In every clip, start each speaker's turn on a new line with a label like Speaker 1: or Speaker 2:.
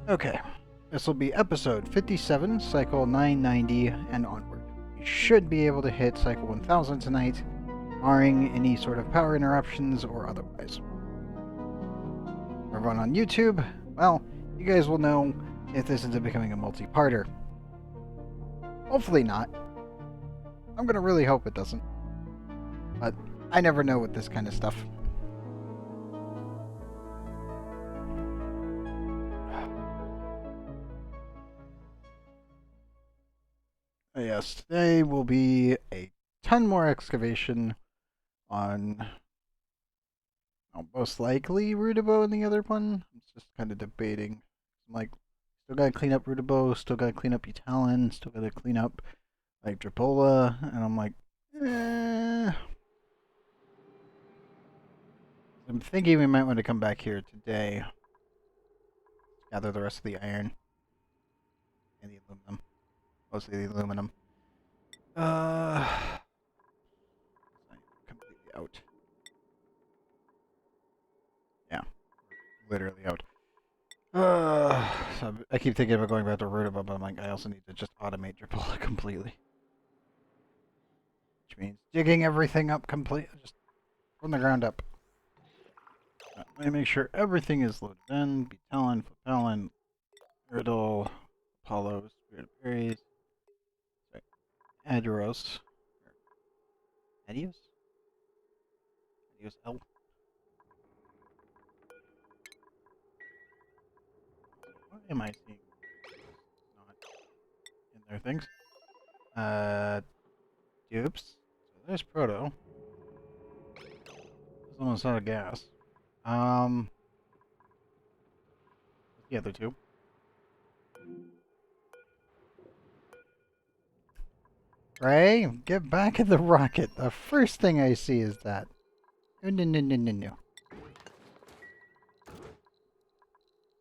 Speaker 1: Okay, this will be episode 57, cycle 990 and onward. We should be able to hit cycle 1000 tonight, barring any sort of power interruptions or otherwise. Everyone on YouTube, well, you guys will know if this ends up becoming a multi-parter. Hopefully not. I'm gonna really hope it doesn't. But I never know with this kind of stuff. Yes, today will be a ton more excavation on most likely Rudabo and the other one. I'm just kind of debating. I'm like, still gotta clean up Rudabo, still gotta clean up Utalin, still gotta clean up like Drapola, and I'm like, I'm thinking we might want to come back here today, gather the rest of the iron and the aluminum, mostly the aluminum. Completely out. Yeah, literally out. So I keep thinking about going back to Rudabo, but I'm like, I also need to just automate Drapola completely. Which means digging everything up completely, just from the ground up. Let me make sure everything is loaded in. Betalin, Flapalin, Iridol, Apollo, Spirit of Berries, sorry, Adios. Adios? Adios L? What am I seeing? Not in their things. Dupes. So there's Proto. This one's not a gas. The other two. Ray, get back in the rocket. The first thing I see is that. No.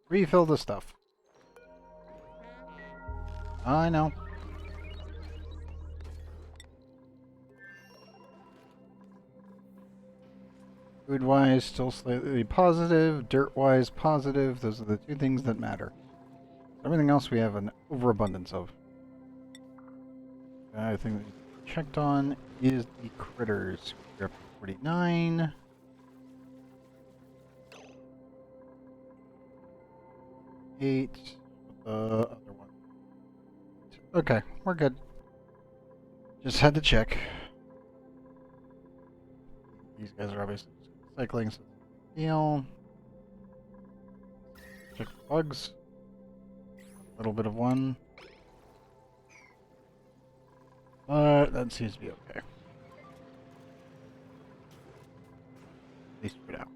Speaker 1: Refill the stuff. I know. Food-wise, still slightly positive. Dirt-wise, positive. Those are the two things that matter. Everything else we have an overabundance of. I think that we checked on is the critters. We're up to 49. Eight. The other one. Okay, we're good. Just had to check. These guys are obviously cycling, so heal. Check the bugs. A little bit of one. But that seems to be okay. At least for now.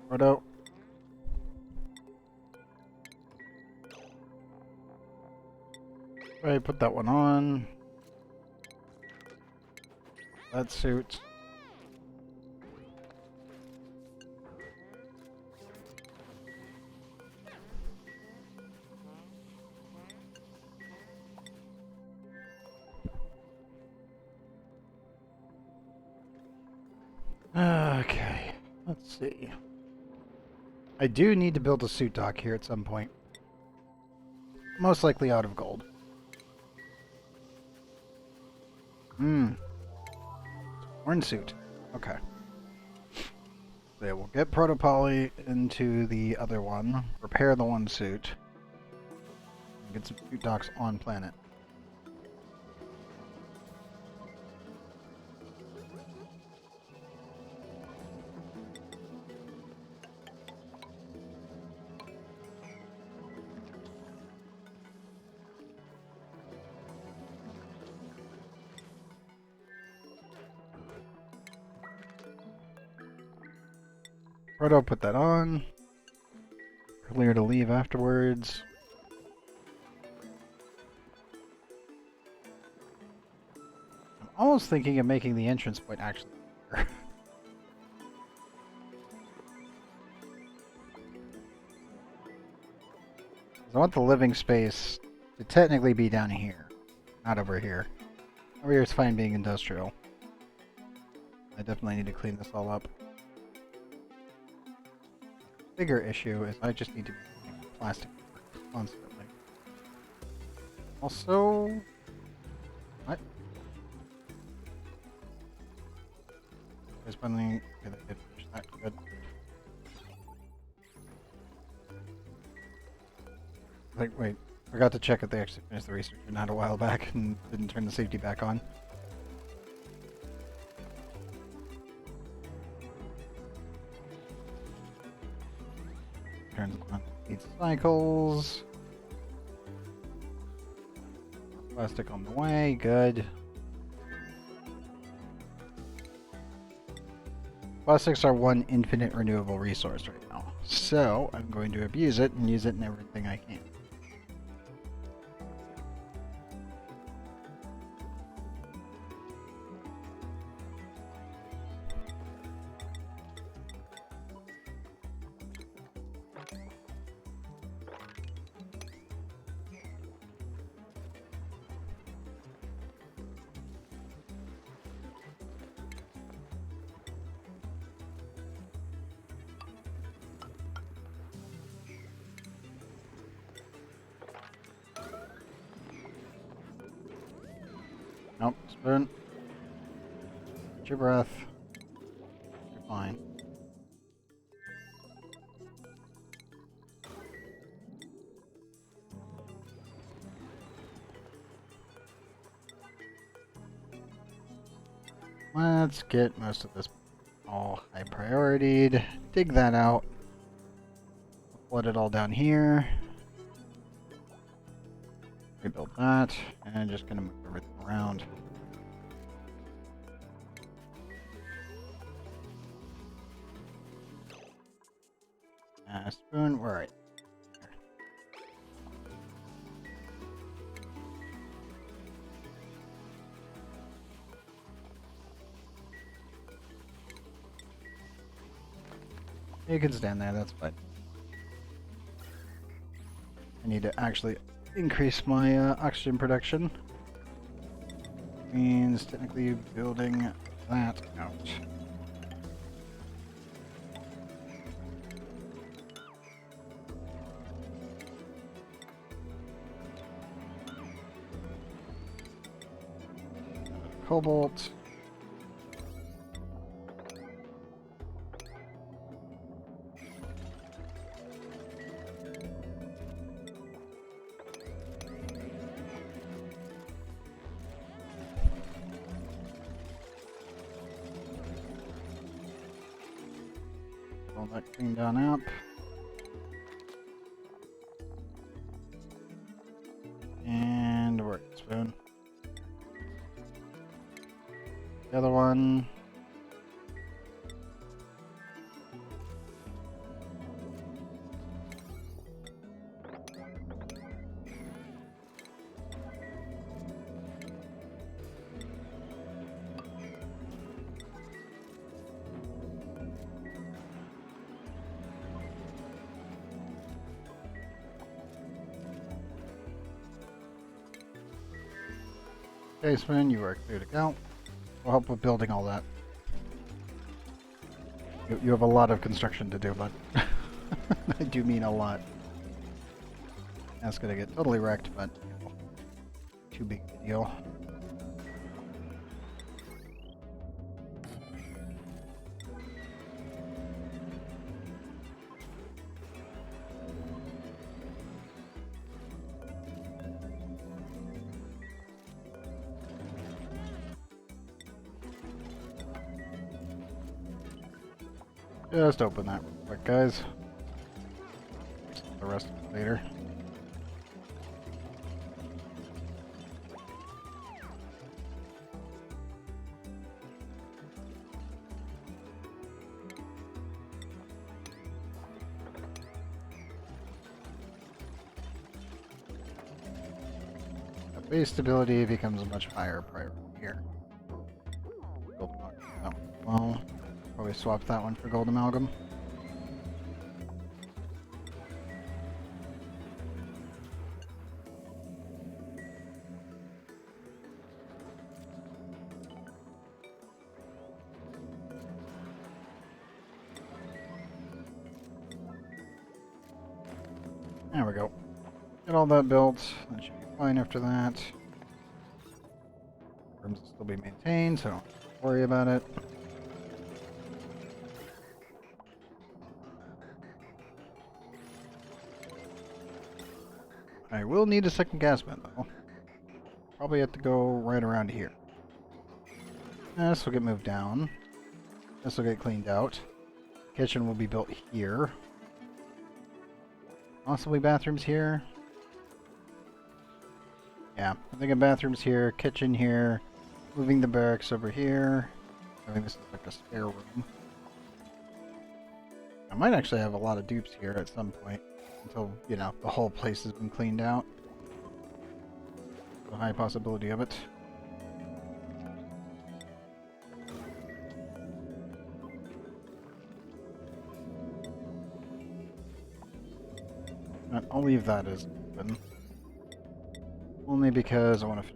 Speaker 1: Roto. Right, put that one on. That suit. Okay, let's see. I do need to build a suit dock here at some point. Most likely out of gold. Horn suit. Okay. So yeah, we'll get Protopoly into the other one, repair the one suit, and get some suit docks on planet. Proto, put that on. Clear to leave afterwards. I'm almost thinking of making the entrance point actually bigger. I want the living space to technically be down here, not over here. Over here is fine being industrial. I definitely need to clean this all up. bigger issue is I just need to be using plastic constantly. Also, what? Is bundling? Okay, they did finish that. Good. Like, wait, forgot to check if they actually finished the research or not a while back and didn't turn the safety back on. Turns on these cycles. Plastic on the way, good. Plastics are one infinite renewable resource right now, so I'm going to abuse it and use it in everything I can. Nope, spoon. Get your breath. You're fine. Let's get most of this all high prioritied. Dig that out. Flood it all down here. Rebuild that. And just gonna move everything around. Spoon, we're right. You can stand there, that's fine. I need to actually increase my oxygen production. Means technically building that out. Cobalt. All that cleaned on up. And where's the spoon? The other one. Okay, spoon, you are clear to go. We'll help with building all that. You have a lot of construction to do, but I do mean a lot. That's gonna get totally wrecked, but you know, too big a deal. Just open that real quick, guys. The rest of it later. Base stability becomes a much higher priority here. Gold amalgam. Oh, well, probably swap that one for gold amalgam. There we go. Get all that built. That should be fine after that. Rooms will still be maintained, so don't have to worry about it. I will need a second gas vent, though. Probably have to go right around here. This will get moved down. This will get cleaned out. Kitchen will be built here. Possibly bathrooms here. Yeah, I'm thinking bathrooms here, kitchen here, moving the barracks over here. I think this is like a spare room. I might actually have a lot of dupes here at some point until, you know, the whole place has been cleaned out. A high possibility of it. But I'll leave that as open. Only because I want to...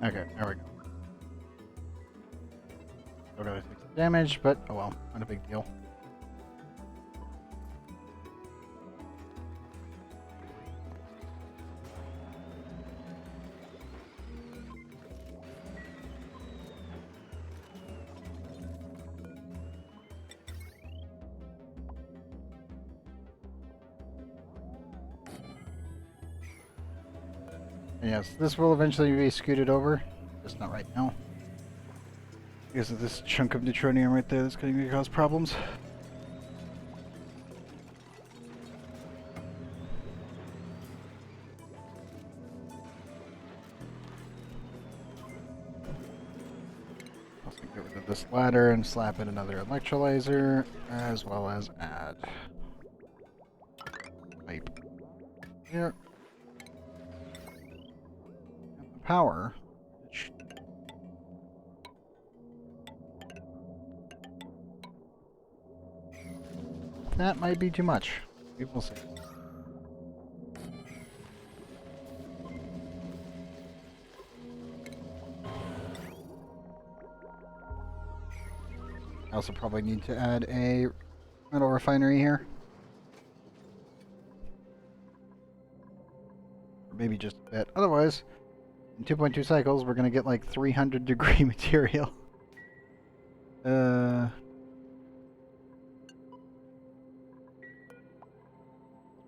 Speaker 1: Okay, there we go. Still gotta take some damage, but oh well, not a big deal. Yes, this will eventually be scooted over, just not right now. Because of this chunk of neutronium right there that's going to cause problems. Also get rid of this ladder and slap in another electrolyzer, as well as add pipe here. Power. That might be too much. We will see. I also probably need to add a metal refinery here. Or maybe just a bit. Otherwise, in 2.2 cycles, we're gonna get like 300 degree material.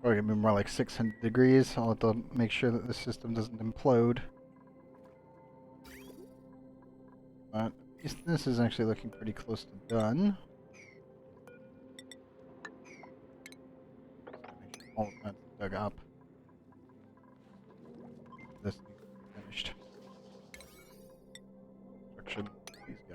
Speaker 1: Probably gonna be more like 600 degrees. I'll have to make sure that the system doesn't implode. But this is actually looking pretty close to done. Make sure all of that's dug up. This needs to be finished. Construction, please go.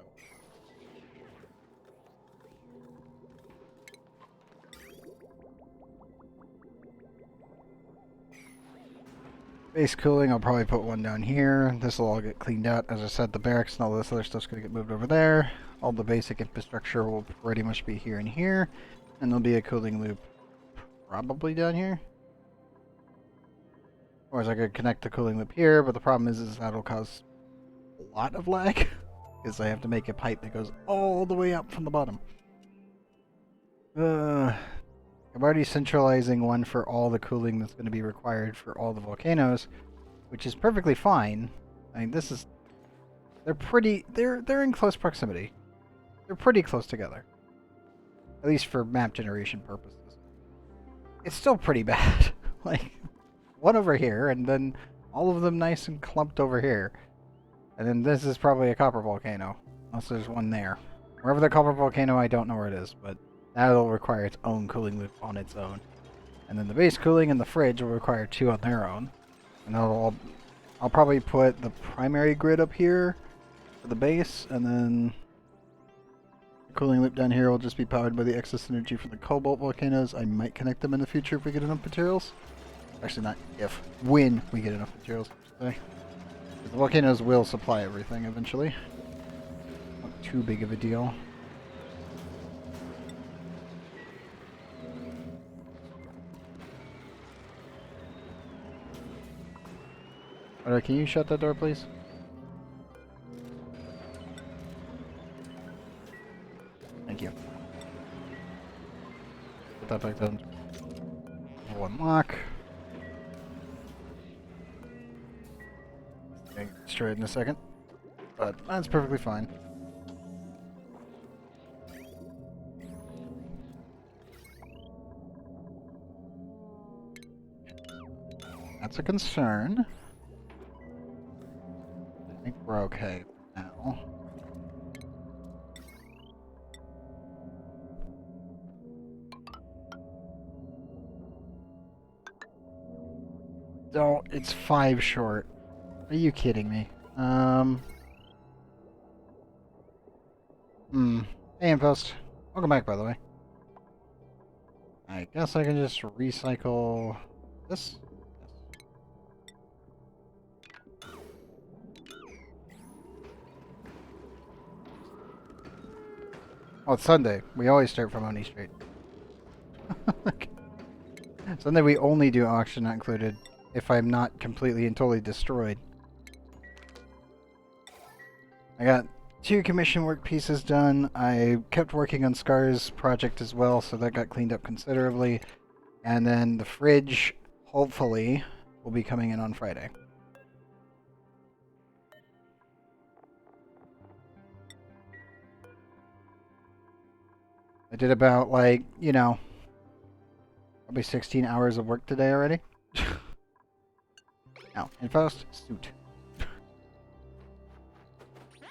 Speaker 1: Base cooling, I'll probably put one down here. This will all get cleaned out. As I said, the barracks and all this other stuff's going to get moved over there. All the basic infrastructure will pretty much be here and here. And there'll be a cooling loop probably down here. Or I could connect the cooling loop here, but the problem is that'll cause a lot of lag. Because I have to make a pipe that goes all the way up from the bottom. I'm already centralizing one for all the cooling that's going to be required for all the volcanoes, which is perfectly fine. I mean, this is... They're in close proximity. They're pretty close together. At least for map generation purposes. It's still pretty bad. Like, one over here, and then all of them nice and clumped over here. And then this is probably a copper volcano. Unless there's one there. Wherever the copper volcano, I don't know where it is, but that'll require its own cooling loop on its own. And then the base cooling and the fridge will require two on their own. And I'll probably put the primary grid up here for the base, and then cooling loop down here will just be powered by the excess energy from the cobalt volcanoes. I might connect them in the future if we get enough materials. Actually, not if. When we get enough materials, I should say. The volcanoes will supply everything eventually. Not too big of a deal. Alright, can you shut that door, please? Thank you. Put that back down. We'll unlock. Getting destroyed in a second. But that's perfectly fine. That's a concern. I think we're okay for now. Oh, it's 5 short. Are you kidding me? Hey, Impost. Welcome back, by the way. I guess I can just recycle this. Oh, it's Sunday. We always start from ONI Street. Sunday we only do auction not included if I'm not completely and totally destroyed. I got 2 commission work pieces done. I kept working on Scar's project as well, so that got cleaned up considerably. And then the fridge, hopefully, will be coming in on Friday. I did about, like, you know, probably 16 hours of work today already. Now, Infost, suit.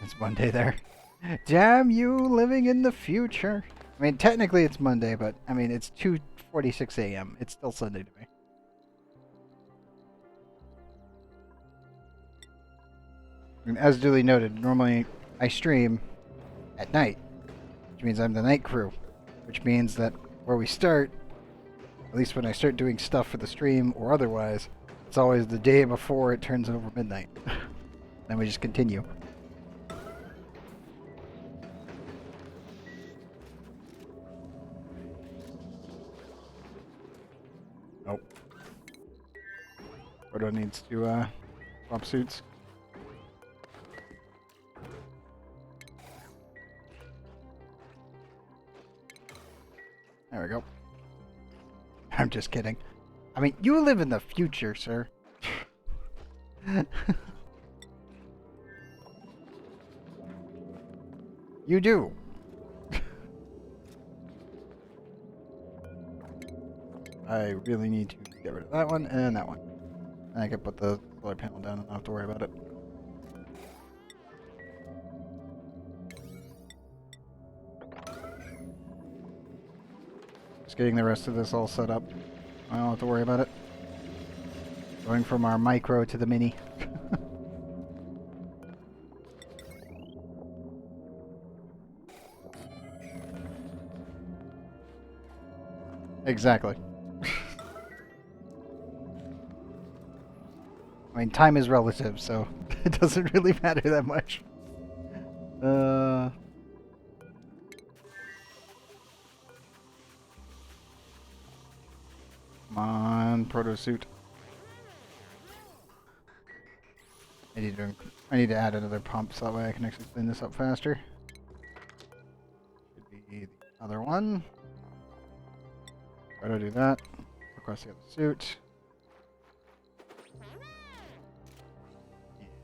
Speaker 1: It's Monday there. Damn you, living in the future. I mean, technically it's Monday, but, I mean, it's 2:46 a.m. It's still Sunday to me. And as duly noted, normally I stream at night, which means I'm the night crew. Which means that where we start, at least when I start doing stuff for the stream or otherwise, it's always the day before it turns over midnight. Then we just continue. Nope. Odo needs to swap suits. There we go. I'm just kidding. I mean, you live in the future, sir. You do. I really need to get rid of that one and that one. And I can put the solar panel down and not have to worry about it. Just getting the rest of this all set up. I don't have to worry about it. Going from our micro to the mini. Exactly. I mean, time is relative, so it doesn't really matter that much. Come on, proto suit. I need to add another pump so that way I can actually clean this up faster. Should be the other one. Try to do that. Across the other suit.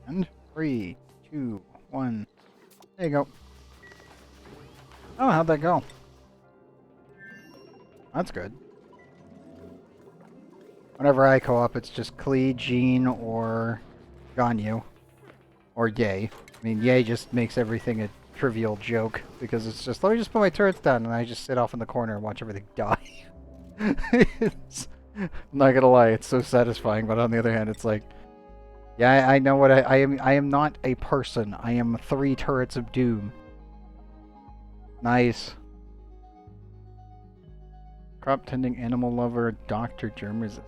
Speaker 1: And 3, 2, 1. There you go. Oh, how'd that go? That's good. Whenever I co-op, it's just Klee, Jean, or Ganyu. Or Ye. I mean, Ye just makes everything a trivial joke, because it's just, let me just put my turrets down, and I just sit off in the corner and watch everything die. I'm not gonna lie, it's so satisfying, but on the other hand, it's like, yeah, I know what I am not a person. I am 3 turrets of doom. Nice. Crop tending, animal lover, doctor, germ resistant.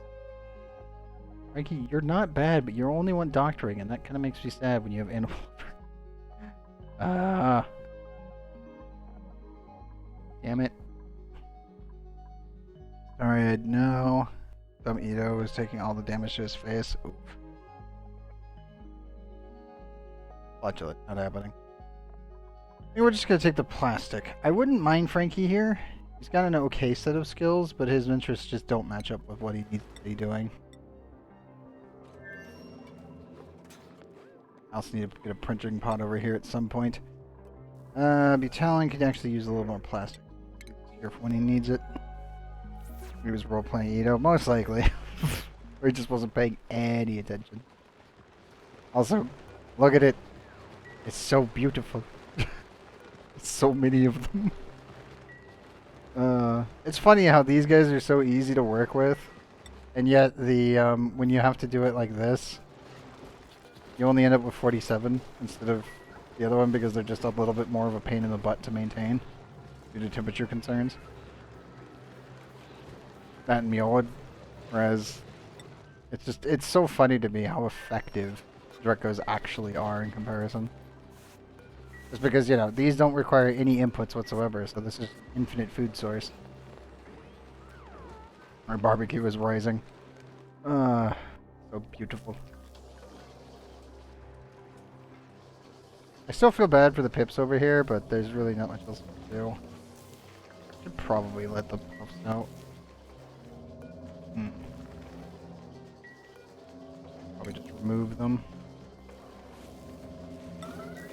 Speaker 1: Frankie, you're not bad, but you're only one doctoring, and that kind of makes me sad when you have animal lover. Damn it. Alright, no. Dumb Ito is taking all the damage to his face. Oof. Flatulent, not happening. I think we're just gonna take the plastic. I wouldn't mind Frankie here. He's got an okay set of skills, but his interests just don't match up with what he needs to be doing. I also need to get a printing pot over here at some point. Butalin could actually use a little more plastic here for when he needs it. He was role-playing Ito, most likely. Or he just wasn't paying any attention. Also, look at it. It's so beautiful. So many of them. It's funny how these guys are so easy to work with, and yet the when you have to do it like this, you only end up with 47 instead of the other one because they're just a little bit more of a pain in the butt to maintain due to temperature concerns. That and Mjolnir, whereas it's so funny to me how effective Drekos actually are in comparison. Just because, you know, these don't require any inputs whatsoever, so this is infinite food source. Our barbecue is rising. So beautiful. I still feel bad for the pips over here, but there's really not much else to do. Should probably let the puffs out. Probably just remove them.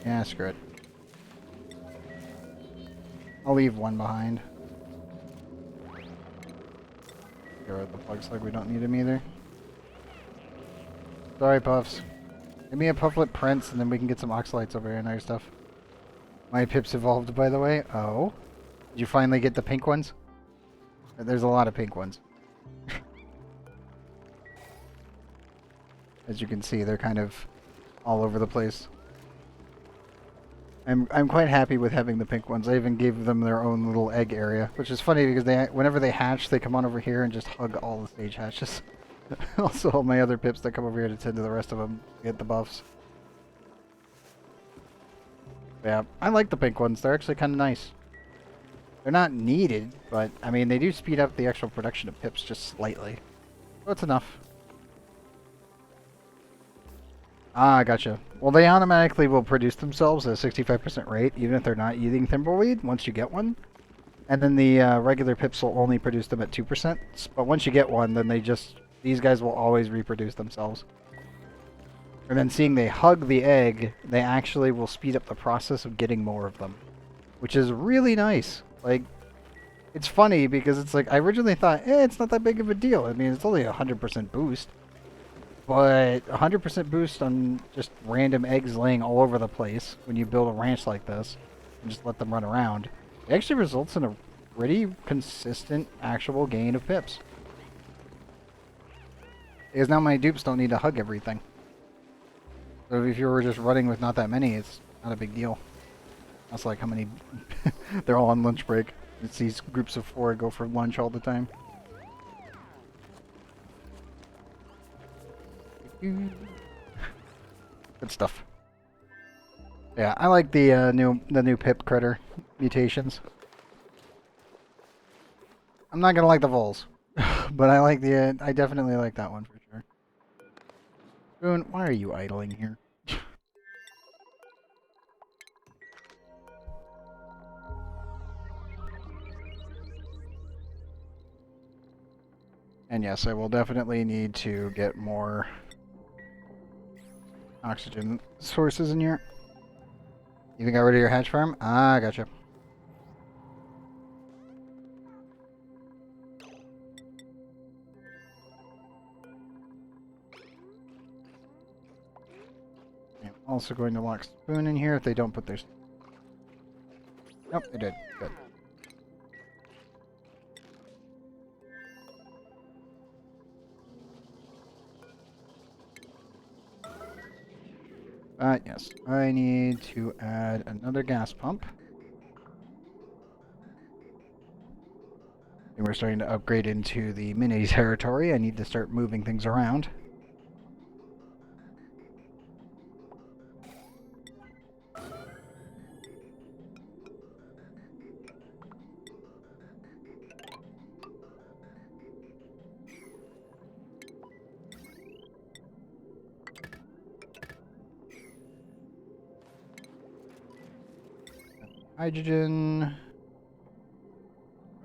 Speaker 1: Yeah, screw it. I'll leave one behind. Get rid of the plug slug, we don't need him either. Sorry, Puffs. Give me a Pufflet Prince and then we can get some Oxalites over here and other stuff. My pips evolved, by the way. Oh. Did you finally get the pink ones? There's a lot of pink ones. As you can see, they're kind of all over the place. I'm quite happy with having the pink ones. I even gave them their own little egg area, which is funny because whenever they hatch, they come on over here and just hug all the stage hatches. Also, all my other pips that come over here to tend to the rest of them get the buffs. Yeah, I like the pink ones. They're actually kind of nice. They're not needed, but I mean, they do speed up the actual production of pips just slightly. So it's enough. Ah, gotcha. Well, they automatically will produce themselves at a 65% rate, even if they're not eating Thimbleweed, once you get one. And then the regular pips will only produce them at 2%. But once you get one, then these guys will always reproduce themselves. And then seeing they hug the egg, they actually will speed up the process of getting more of them. Which is really nice. Like, it's funny because it's like, I originally thought, it's not that big of a deal. I mean, it's only a 100% boost. But 100% boost on just random eggs laying all over the place when you build a ranch like this and just let them run around, it actually results in a pretty consistent actual gain of pips. Because now my dupes don't need to hug everything. So if you were just running with not that many, it's not a big deal. That's like how many... They're all on lunch break. It's these groups of 4 go for lunch all the time. Good stuff. Yeah, I like the new pip critter mutations. I'm not gonna like the voles, but I like I definitely like that one for sure. Boone, why are you idling here? And yes, I will definitely need to get more oxygen sources in here. You got rid of your hatch farm? Ah, gotcha. I'm also going to lock Spoon in here if they don't put their... Nope, they did. Good. Yes, I need to add another gas pump. And we're starting to upgrade into the mini territory. I need to start moving things around. Hydrogen.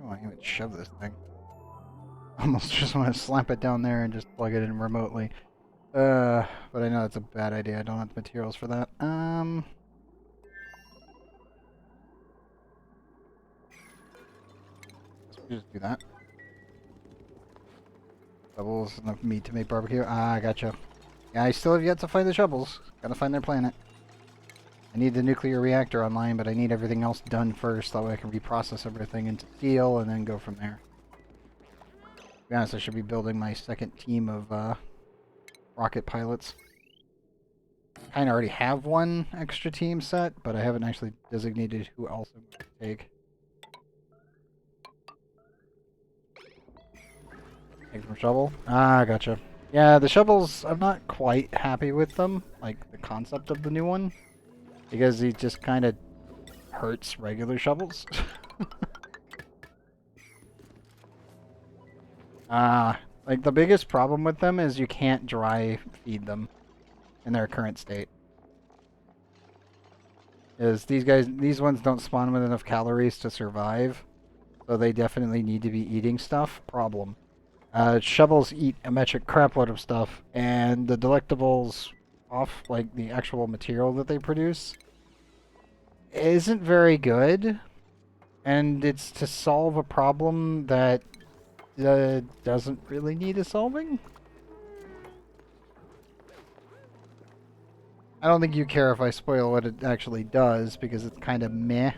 Speaker 1: Oh, I even shove this thing. Almost just want to slap it down there and just plug it in remotely. But I know that's a bad idea. I don't have the materials for that. Let's just do that. Shovels, enough meat to make barbecue. Ah, I gotcha. Yeah, I still have yet to find the shovels. Gotta find their planet. I need the nuclear reactor online, but I need everything else done first. That way I can reprocess everything into steel and then go from there. To be honest, I should be building my second team of rocket pilots. Kind of already have one extra team set, but I haven't actually designated who else I'm going to take. Take from shovel? Ah, gotcha. Yeah, the shovels, I'm not quite happy with them. Like, the concept of the new one. Because it just kind of hurts regular shovels. Like, the biggest problem with them is you can't dry feed them in their current state. Is these ones don't spawn with enough calories to survive. So they definitely need to be eating stuff. Problem. Shovels eat a metric crapload of stuff, and the delectables off, like the actual material that they produce, isn't very good. And it's to solve a problem that doesn't really need a solving. I don't think you care if I spoil what it actually does, because it's kind of meh.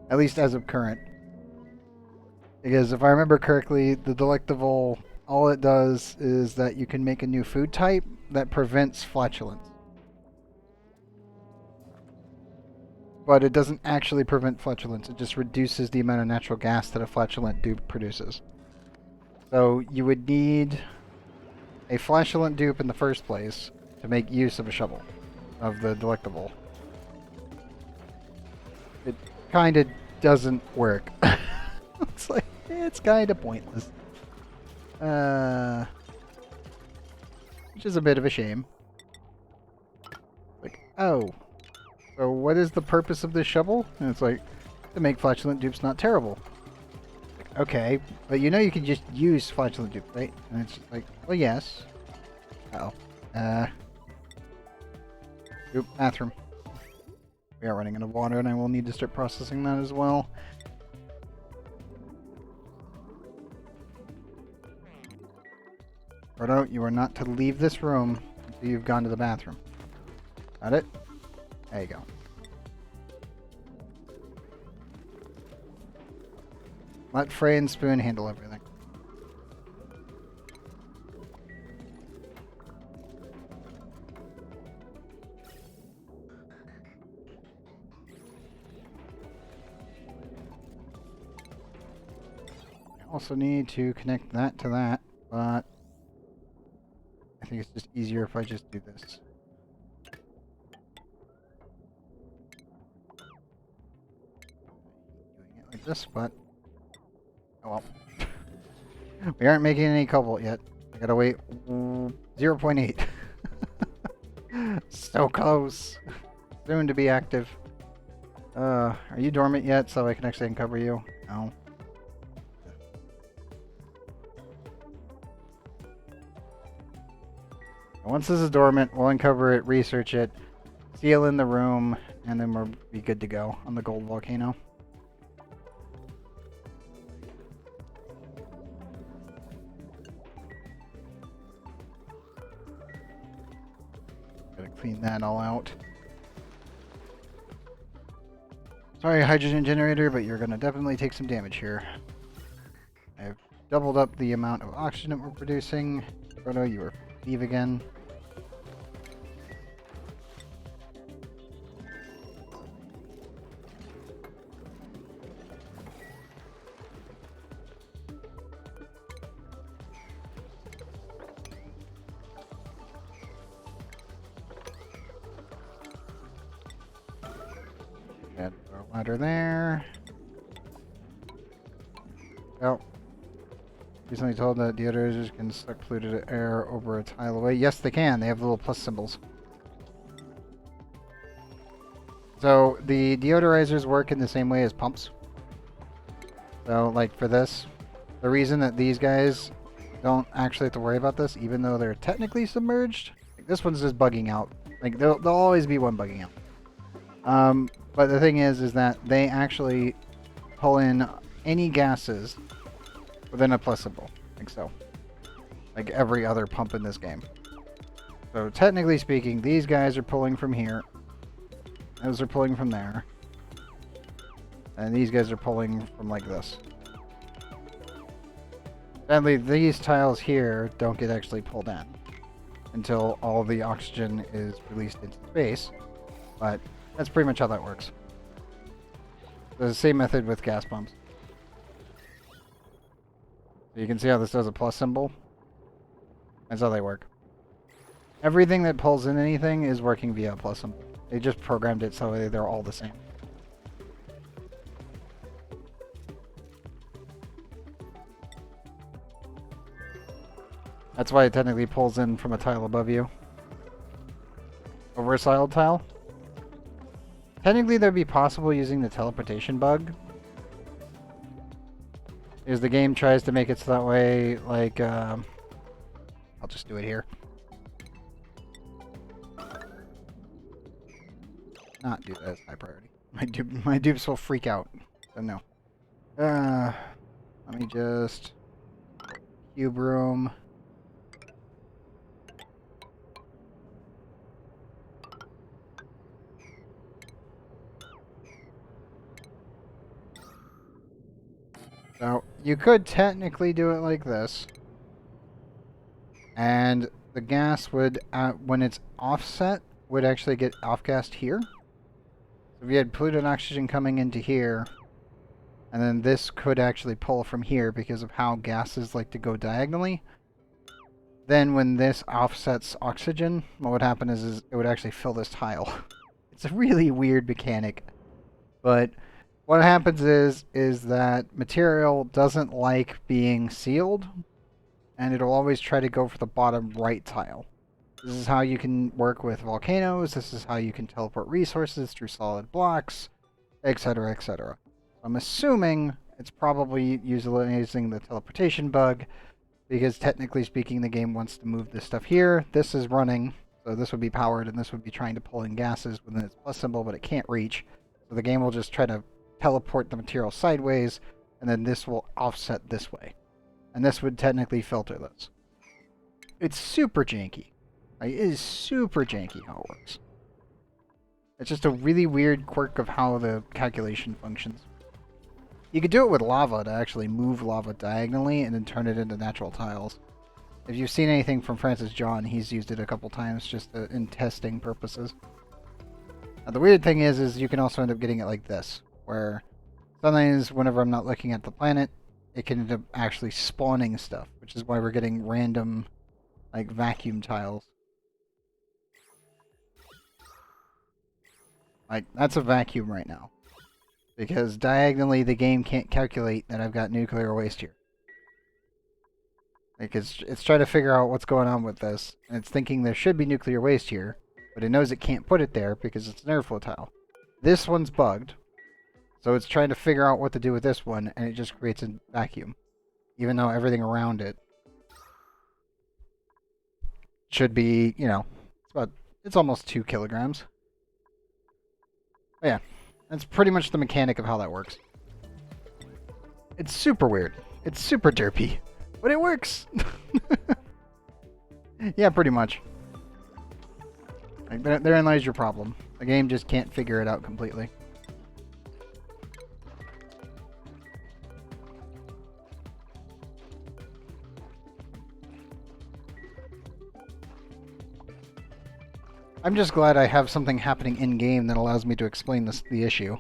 Speaker 1: At least as of current. Because if I remember correctly, the delectable, all it does is that you can make a new food type that prevents flatulence. But it doesn't actually prevent flatulence, it just reduces the amount of natural gas that a flatulent dupe produces. So you would need a flatulent dupe in the first place to make use of a shovel, of the delectable. It kind of doesn't work. It's like, it's kind of pointless. Which is a bit of a shame. Like, oh, so what is the purpose of this shovel? And it's like, to make flatulent dupes not terrible. Like, okay, but you know you can just use flatulent dupes, right? And it's like, well, yes. Uh-oh. Oop, bathroom. We are running out of water, and I will need to start processing that as well. Frodo, you are not to leave this room until you've gone to the bathroom. Got it? There you go. Let Frey and Spoon handle everything. I also need to connect that to that, but I think it's just easier if I just do this. Doing it like this, but oh well. We aren't making any cobalt yet. I gotta wait 0.8. So close. Soon to be active. Are you dormant yet so I can actually uncover you? No. Once this is dormant, we'll uncover it, research it, seal in the room, and then we'll be good to go on the gold volcano. Gotta clean that all out. Sorry, hydrogen generator, but you're gonna definitely take some damage here. I've doubled up the amount of oxygen that we're producing. Frodo, you are leave again. And a ladder there. Oh. Recently told that deodorizers can suck polluted air over a tile away. Yes, they can. They have little plus symbols. So the deodorizers work in the same way as pumps. So, like for this, the reason that these guys don't actually have to worry about this, even though they're technically submerged, like this one's just bugging out. Like there'll always be one bugging out. But the thing is that they actually pull in any gases within a plus symbol, like so. Like every other pump in this game. So technically speaking, these guys are pulling from here. Those are pulling from there. And these guys are pulling from like this. Sadly, these tiles here don't get actually pulled in until all the oxygen is released into space. But that's pretty much how that works. The same method with gas pumps. So you can see how this does a plus symbol. That's how they work. Everything that pulls in anything is working via a plus symbol. They just programmed it so they're all the same. That's why it technically pulls in from a tile above you. Over a siled tile. Technically, that'd be possible using the teleportation bug. Is the game tries to make it so that way, like, I'll just do it here. Not do that as high priority. My dupes will freak out. So no. Let me just cube room. So you could technically do it like this. And the gas would, when it's offset, would actually get off-gassed here. So if you had polluted oxygen coming into here, and then this could actually pull from here because of how gases like to go diagonally, then when this offsets oxygen, what would happen is it would actually fill this tile. It's a really weird mechanic. But what happens is that material doesn't like being sealed, and it'll always try to go for the bottom right tile. This is how you can work with volcanoes, this is how you can teleport resources through solid blocks, etc, etc. I'm assuming it's probably utilizing the teleportation bug, because technically speaking the game wants to move this stuff here. This is running, so this would be powered, and this would be trying to pull in gases within its plus symbol, but it can't reach. So the game will just try to teleport the material sideways, and then this will offset this way. And this would technically filter this. It's super janky. Like, it is super janky how it works. It's just a really weird quirk of how the calculation functions. You could do it with lava to actually move lava diagonally and then turn it into natural tiles. If you've seen anything from Francis John, he's used it a couple times just in testing purposes. Now, the weird thing is you can also end up getting it like this, where sometimes whenever I'm not looking at the planet, it can end up actually spawning stuff, which is why we're getting random, like, vacuum tiles. Like, that's a vacuum right now. Because diagonally the game can't calculate that I've got nuclear waste here. Like, it's trying to figure out what's going on with this, and it's thinking there should be nuclear waste here, but it knows it can't put it there because it's an airflow tile. This one's bugged, so it's trying to figure out what to do with this one, and it just creates a vacuum. Even though everything around it should be, you know, it's almost 2 kilograms. But yeah, that's pretty much the mechanic of how that works. It's super weird. It's super derpy. But it works! Yeah, pretty much. Like, therein lies your problem. The game just can't figure it out completely. I'm just glad I have something happening in-game that allows me to explain the issue.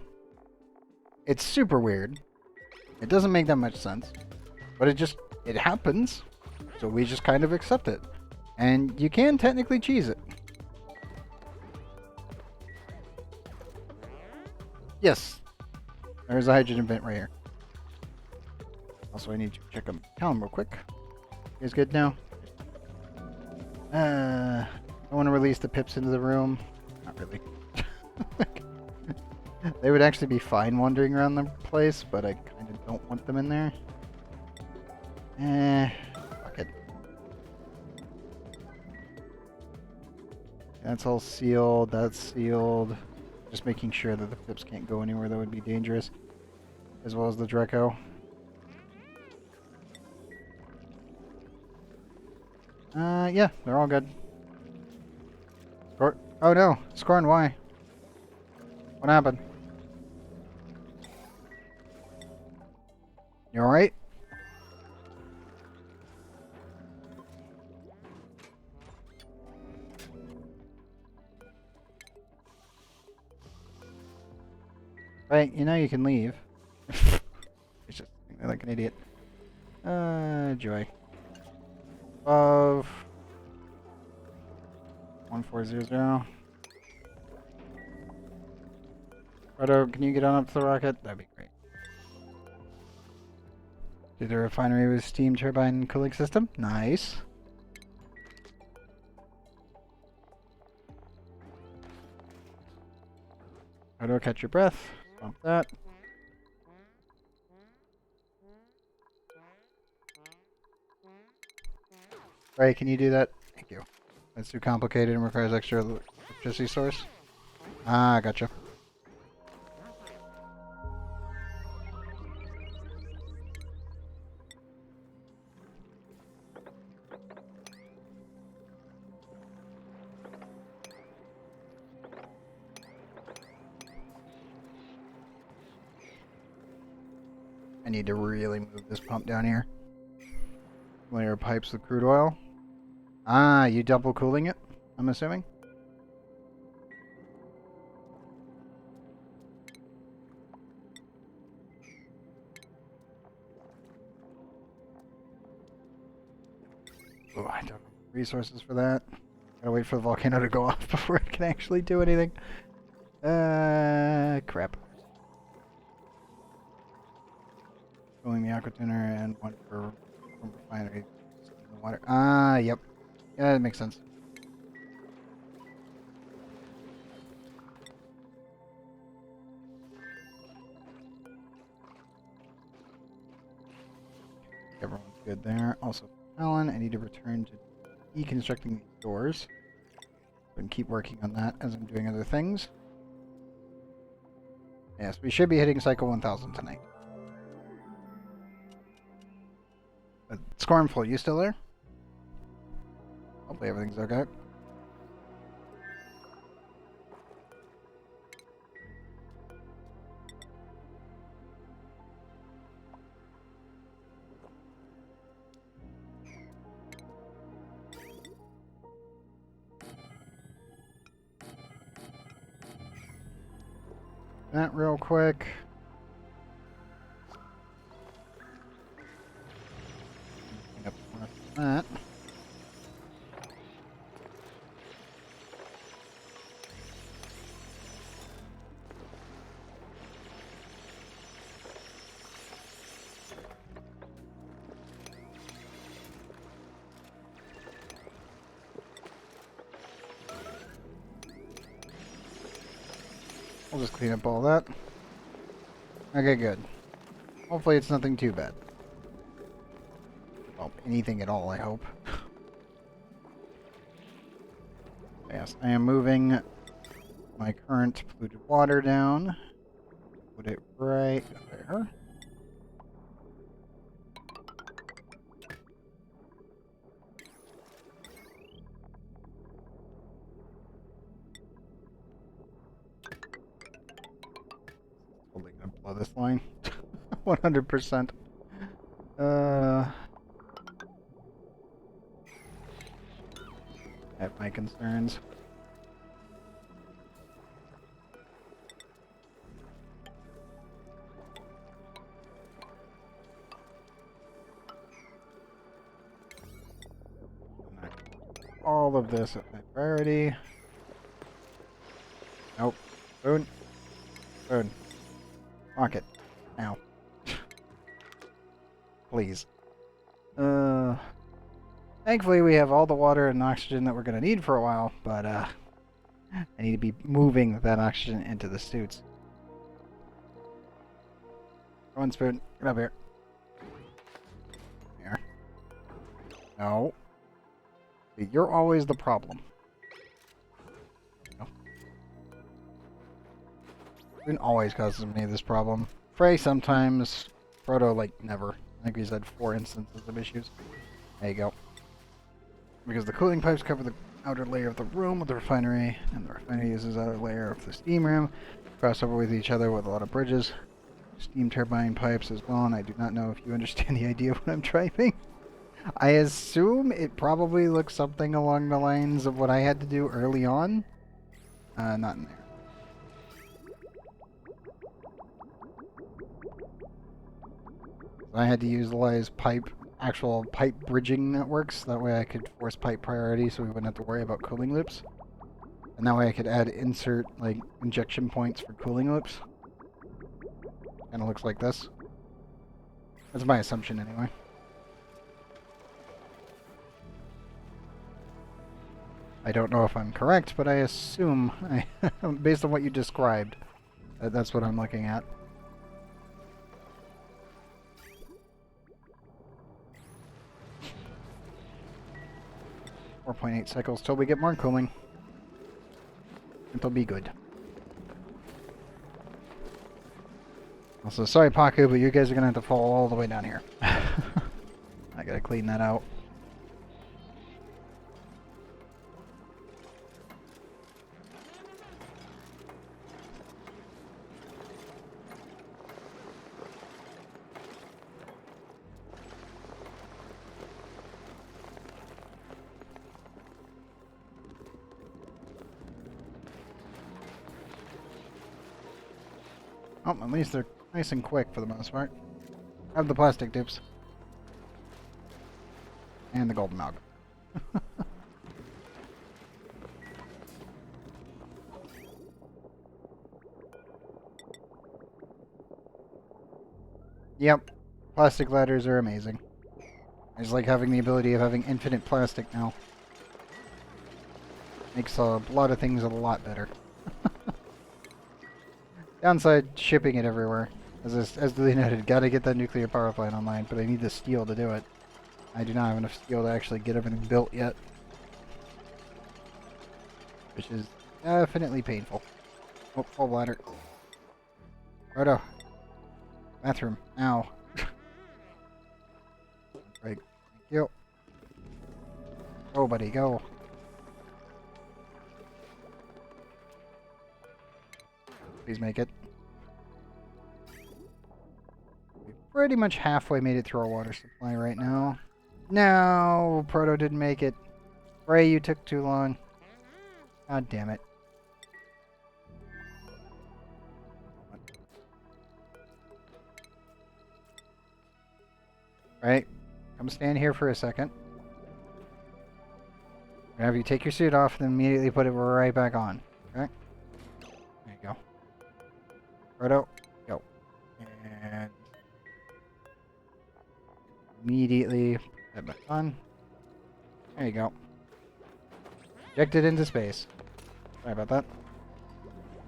Speaker 1: It's super weird. It doesn't make that much sense. But it happens. So we just kind of accept it. And you can technically cheese it. Yes. There's a hydrogen vent right here. Also, I need to check them. Tell them real quick. You guys good now? I want to release the pips into the room. Not really. They would actually be fine wandering around the place, but I kind of don't want them in there. Fuck it. That's all sealed. That's sealed. Just making sure that the pips can't go anywhere that would be dangerous. As well as the Draco. Yeah, they're all good. Oh no, Scorn, why? What happened? You alright? Right, you know you can leave. It's just sitting there like an idiot. Joy. Above 1400. Roto, can you get on up to the rocket? That'd be great. Do the refinery with steam turbine cooling system. Nice. Roto, catch your breath. Bump that. Right, can you do that? Thank you. That's too complicated and requires extra electricity source. Ah, gotcha. I need to really move this pump down here. Layer pipes with crude oil. Ah, you double cooling it, I'm assuming? Oh, I don't have resources for that. Gotta wait for the volcano to go off before I can actually do anything. Crap. Filling the aqua tuner and one for refinery. Water. Ah, yep. Yeah, that makes sense. Everyone's good there. Also, Alan, I need to return to deconstructing these doors. And keep working on that as I'm doing other things. Yes, we should be hitting cycle 1000 tonight. But Scornful, you still there? Hopefully everything's okay. That real quick. Clean up more of that. I'll just clean up all that. Okay, good. Hopefully it's nothing too bad. Well, anything at all, I hope. Yes, I am moving my current polluted water down. Put it right there. Totally gonna blow this line. 100%. I have my concerns. All of this at my priority. Nope. Spoon. Spoon. Rocket. Now. Please. Thankfully we have all the water and oxygen that we're going to need for a while, but I need to be moving that oxygen into the suits. Go on, Spoon. Get up here. Here. No. You're always the problem. No. Spoon always causes me this problem. Frey sometimes. Frodo, like, never. I think he's had 4 instances of issues. There you go. Because the cooling pipes cover the outer layer of the room with the refinery, and the refinery uses the outer layer of the steam room, cross over with each other with a lot of bridges. Steam turbine pipes as well, and I do not know if you understand the idea of what I'm driving. I assume it probably looks something along the lines of what I had to do early on. Not in there. I had to utilize actual pipe bridging networks. That way I could force pipe priority so we wouldn't have to worry about cooling loops. And that way I could insert, like, injection points for cooling loops. Kind of looks like this. That's my assumption anyway. I don't know if I'm correct, but I assume, based on what you described, that's what I'm looking at. 4.8 cycles till we get more cooling. It'll be good. Also, sorry Paku, but you guys are gonna have to fall all the way down here. I gotta clean that out. Oh, at least they're nice and quick for the most part. Have the plastic tubes. And the golden milk. Yep. Plastic ladders are amazing. I just like having the ability of having infinite plastic now. Makes a lot of things a lot better. Downside, shipping it everywhere. As they noted, gotta get that nuclear power plant online, but I need the steel to do it. I do not have enough steel to actually get everything built yet. Which is definitely painful. Oh, full bladder. Roto. Bathroom. Ow. Right. Thank you. Go, buddy, go. Please make it. We've pretty much halfway made it through our water supply right now. No, Proto didn't make it. Ray, you took too long. God damn it. Right, come stand here for a second. I'm gonna have you take your suit off and then immediately put it right back on. Okay? There you go. Proto, go. And immediately put that back on. There you go. Eject it into space. Sorry about that.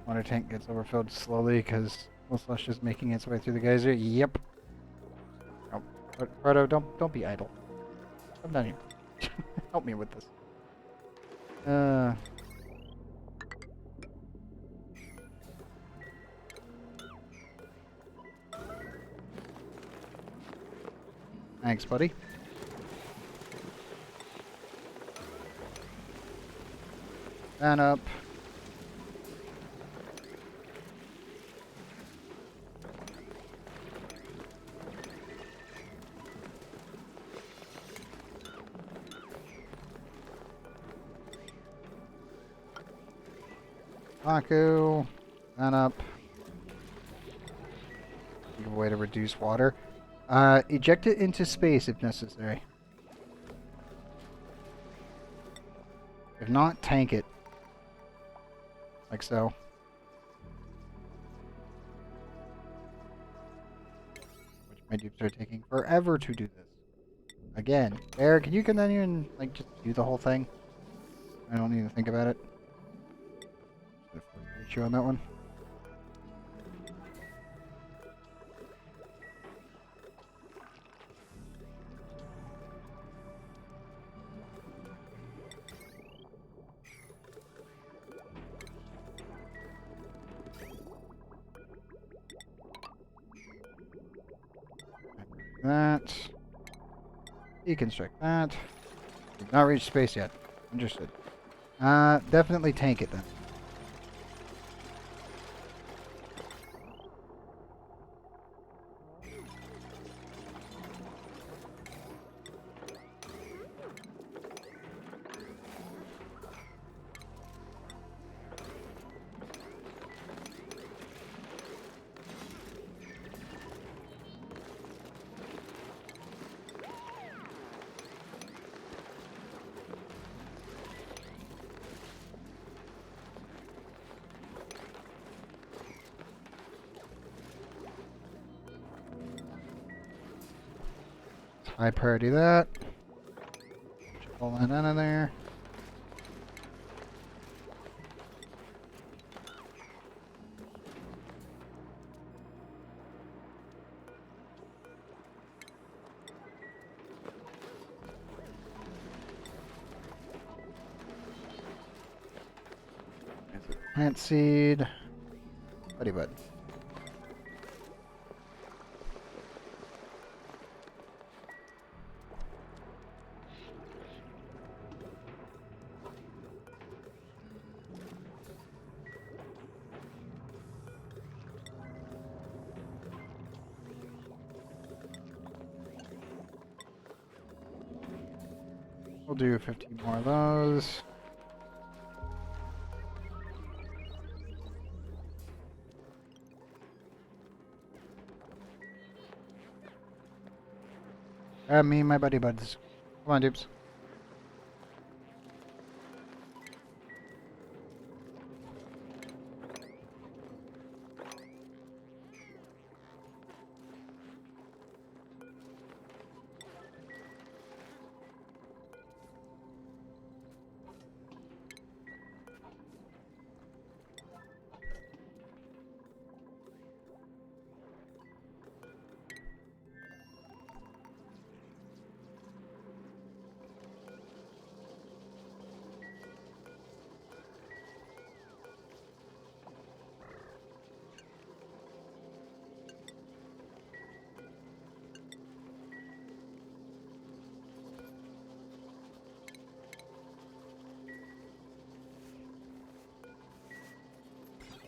Speaker 1: Water tank gets overfilled slowly because slush is making its way through the geyser. Yep. Oh, Proto, don't be idle. Come down here. Help me with this. Thanks, buddy. Fan up. Paku. Fan up. Think of a way to reduce water. Eject it into space if necessary. If not, tank it. Like so. My dupes are taking forever to do this. Again. Bear, can you continue and, like, just do the whole thing? I don't need to think about it. Issue on that one. That. Deconstruct that. Did not reach space yet. Understood. Definitely tank it then. High priority that. Pull that out of there. There's a plant seed. Buddy bud. We'll do 15 more of those. Me and my buddy buds. Come on, dupes.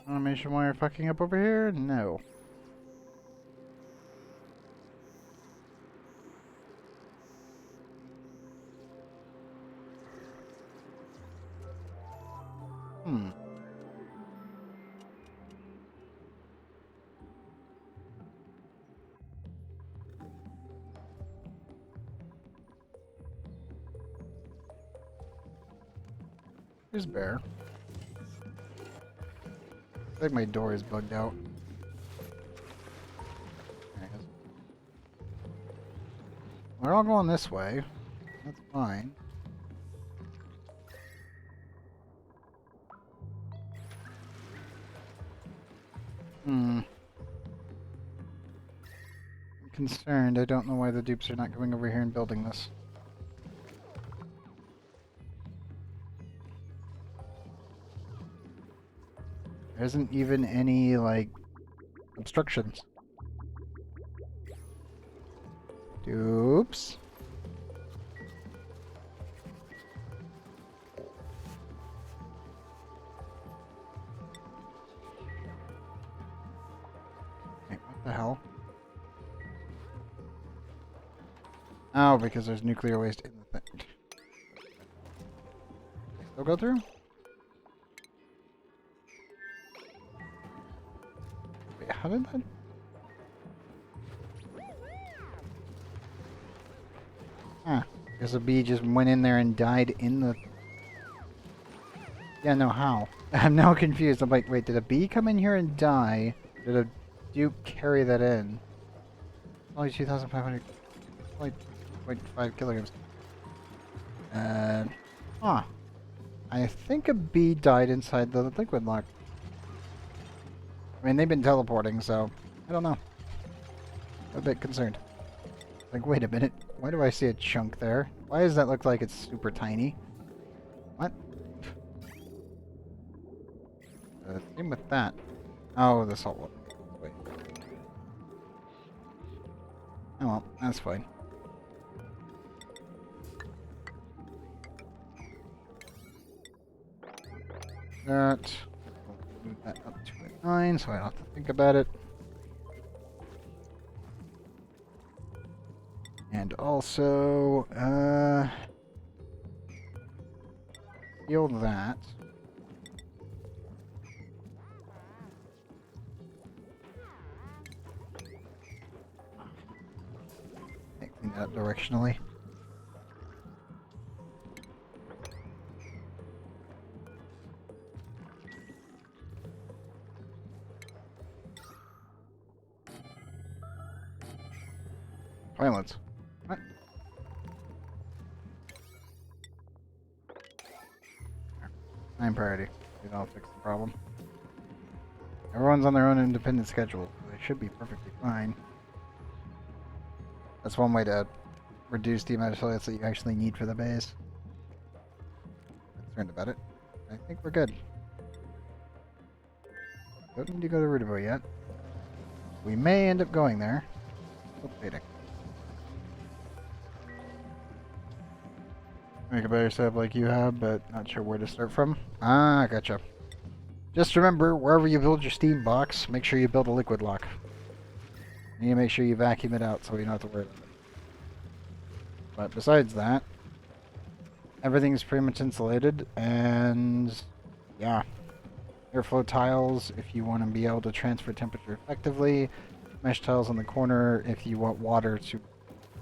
Speaker 1: Automation wire fucking up over here? No. Here's Bear. I think my door is bugged out. There it is. We're all going this way. That's fine. I'm concerned. I don't know why the dupes are not going over here and building this. There isn't even any, like, obstructions. Dupes. Wait, what the hell? Oh, because there's nuclear waste in the thing. Still go through? Wait, how did that... Huh. Because a bee just went in there and died in the... Yeah, no, how? I'm now confused. I'm like, wait, did a bee come in here and die? Did a dupe carry that in? Only 2,500. Only 2.5 kilograms. Huh. I think a bee died inside the liquid lock. I mean, they've been teleporting, so I don't know. I'm a bit concerned. Like, wait a minute. Why do I see a chunk there? Why does that look like it's super tiny? What? Same with that. Oh, the salt water. Wait. Oh well, that's fine. That. We'll move that up to a 9, so I don't have to think about it. And also, heal that. Clean that up directionally. Violence. What? High priority. That'll fix the problem. Everyone's on their own independent schedule, so they should be perfectly fine. That's one way to reduce the amount of toilets that you actually need for the base. Concerned about it. I think we're good. Don't need to go to Rudivo yet. We may end up going there. Still debating. Make a better setup like you have, but not sure where to start from. Ah, gotcha. Just remember, wherever you build your steam box, make sure you build a liquid lock. And you make sure you vacuum it out so you don't have to worry about it. But besides that, everything's pretty much insulated, and yeah. Airflow tiles if you want to be able to transfer temperature effectively. Mesh tiles on the corner if you want water to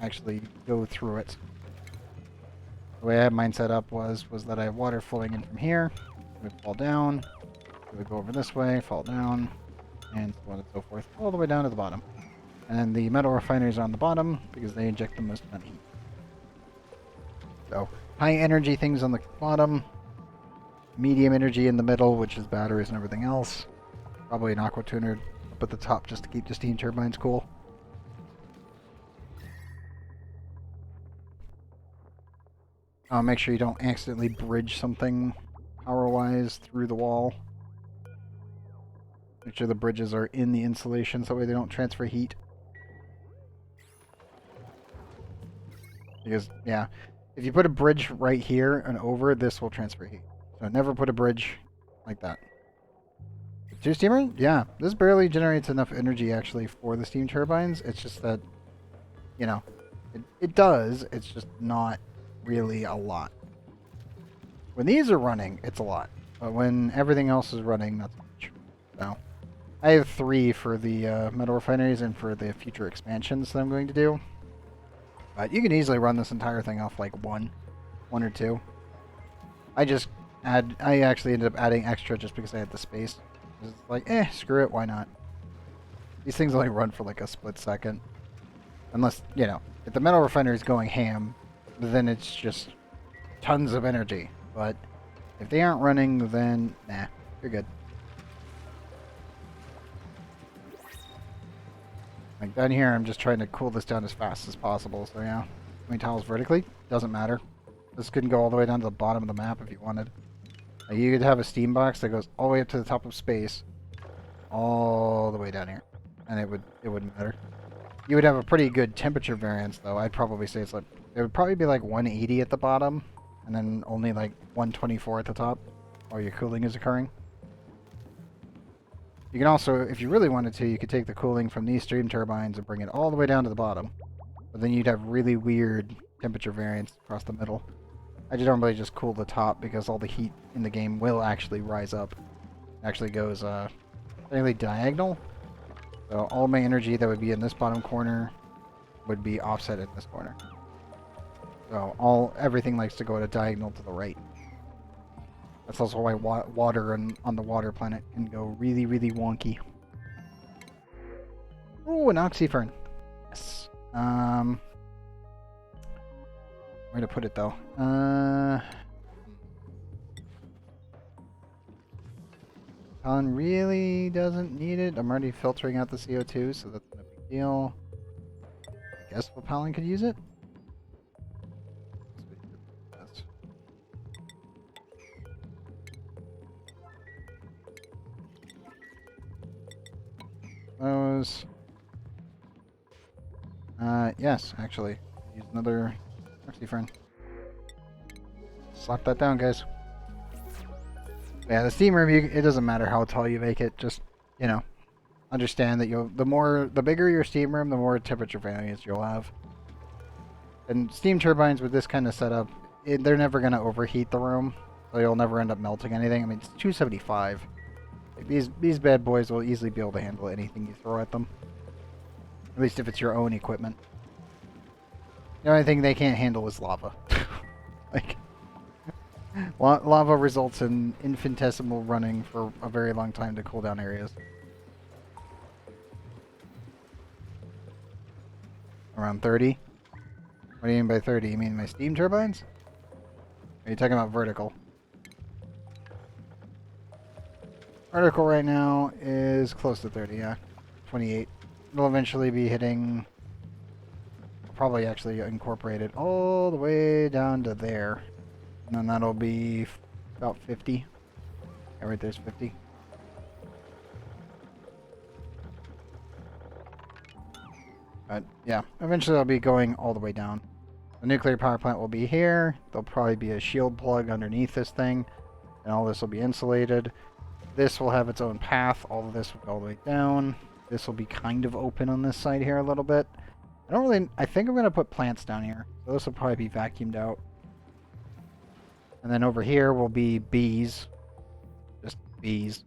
Speaker 1: actually go through it. The way I had mine set up was that I have water flowing in from here. It would fall down. It would go over this way, fall down, and so on and so forth, all the way down to the bottom. And then the metal refineries are on the bottom because they inject the most amount of heat. So, high energy things on the bottom, medium energy in the middle, which is batteries and everything else. Probably an aqua tuner up at the top just to keep the steam turbines cool. Make sure you don't accidentally bridge something power-wise through the wall. Make sure the bridges are in the insulation so that way they don't transfer heat. Because, yeah, if you put a bridge right here and over, this will transfer heat. So never put a bridge like that. Two steamer? Yeah, this barely generates enough energy actually for the steam turbines. It's just that, you know, it does. It's just not really a lot. When these are running, it's a lot. But when everything else is running, not so much. So, I have 3 for the metal refineries and for the future expansions that I'm going to do. But you can easily run this entire thing off like one or 2. I actually ended up adding extra just because I had the space. It's like, screw it, why not? These things only run for like a split second. Unless, you know, if the metal refinery is going ham, then it's just tons of energy. But if they aren't running, then nah, you're good. Like down here, I'm just trying to cool this down as fast as possible. So yeah, how many tiles vertically? Doesn't matter. This can go all the way down to the bottom of the map if you wanted. Like you could have a steam box that goes all the way up to the top of space, all the way down here, and it wouldn't matter. You would have a pretty good temperature variance, though. I'd probably say it's like it would probably be like 180 at the bottom, and then only like 124 at the top, while your cooling is occurring. You can also, if you really wanted to, you could take the cooling from these steam turbines and bring it all the way down to the bottom. But then you'd have really weird temperature variance across the middle. I just normally just cool the top because all the heat in the game will actually rise up. It actually goes technically diagonal. So all my energy that would be in this bottom corner would be offset in this corner. So everything likes to go at a diagonal to the right. That's also why water on the water planet can go really, really wonky. Oh, an oxyfern. Yes. Where to put it though? Colin really doesn't need it. I'm already filtering out the CO2, so that's no big deal. I guess Palin could use it. Those. Yes, actually. Use another proxy friend. Slap that down, guys. Yeah, the steam room, it doesn't matter how tall you make it. Just, you know, understand that the bigger your steam room, the more temperature variance you'll have. And steam turbines with this kind of setup, they're never going to overheat the room, so you'll never end up melting anything. I mean, it's 275. Like, these bad boys will easily be able to handle anything you throw at them. At least if it's your own equipment. The only thing they can't handle is lava. Like, lava results in infinitesimal running for a very long time to cool down areas. Around 30? What do you mean by 30? You mean my steam turbines? Are you talking about vertical? Vertical right now is close to 30, yeah. 28. It'll eventually be hitting... Probably actually incorporate it all the way down to there. And then that'll be about 50. Yeah, right there's 50. But yeah, eventually I'll be going all the way down. The nuclear power plant will be here. There'll probably be a shield plug underneath this thing. And all this will be insulated. This will have its own path. All of this will go all the way down. This will be kind of open on this side here a little bit. I think I'm going to put plants down here. So this will probably be vacuumed out. And then over here will be bees. Just bees.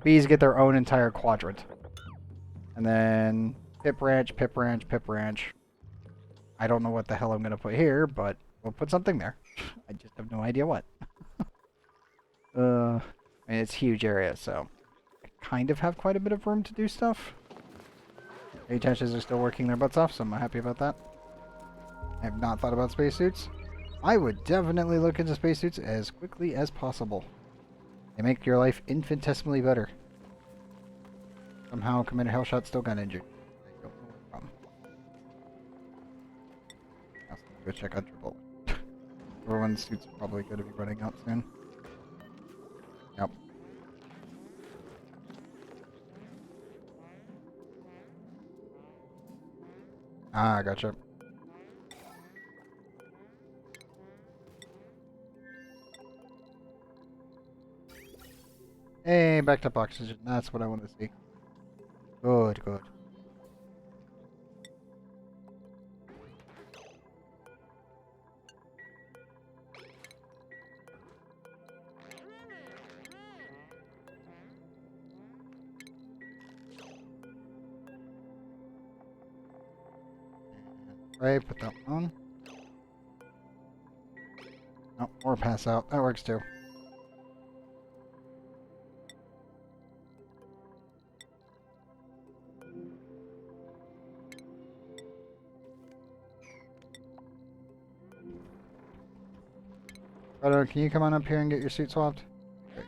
Speaker 1: Bees get their own entire quadrant. And then pip ranch, pip ranch, pip ranch. I don't know what the hell I'm going to put here, but we'll put something there. I just have no idea what. I mean, it's a huge area, so I kind of have quite a bit of room to do stuff. HHs are still working their butts off, so I'm happy about that. I have not thought about spacesuits. I would definitely look into spacesuits as quickly as possible. They make your life infinitesimally better. Somehow Commander Hellshot still got injured. I don't know what from. I'll go check on Triple. Everyone's suits are probably going to be running out soon. Yep. Ah, gotcha. Hey, backed up oxygen. That's what I want to see. Good, good. Right, put that one on. Oh, or pass out. That works too. Rado, can you come on up here and get your suit swapped? Great.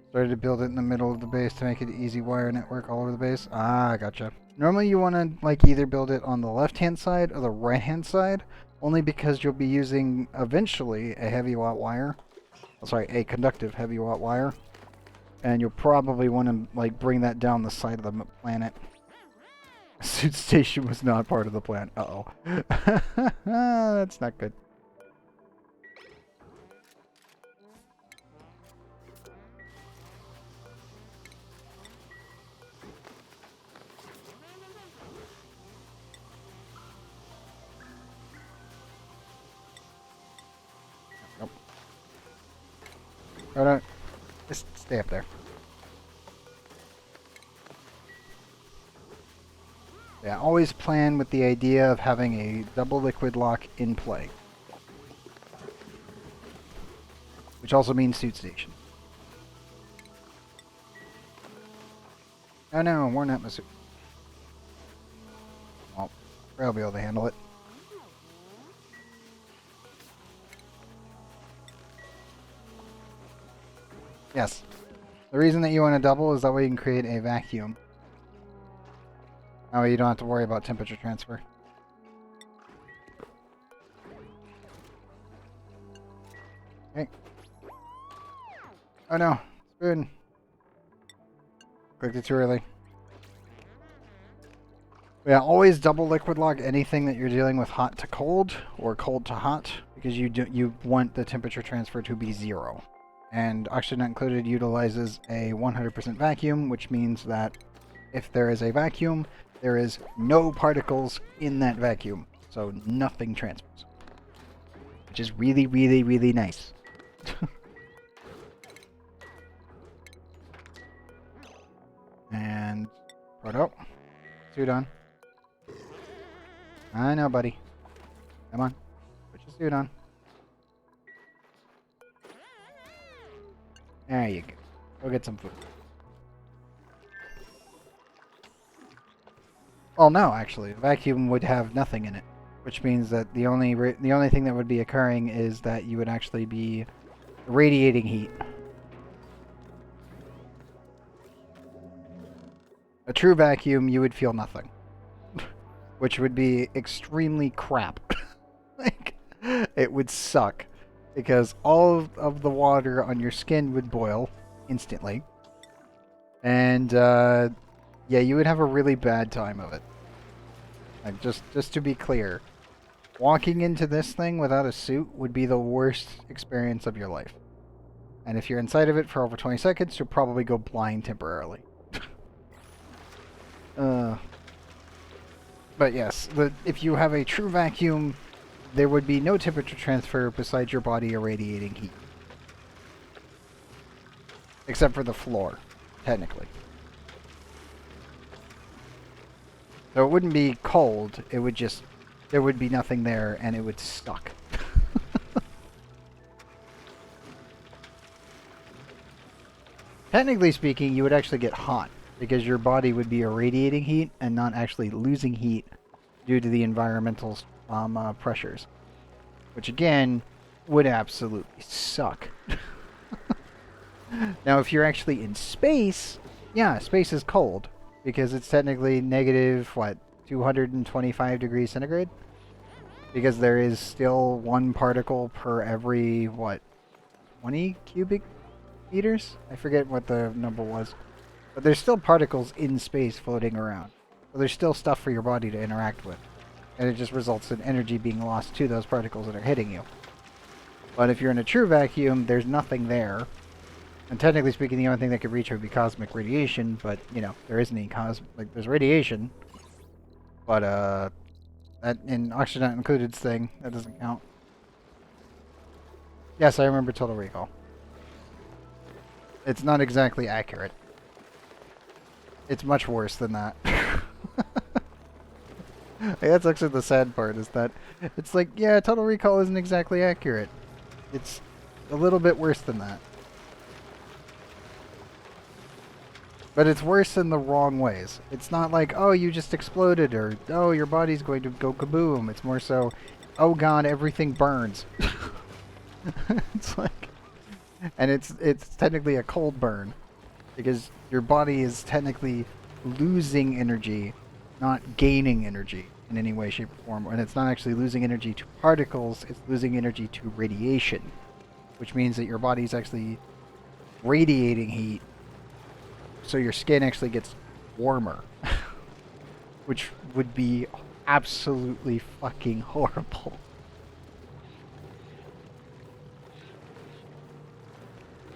Speaker 1: Started to build it in the middle of the base to make it an easy wire network all over the base. Ah, gotcha. Normally you want to like either build it on the left-hand side or the right-hand side, only because you'll be using eventually a heavy watt wire. Oh, sorry, a conductive heavy watt wire, and you'll probably want to like bring that down the side of the planet. Suit station was not part of the plan. Uh-oh. That's not good. Nope. Right, just stay up there. Yeah, always plan with the idea of having a double liquid lock in play. Which also means suit station. Oh no, worn atmosphere. Well, I'll be able to handle it. Yes. The reason that you want to double is that way you can create a vacuum. That way you don't have to worry about temperature transfer. Okay. Oh no, spoon. Clicked it too early. Yeah, always double liquid log anything that you're dealing with hot to cold or cold to hot because you want the temperature transfer to be 0. And Oxygen Not Included utilizes a 100% vacuum, which means that if there is a vacuum, there is no particles in that vacuum. So nothing transfers. Which is really, really, really nice. And Proto. Suit on. I know, buddy. Come on. Put your suit on. There you go. Go get some food. Well, no, actually. The vacuum would have nothing in it. Which means that the only thing that would be occurring is that you would actually be radiating heat. A true vacuum, you would feel nothing. Which would be extremely crap. Like, it would suck. Because all of the water on your skin would boil instantly. And, yeah, you would have a really bad time of it. Like, just to be clear. Walking into this thing without a suit would be the worst experience of your life. And if you're inside of it for over 20 seconds, you'll probably go blind temporarily. But yes, if you have a true vacuum, there would be no temperature transfer besides your body irradiating heat. Except for the floor, technically. So it wouldn't be cold, it would just... There would be nothing there, and it would suck. Technically speaking, you would actually get hot, because your body would be irradiating heat and not actually losing heat due to the environmental pressures. Which, again, would absolutely suck. Now, if you're actually in space, yeah, space is cold, because it's technically negative, what, 225 degrees centigrade? Because there is still one particle per every, what, 20 cubic meters? I forget what the number was. But there's still particles in space floating around. So there's still stuff for your body to interact with. And it just results in energy being lost to those particles that are hitting you. But if you're in a true vacuum, there's nothing there. And technically speaking, the only thing that could reach would be cosmic radiation, but, you know, there isn't any there's radiation. But, that in Oxygen Not Included thing, that doesn't count. Yes, I remember Total Recall. It's not exactly accurate. It's much worse than that. That's actually the sad part, is that it's like, yeah, Total Recall isn't exactly accurate. It's a little bit worse than that. But it's worse in the wrong ways. It's not like, oh, you just exploded, or, oh, your body's going to go kaboom. It's more so, oh god, everything burns. It's like... And it's technically a cold burn. Because your body is technically losing energy, not gaining energy in any way, shape, or form. And it's not actually losing energy to particles, it's losing energy to radiation. Which means that your body's actually radiating heat, so your skin actually gets warmer. Which would be absolutely fucking horrible.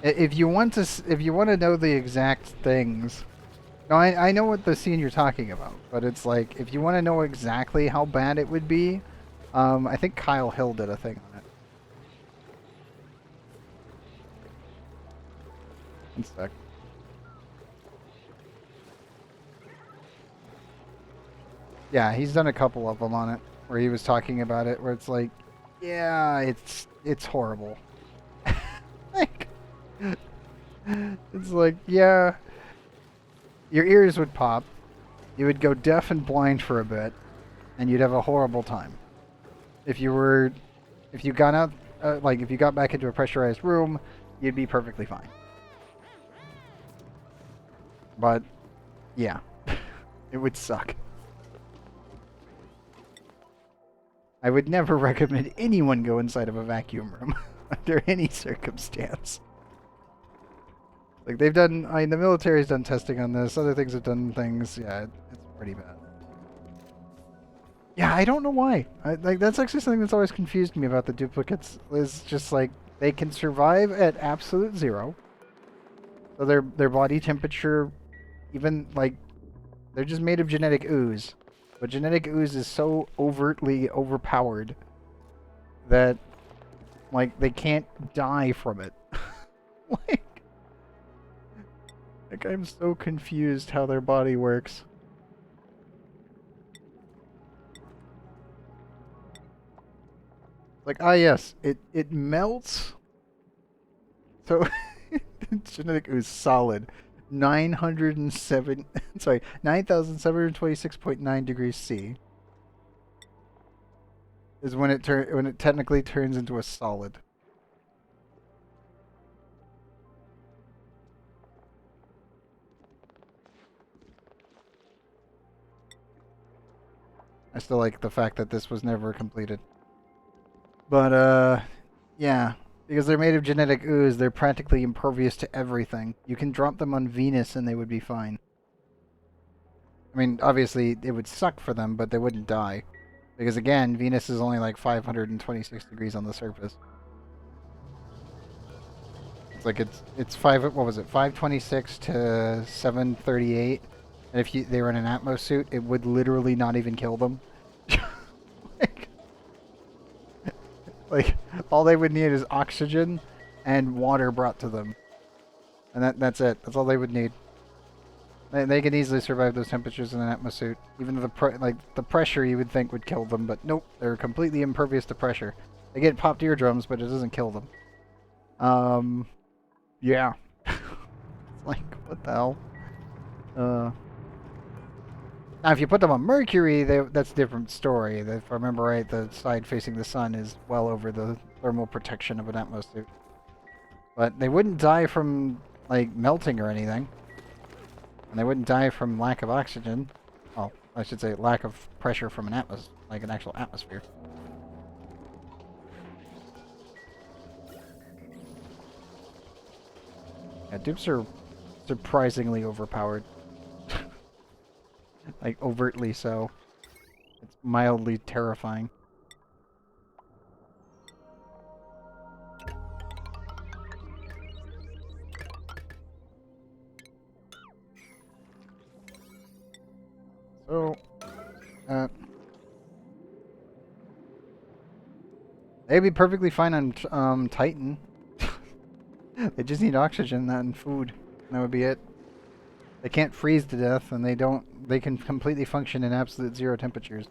Speaker 1: If you want to know the exact things, no, I know what the scene you're talking about, but it's like, if you want to know exactly how bad it would be, I think Kyle Hill did a thing on it. One sec. Yeah, he's done a couple of them on it, where he was talking about it, where it's like, yeah, it's horrible. Like, it's like, yeah, Your ears would pop. You would go deaf and blind for a bit, and you'd have a horrible time. If you got out, like if you got back into a pressurized room, you'd be perfectly fine. But yeah, it would suck. I would never recommend anyone go inside of a vacuum room under any circumstance. Like they've done, I mean, the military's done testing on this. Other things have done things. Yeah, it's pretty bad. Yeah, I don't know why. Like that's actually something that's always confused me about the duplicates. Is just like they can survive at absolute zero. So their body temperature, even like they're just made of genetic ooze. But genetic ooze is so overtly overpowered that like they can't die from it. Like I'm so confused how their body works. Like, ah yes, it melts. So genetic ooze solid. 907 sorry, 9726.9 degrees C is when it technically turns into a solid. I still like the fact that this was never completed. But yeah, because they're made of genetic ooze, they're practically impervious to everything. You can drop them on Venus and they would be fine. I mean, obviously it would suck for them, but they wouldn't die. Because again, Venus is only like 526 degrees on the surface. It's like it's what was it? 526 to 738. And if they were in an Atmos suit, it would literally not even kill them. like all they would need is oxygen and water brought to them. And that's it. That's all they would need. They could easily survive those temperatures in an Atmos suit. Even though the pressure you would think would kill them, but nope, they're completely impervious to pressure. They get popped eardrums, but it doesn't kill them. Yeah. It's like, what the hell? Now, if you put them on Mercury, that's a different story. If I remember right, the side facing the sun is well over the thermal protection of an Atmos suit. But they wouldn't die from, like, melting or anything. And they wouldn't die from lack of oxygen. Well, I should say lack of pressure from an like an actual atmosphere. Yeah, dupes are surprisingly overpowered. Like, overtly so. It's mildly terrifying. So, they'd be perfectly fine on Titan. They just need oxygen and food. And that would be it. They can't freeze to death, and they can completely function in absolute zero temperatures.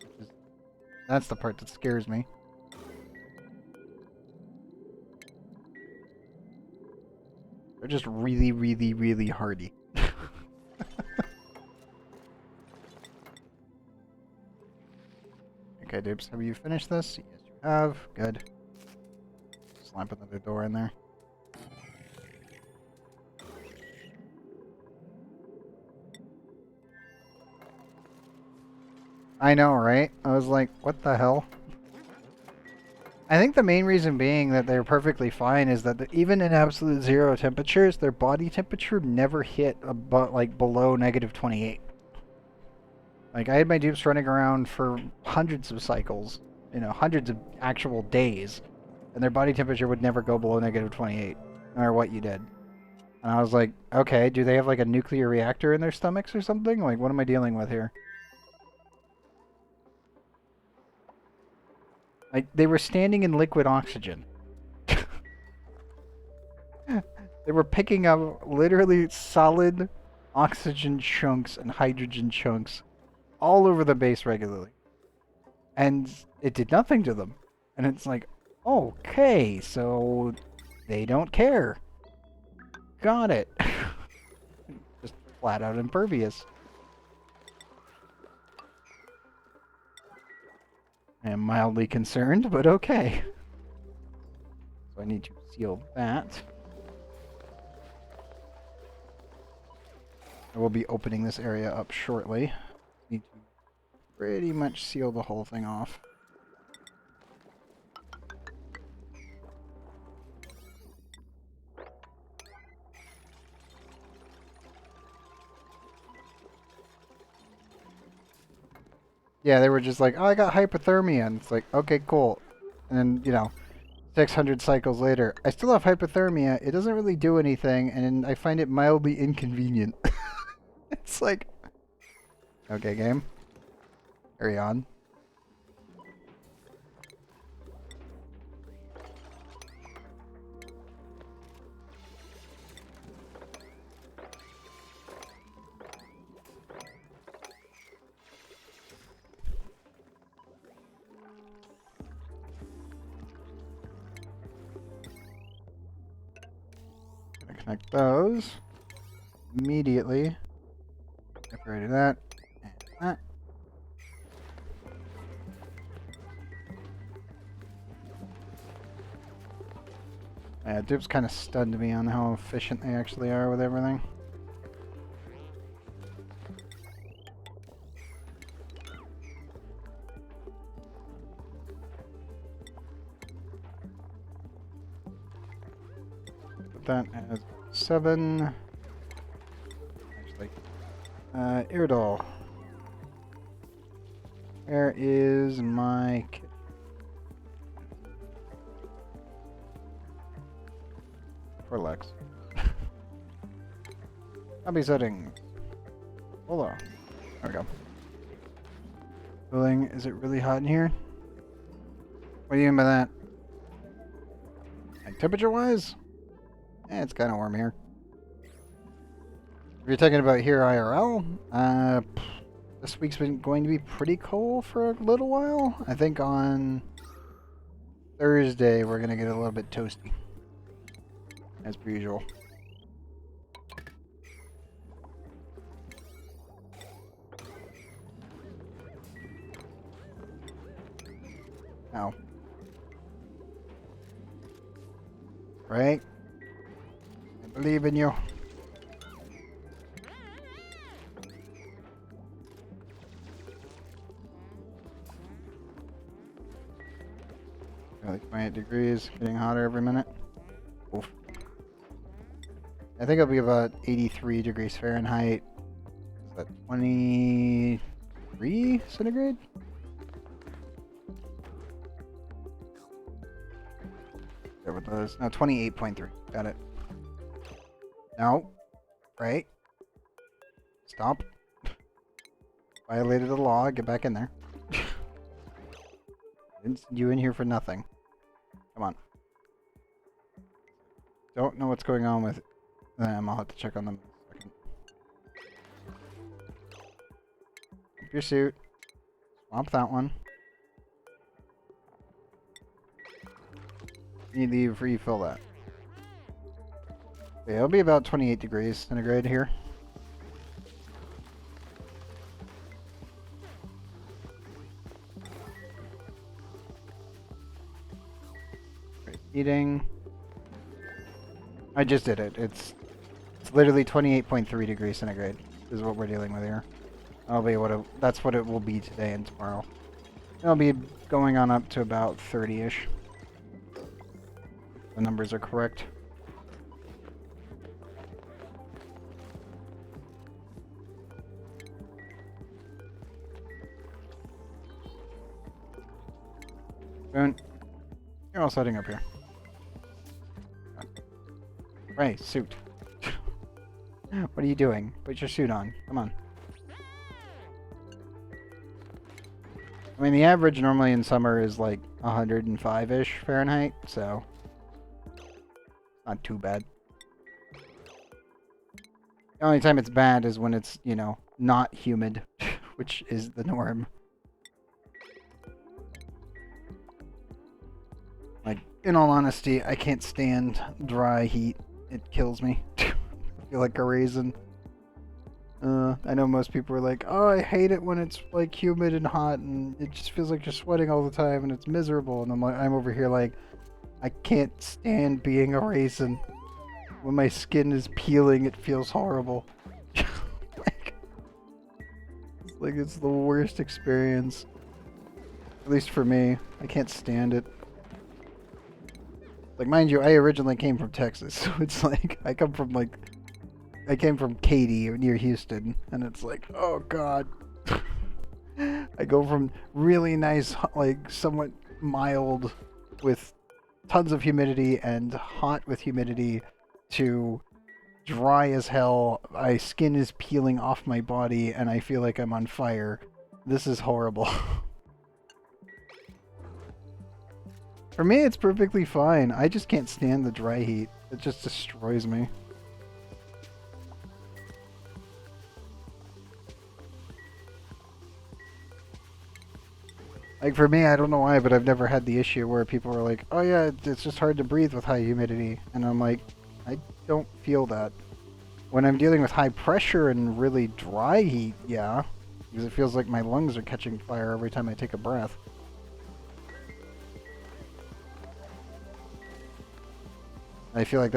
Speaker 1: That's the part that scares me. They're just really, really, really hardy. Okay, dupes, have you finished this? Yes, you have. Good. Slap another door in there. I know, right? I was like, what the hell? I think the main reason being that they're perfectly fine is that even in absolute zero temperatures, their body temperature never hit about like below -28. Like I had my dupes running around for hundreds of cycles, you know, hundreds of actual days, and their body temperature would never go below -28, no matter what you did. And I was like, okay, do they have like a nuclear reactor in their stomachs or something? Like, what am I dealing with here? Like, they were standing in liquid oxygen. They were picking up literally solid oxygen chunks and hydrogen chunks all over the base regularly. And it did nothing to them. And it's like, okay, so they don't care. Got it. Just flat out impervious. I am mildly concerned, but okay. So I need to seal that. I will be opening this area up shortly. Need to pretty much seal the whole thing off. Yeah, they were just like, oh, I got hypothermia. And it's like, okay, cool. And then, you know, 600 cycles later, I still have hypothermia. It doesn't really do anything, and I find it mildly inconvenient. It's like, okay, game. Carry on. Gonna connect those immediately. Separated that and that. Yeah, Dibs kind of stunned me on how efficient they actually are with everything. Put that as 7. Actually, Iridol. Where is my kit? For Lex. Hobby settings. Hold on. There we go. Cooling. Is it really hot in here? What do you mean by that? Like temperature wise? It's kind of warm here. If you're talking about here IRL, this week's been going to be pretty cold for a little while. I think on Thursday we're going to get a little bit toasty. As per usual. Ow. Right? I believe in you. Like 28 degrees, getting hotter every minute. Oof. I think it'll be about 83 degrees Fahrenheit. Is that 23 centigrade? There with those. No, 28.3. Got it. No. Right. Stop. Violated the law. Get back in there. Didn't send you in here for nothing. Come on. Don't know what's going on with them. I'll have to check on them in a second. Keep your suit. Swamp that one. You need to refill that. Okay, it'll be about 28 degrees centigrade here. Eating. I just did it. It's literally 28.3 degrees centigrade is what we're dealing with here. That'll be that's what it will be today and tomorrow. It'll be going on up to about 30-ish. The numbers are correct. Boone, you're all setting up here. Ray, suit. What are you doing? Put your suit on. Come on. I mean, the average normally in summer is like 105-ish Fahrenheit, so not too bad. The only time it's bad is when it's, you know, not humid, which is the norm. Like, in all honesty, I can't stand dry heat. It kills me. I feel like a raisin. I know most people are like, oh, I hate it when it's like humid and hot and it just feels like you're sweating all the time and it's miserable. And I'm over here like, I can't stand being a raisin. When my skin is peeling, it feels horrible. like, it's the worst experience. At least for me. I can't stand it. Like, mind you, I originally came from Texas, so it's like, I came from Katy near Houston, and it's like, oh god. I go from really nice, like, somewhat mild with tons of humidity and hot with humidity to dry as hell. My skin is peeling off my body, and I feel like I'm on fire. This is horrible. For me, it's perfectly fine. I just can't stand the dry heat. It just destroys me. Like, for me, I don't know why, but I've never had the issue where people are like, oh yeah, it's just hard to breathe with high humidity. And I'm like, I don't feel that. When I'm dealing with high pressure and really dry heat, yeah. Because it feels like my lungs are catching fire every time I take a breath. I feel like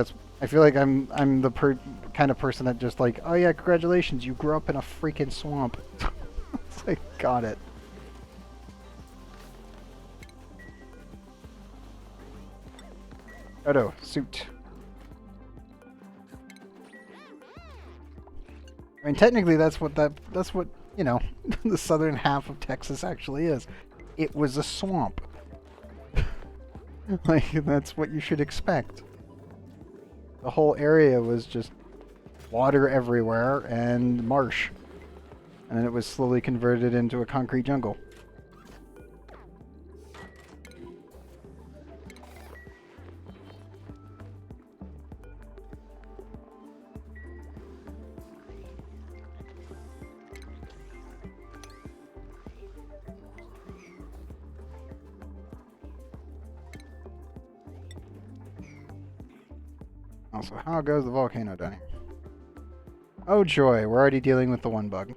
Speaker 1: I'm the kind of person that just like, oh yeah, congratulations, you grew up in a freaking swamp. It's like, got it. Odo, suit. I mean, technically, that's what you know, the southern half of Texas actually is. It was a swamp. Like, that's what you should expect. The whole area was just water everywhere and marsh. And then it was slowly converted into a concrete jungle. Also, how goes the volcano down here? Oh joy, we're already dealing with the one bug.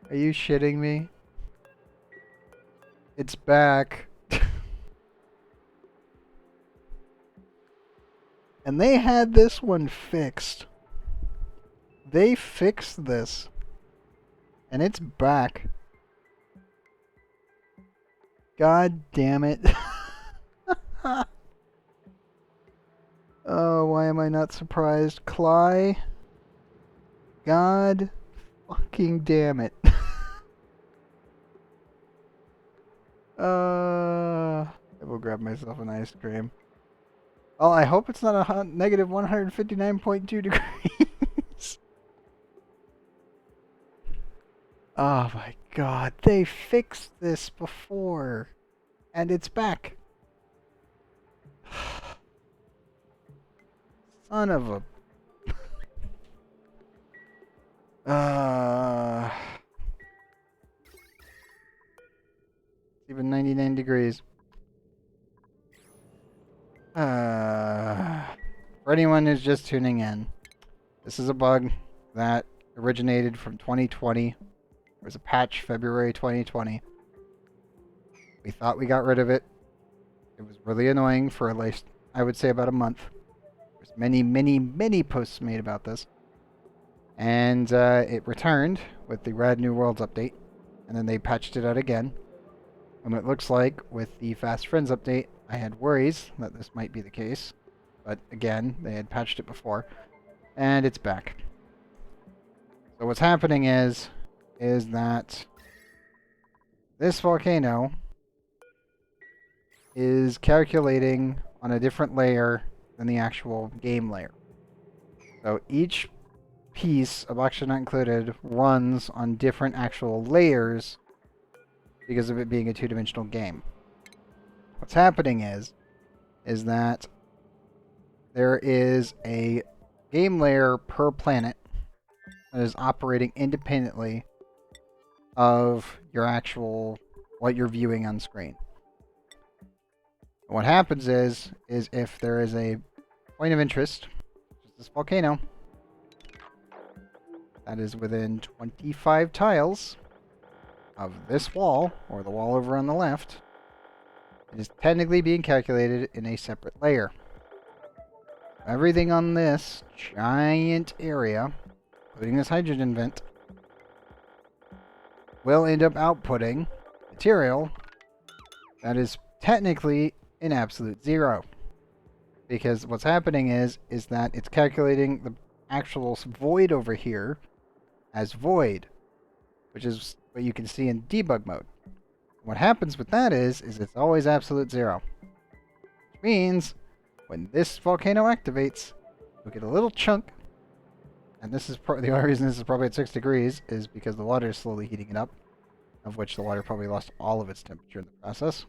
Speaker 1: Are you shitting me? It's back. And they had this one fixed. They fixed this. And it's back. God damn it. Oh, why am I not surprised? Cly? God fucking damn it. I will grab myself an ice cream. Oh, I hope it's not a negative 159.2 degrees. Oh my god, they fixed this before. And it's back. Son of a... It's even 99 degrees. For anyone who's just tuning in, this is a bug that originated from 2020. There was a patch February 2020. We thought we got rid of it. It was really annoying for at least, I would say, about a month. There's many posts made about this. And it returned with the Rad New Worlds update. And then they patched it out again. And it looks like with the Fast Friends update, I had worries that this might be the case. But again, they had patched it before. And it's back. So what's happening is that this volcano is calculating on a different layer than the actual game layer. So each piece of Oxygen Not Included runs on different actual layers because of it being a two-dimensional game. What's happening is that there is a game layer per planet that is operating independently of your actual what you're viewing on screen. And what happens is if there is a point of interest, which is this volcano, that is within 25 tiles of this wall, or the wall over on the left, it is technically being calculated in a separate layer. Everything on this giant area, including this hydrogen vent, will end up outputting material that is technically an absolute zero. Because what's happening is that it's calculating the actual void over here as void, which is what you can see in debug mode. What happens with that is it's always absolute zero. Which means when this volcano activates, you'll get a little chunk, and this is the only reason this is probably at 6 degrees is because the water is slowly heating it up, of which the water probably lost all of its temperature in the process.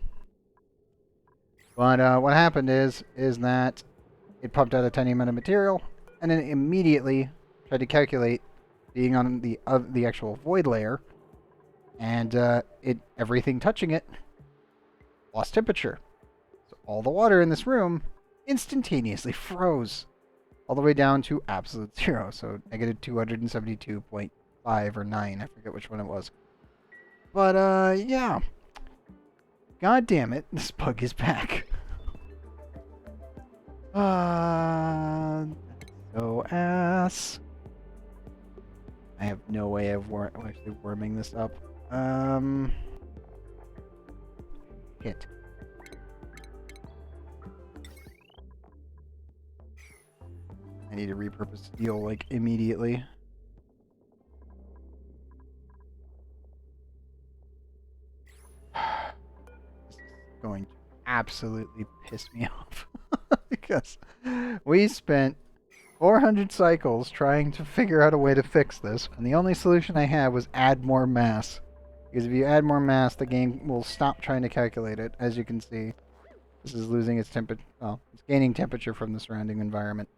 Speaker 1: But what happened is that it pumped out a tiny amount of material, and then immediately tried to calculate being on the actual void layer, and everything touching it lost temperature. So all the water in this room instantaneously froze all the way down to absolute zero. So negative 272.5 or 9. I forget which one it was. But yeah. God damn it, this bug is back. So ass. I have no way of actually warming this up. Hit. I need to repurpose steel, like, immediately. This is going to absolutely piss me off. Because we spent 400 cycles trying to figure out a way to fix this, and the only solution I had was add more mass. Because if you add more mass, the game will stop trying to calculate it. As you can see, this is losing its temperature. Well, it's gaining temperature from the surrounding environment.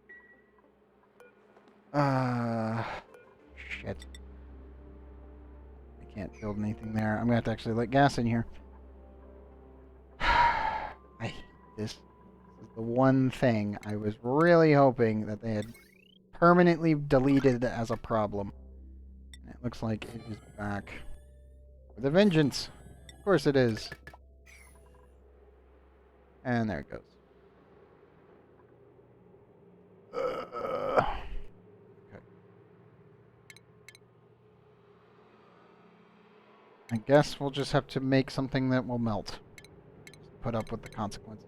Speaker 1: Shit. I can't build anything there. I'm gonna have to actually let gas in here. I hate this. This is the one thing I was really hoping that they had permanently deleted as a problem. And it looks like it is back. With a vengeance. Of course it is. And there it goes. Okay. I guess we'll just have to make something that will melt. Just put up with the consequences.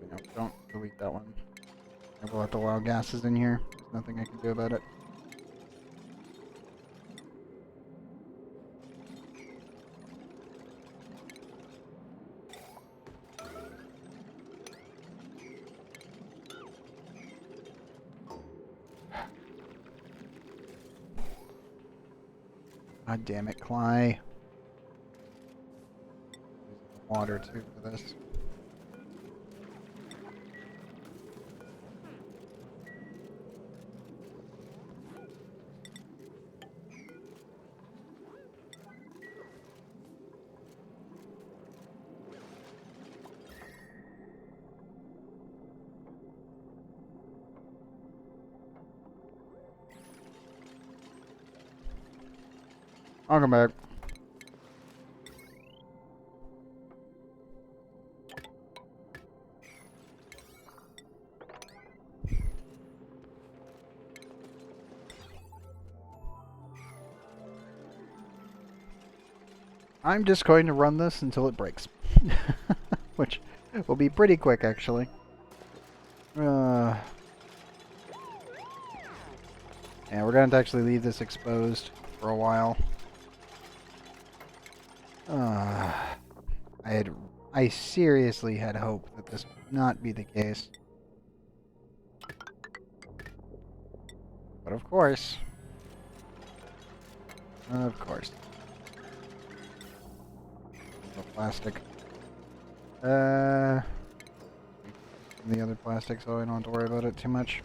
Speaker 1: No, don't delete that one. I will have to allow gases in here. There's nothing I can do about it. God damn it, Cly. Using water too for this. I'll come back. I'm just going to run this until it breaks. Which will be pretty quick, actually. Yeah, we're going to actually leave this exposed for a while. I seriously had hope that this would not be the case. But of course. Of course. The plastic. The other plastic, so I don't have to worry about it too much.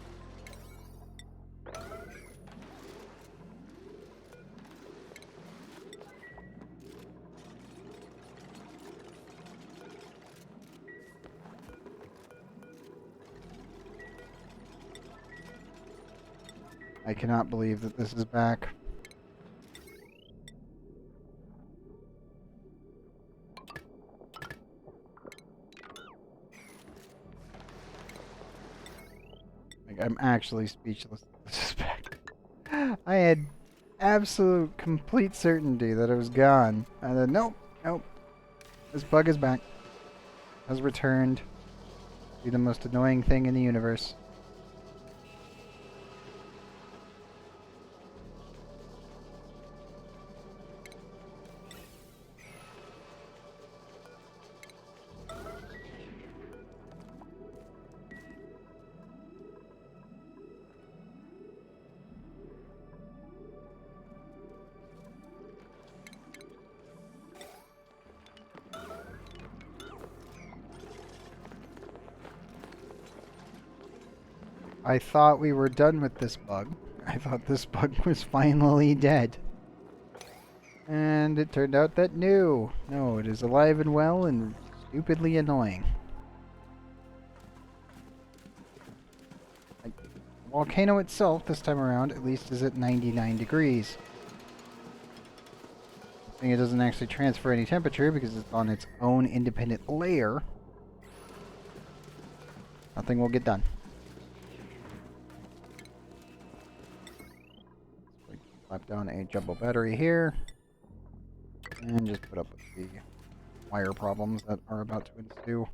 Speaker 1: I cannot believe that this is back. Like, I'm actually speechless that this is back. I had absolute, complete certainty that it was gone. And then, nope, nope. This bug is back. Has returned. Be the most annoying thing in the universe. I thought we were done with this bug. I thought this bug was finally dead. And it turned out that no, it is alive and well and stupidly annoying. Like, the volcano itself, this time around, at least is at 99 degrees. I think it doesn't actually transfer any temperature because it's on its own independent layer. Nothing will get done. Slap down a jumbo battery here. And just put up with the wire problems that are about to ensue.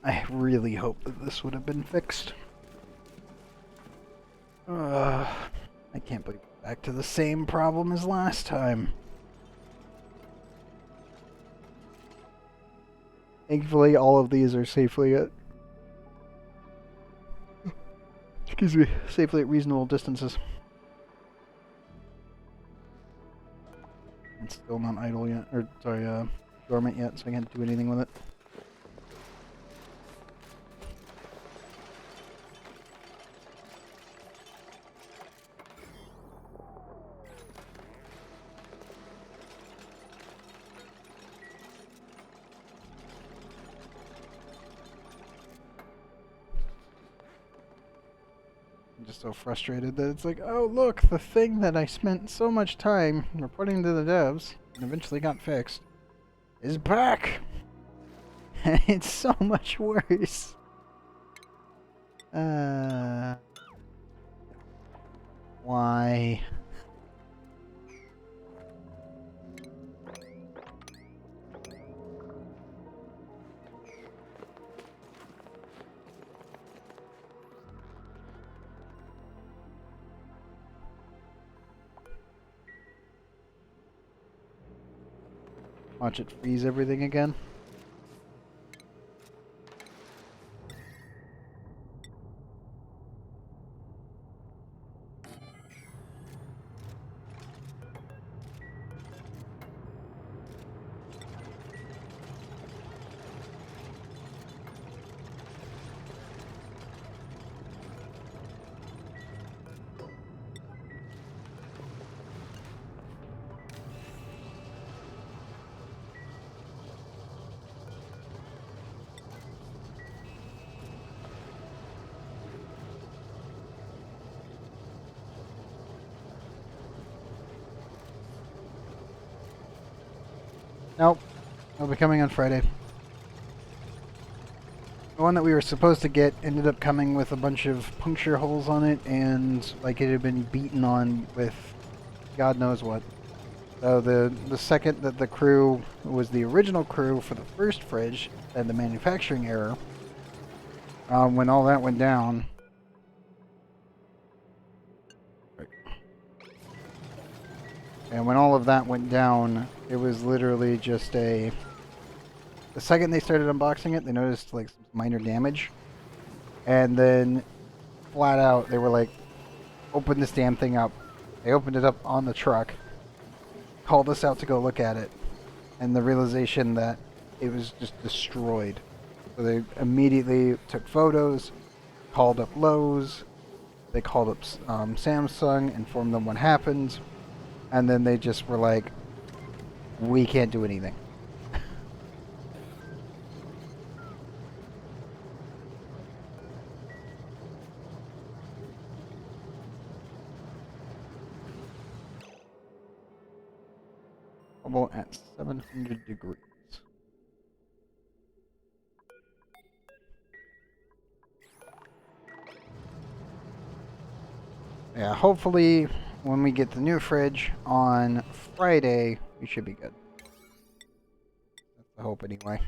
Speaker 1: I really hope that this would have been fixed. I can't believe we're back to the same problem as last time. Thankfully, all of these are safely at... excuse me, safely at reasonable distances. It's still not idle yet, or sorry, dormant yet, so I can't do anything with it. I'm just so frustrated that it's like, oh look, the thing that I spent so much time reporting to the devs and eventually got fixed is back! And it's so much worse. Why? Watch it freeze everything again. Nope. It'll be coming on Friday. The one that we were supposed to get ended up coming with a bunch of puncture holes on it, and like it had been beaten on with God knows what. So the second that the crew was the original crew for the first fridge and the manufacturing error, when all that went down, and when all of that went down, it was literally just a... The second they started unboxing it, they noticed like some minor damage. And then, flat out, they were like, open this damn thing up. They opened it up on the truck, called us out to go look at it, and the realization that it was just destroyed. So they immediately took photos, called up Lowe's, they called up Samsung, informed them what happened, and then they just were like, we can't do anything. Trouble at 700 degrees. Yeah, hopefully when we get the new fridge on Friday, we should be good. That's the hope anyway.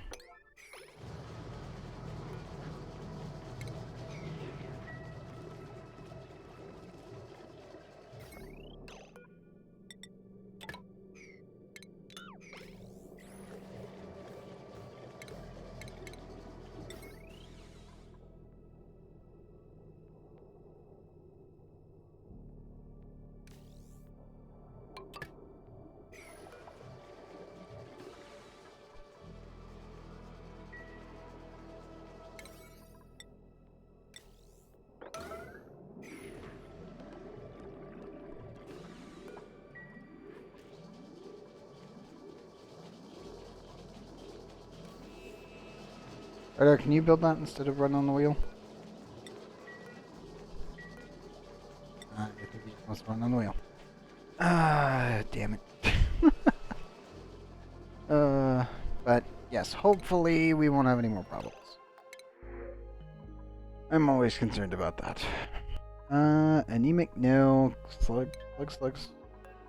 Speaker 1: Radar, can you build that instead of run on the wheel? I think he just wants to run on the wheel. Ah, damn it. But yes, hopefully we won't have any more problems. I'm always concerned about that. Anemic, no. Slugs.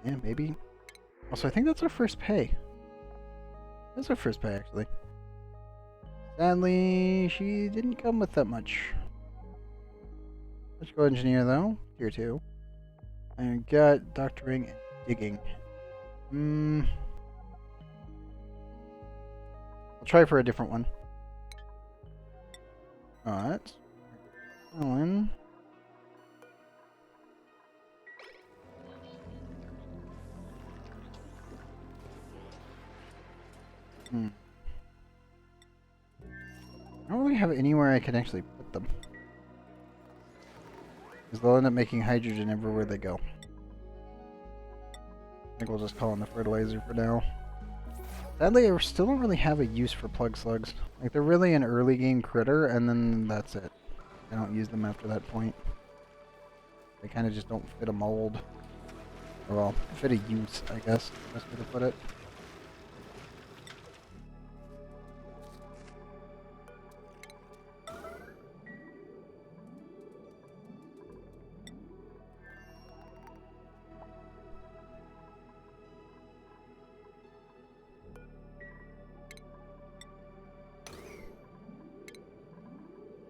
Speaker 1: Yeah, maybe. Also, I think that's our first pay. That's our first pay, actually. Sadly, she didn't come with that much. Electrical engineer, though. Tier 2. And got doctoring and digging. I'll try for a different one. Alright. Ellen. I don't really have anywhere I can actually put them. Because they'll end up making hydrogen everywhere they go. I think we'll just call them the fertilizer for now. Sadly, I still don't really have a use for plug slugs. Like, they're really an early game critter, and then that's it. I don't use them after that point. They kind of just don't fit a mold. Or, well, fit a use, I guess. Best way to put it.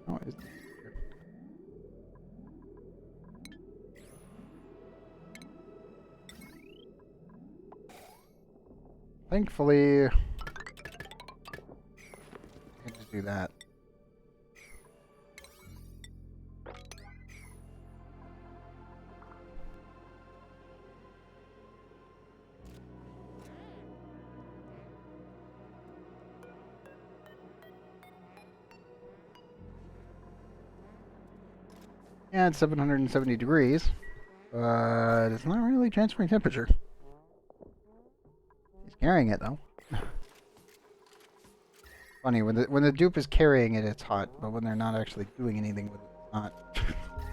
Speaker 1: Oh, is this here? Thankfully, I can just do that. Yeah, it's 770 degrees, but it's not really transferring temperature. He's carrying it though. Funny, when the dupe is carrying it, it's hot, but when they're not actually doing anything with it, it's not.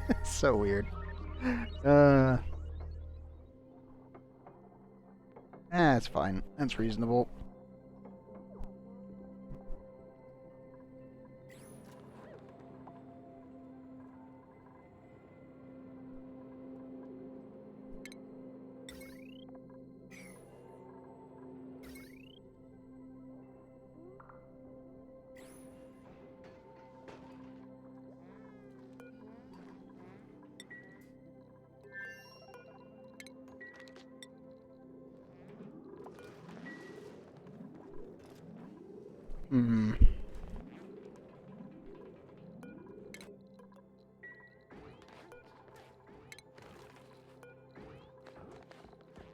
Speaker 1: It's so weird. It's fine. That's reasonable. Hmm.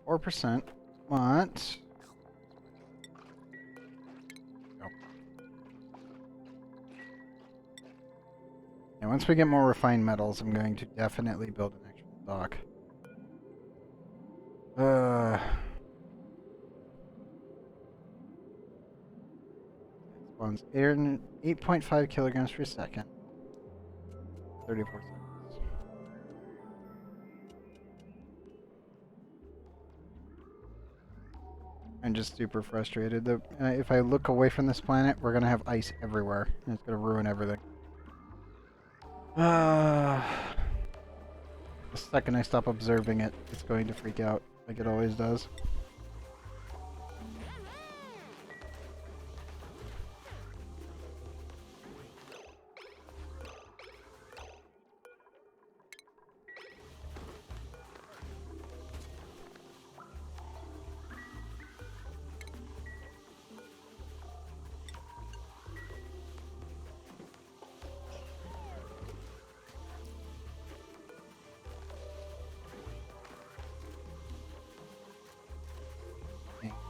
Speaker 1: %, but no. And once we get more refined metals, I'm going to definitely build an actual dock. Spawns 8.5 kilograms per second. 34 seconds. I'm just super frustrated. If I look away from this planet, we're gonna have ice everywhere, and it's gonna ruin everything. The second I stop observing it, it's going to freak out, like it always does.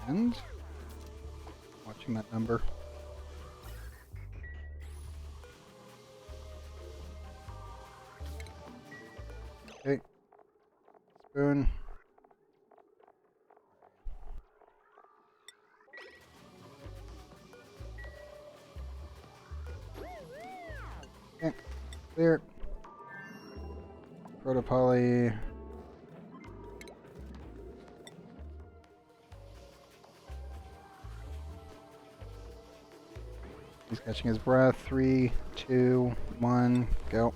Speaker 1: And watching that number. Okay. Spoon. Okay. Clear. Protopoly. He's catching his breath. 3, 2, 1, go.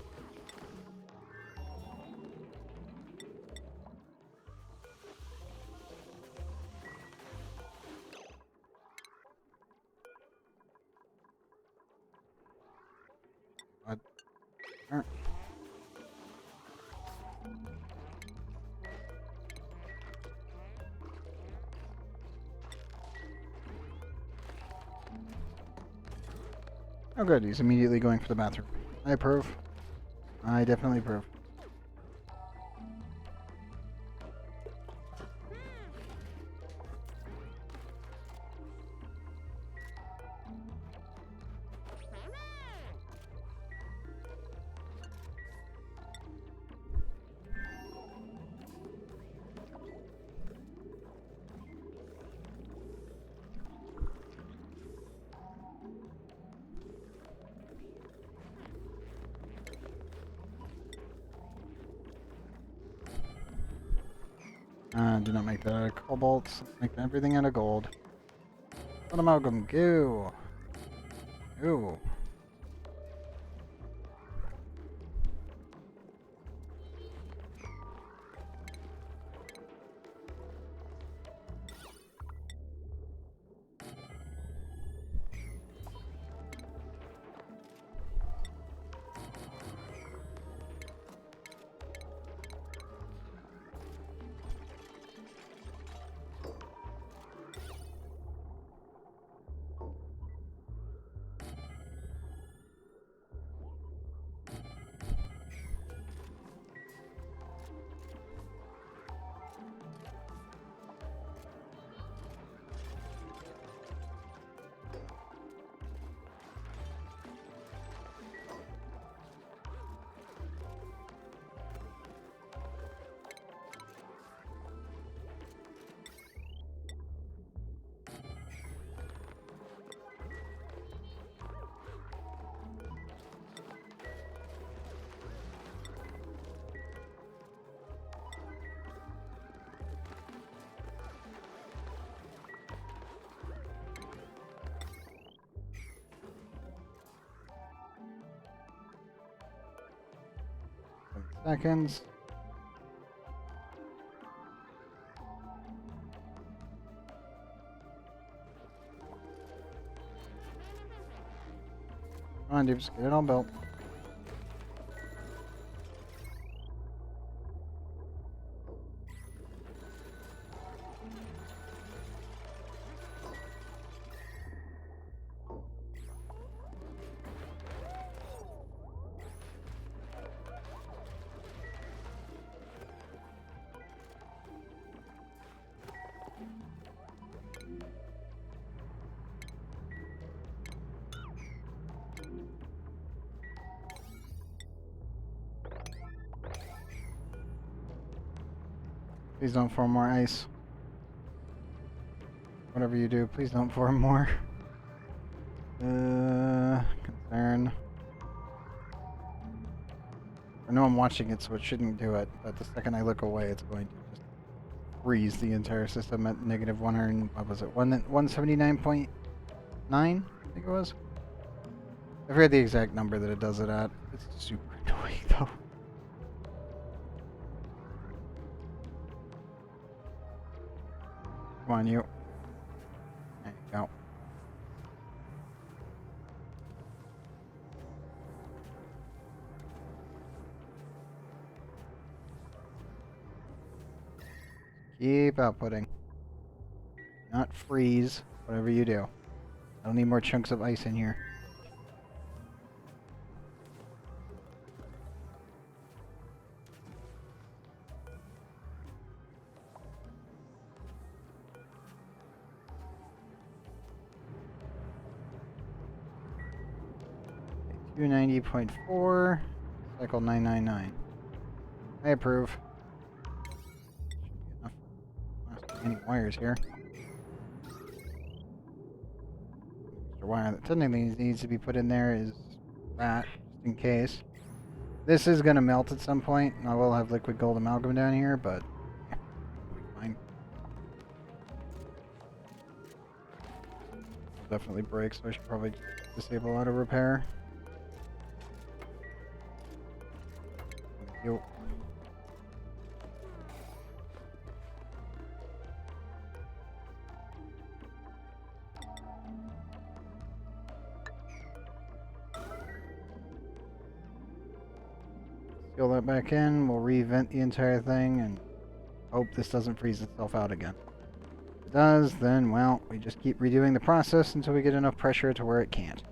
Speaker 1: Oh good, he's immediately going for the bathroom. I approve. I definitely approve. Do not make that out of cobalt. Make everything out of gold. What amalgam? Goo. Goo. Seconds. Come on, dude, just get it all built. Please don't form more ice. Whatever you do, please don't form more. Concern. I know I'm watching it, so it shouldn't do it, but the second I look away, it's going to just freeze the entire system at negative 100, what was it, 179.9, I think it was? I forget the exact number that it does it at. It's super annoying, though. Come on, you. There you go. Keep outputting. Not freeze, whatever you do. I don't need more chunks of ice in here. Okay, 290.4, cycle 999. I approve. Should be enough. Not many wires here. The wire that technically needs to be put in there is that, just in case. This is going to melt at some point, and I will have liquid gold amalgam down here, but yeah, it'll be fine. It'll definitely break, so I should probably disable auto repair. Yo. Seal that back in, we'll revent the entire thing and hope this doesn't freeze itself out again. If it does, then, well, we just keep redoing the process until we get enough pressure to where it can't.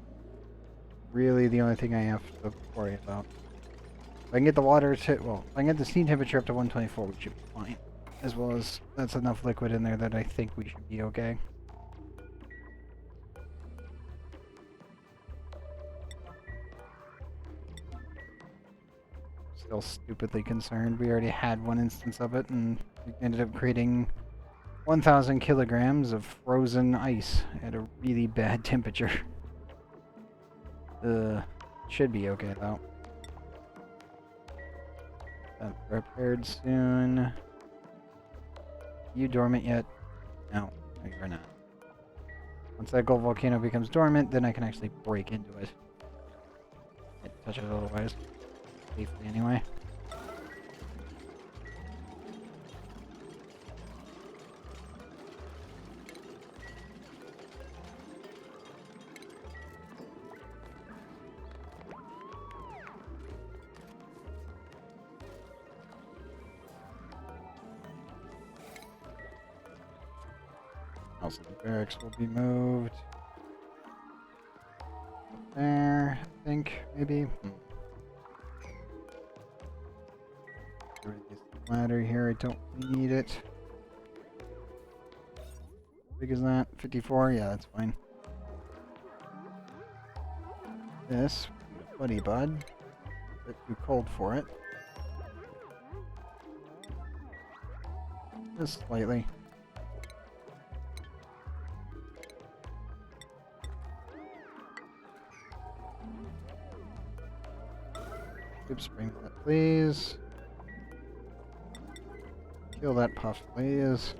Speaker 1: Really the only thing I have to worry about. If I can get the water to, well, if I can get the steam temperature up to 124, we should be fine. As well as, that's enough liquid in there that I think we should be okay. Still stupidly concerned. We already had one instance of it, and we ended up creating 1,000 kilograms of frozen ice at a really bad temperature. Should be okay though. Repaired soon. You dormant yet? No, you're not. Once that gold volcano becomes dormant, then I can actually break into it. Can't touch it otherwise. Safely anyway. Also, the barracks will be moved. There, I think, maybe. This ladder here, I don't need it. How big is that? 54? Yeah, that's fine. This, buddy bud. A bit too cold for it. Just slightly. Oops, bring that, please. Kill that puff, please.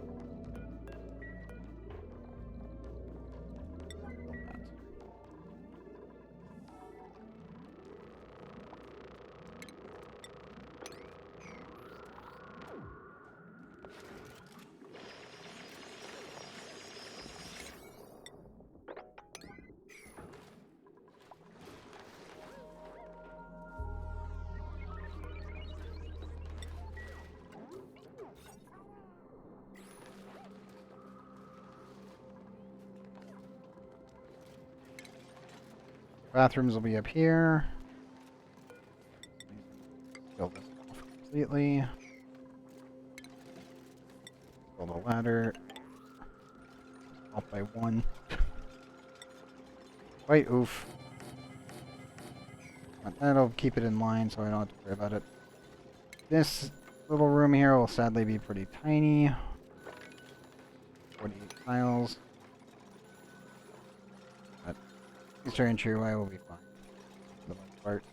Speaker 1: Bathrooms will be up here. Build this off completely. Build a ladder. Off by one. Wait, oof. That'll keep it in line so I don't have to worry about it. This little room here will sadly be pretty tiny. 48 tiles. But eastern entryway will be fine for the most part.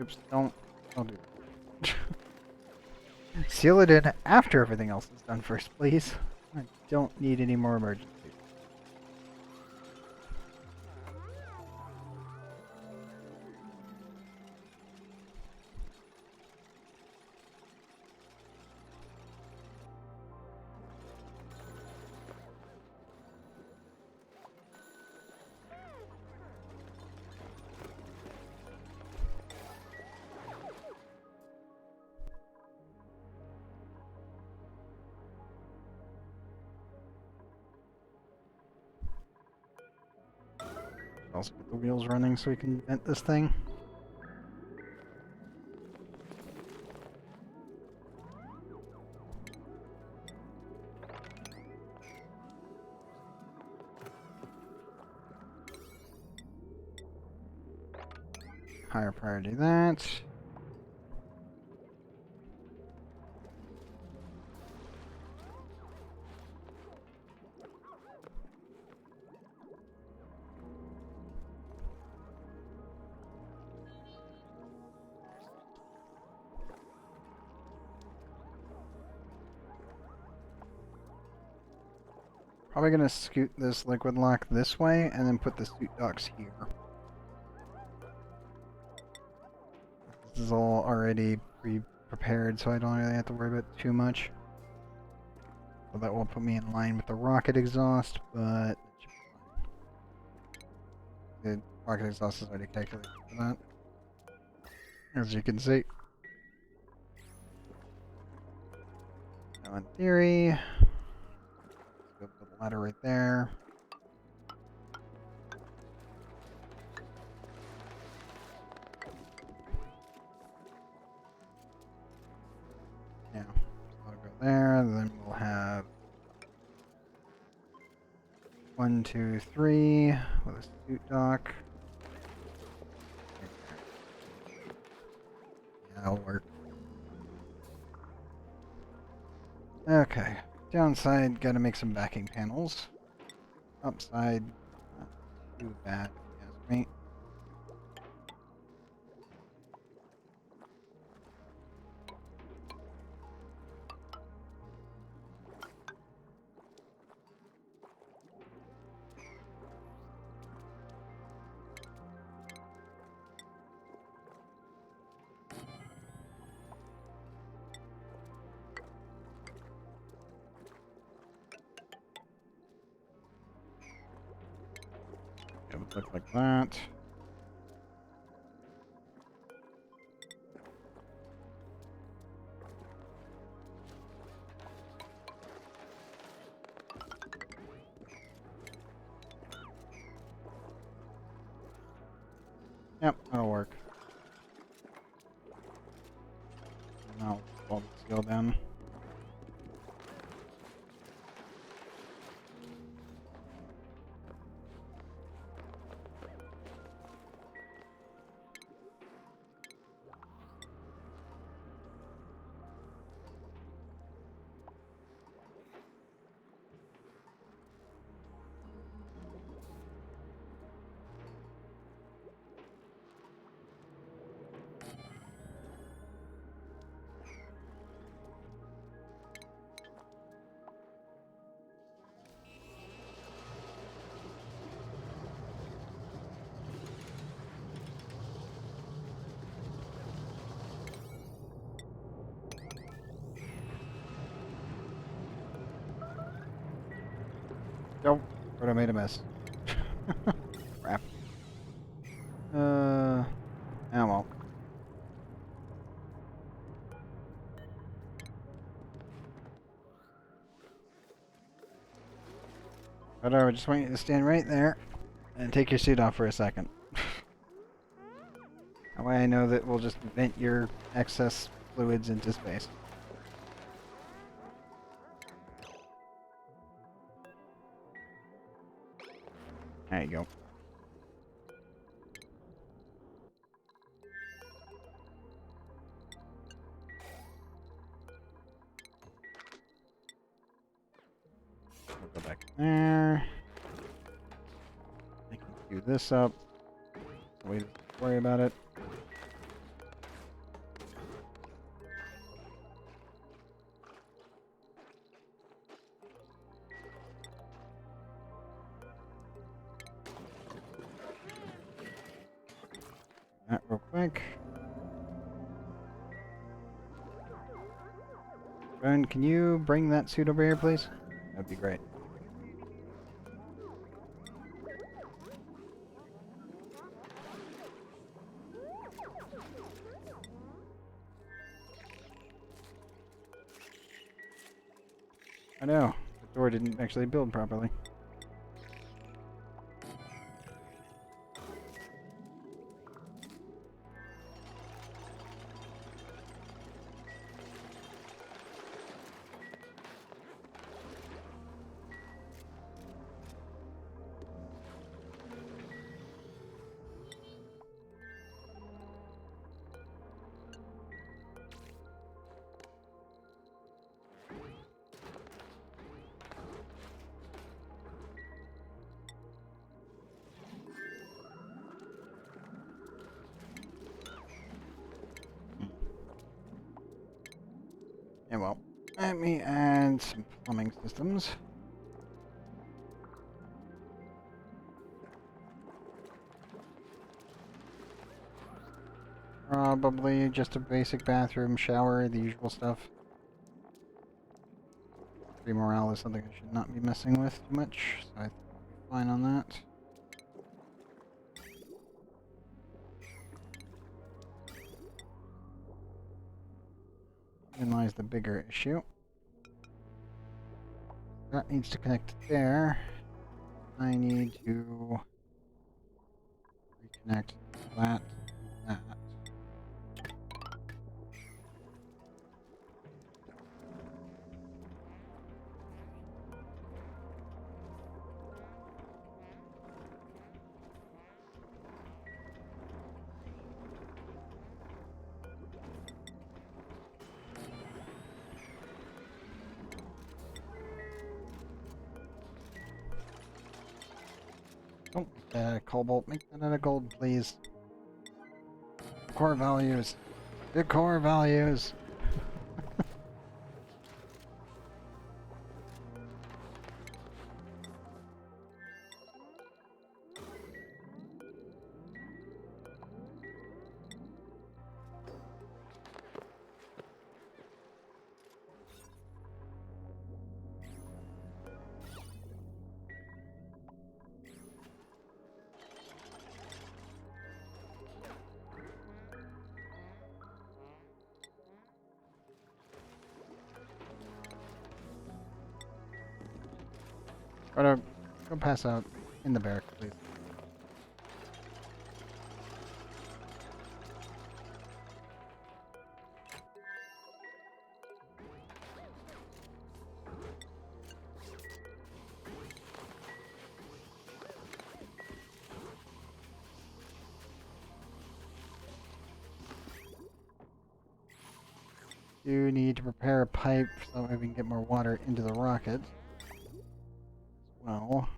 Speaker 1: Oops, don't do that. Seal it in after everything else is done first, please. I don't need any more emergencies. Also get the wheels running so we can vent this thing. Higher priority that. Probably gonna scoot this liquid lock this way and then put the suit docks here. This is all already pre-prepared, so I don't really have to worry about too much. So that will put me in line with the rocket exhaust, but the rocket exhaust is already calculated for that, as you can see. Now in theory, let's go put the ladder right there. Yeah, so I'll go there, and then we'll have 1, 2, 3 with a suit dock. Yeah, that'll work. Okay, downside, gotta make some backing panels. Upside, not too bad, yes, right? It would look like that. Yep, that'll work. Now, all the seal down. Nope, but I made a mess. Crap. Oh well. But I just want you to stand right there and take your suit off for a second. That way I know that we'll just vent your excess fluids into space. There you go. We'll go back there. I can do this up. So we don't worry about it. That real quick. Joan, can you bring that suit over here, please? That'd be great. I know. The door didn't actually build properly. Yeah, well, let me add some plumbing systems. Probably just a basic bathroom, shower, the usual stuff. Free morale is something I should not be messing with too much, so I think I'll be fine on that. Then lies the bigger issue. That needs to connect there. I need to reconnect that to that. Don't make that out of cobalt. Make that out of gold, please. Core values. The core values. Go pass out in the barrack, please. You need to prepare a pipe so that we can get more water into the rocket. Well,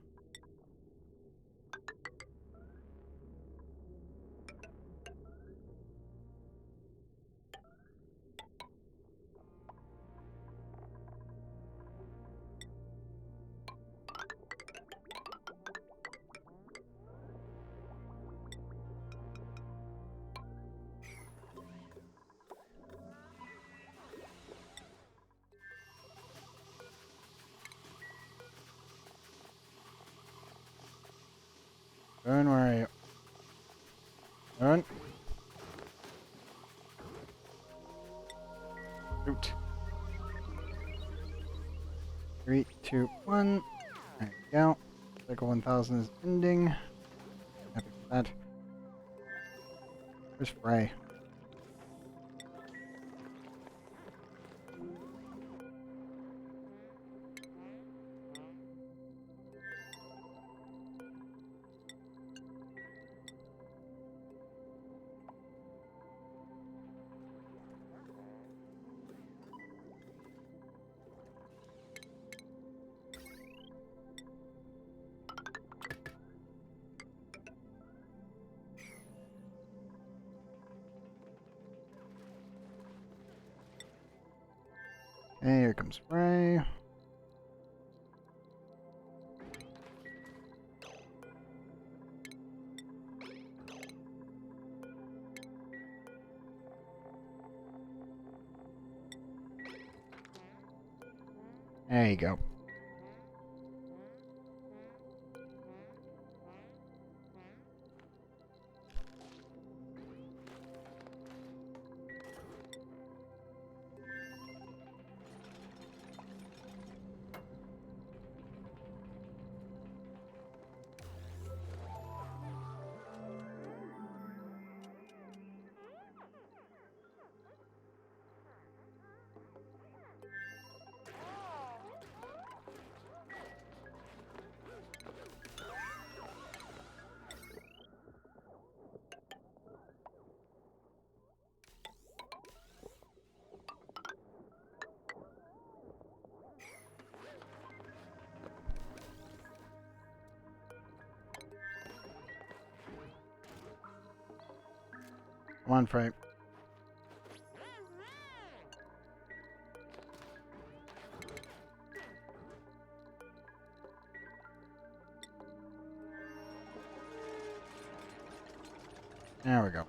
Speaker 1: Vern, where are you? Vern? Shoot. 3, 2, 1. There we go. Cycle 1000 is ending. Happy with that. Where's Frey? Hey, here comes Frey. There you go. Come on, Frey. There we go.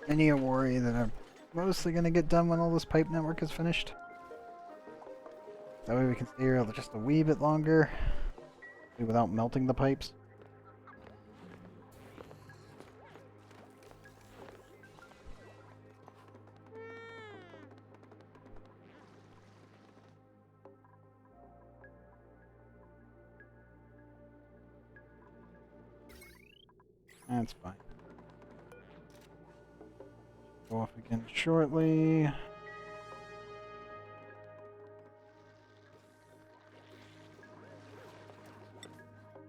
Speaker 1: Any worry that I'm mostly gonna get done when all this pipe network is finished. That way we can stay here just a wee bit longer without melting the pipes. That's fine. Go off again shortly.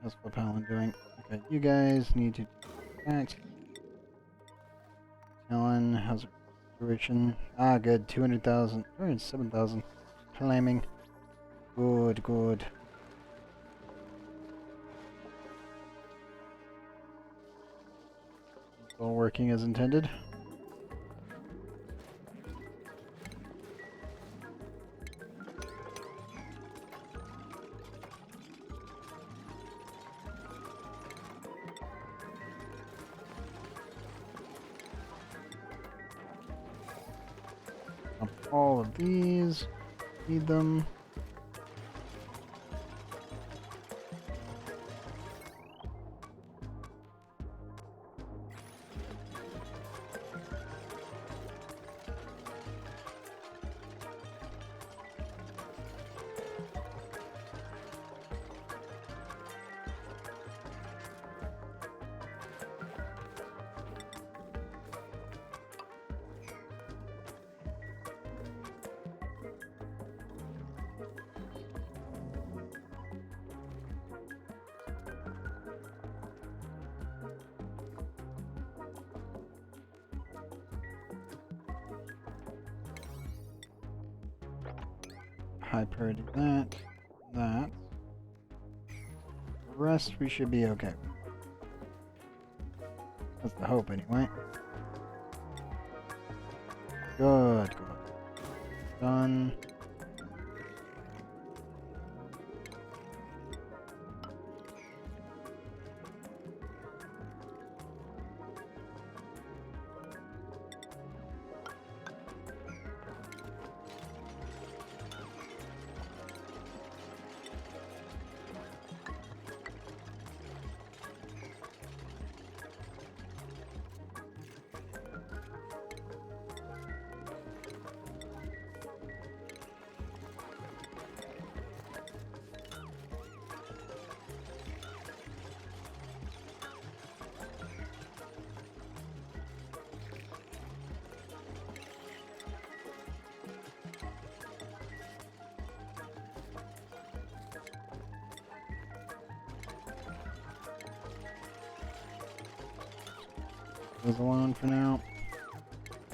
Speaker 1: How's Palin doing? Okay, you guys need to do that. Helen, how's your situation? Ah, good. 200,000. 207,000. Climbing. Good, good. It's all working as intended. All of these. Need them. High priority that. The rest we should be okay. That's the hope anyway. Good, good. Done. those alone for now.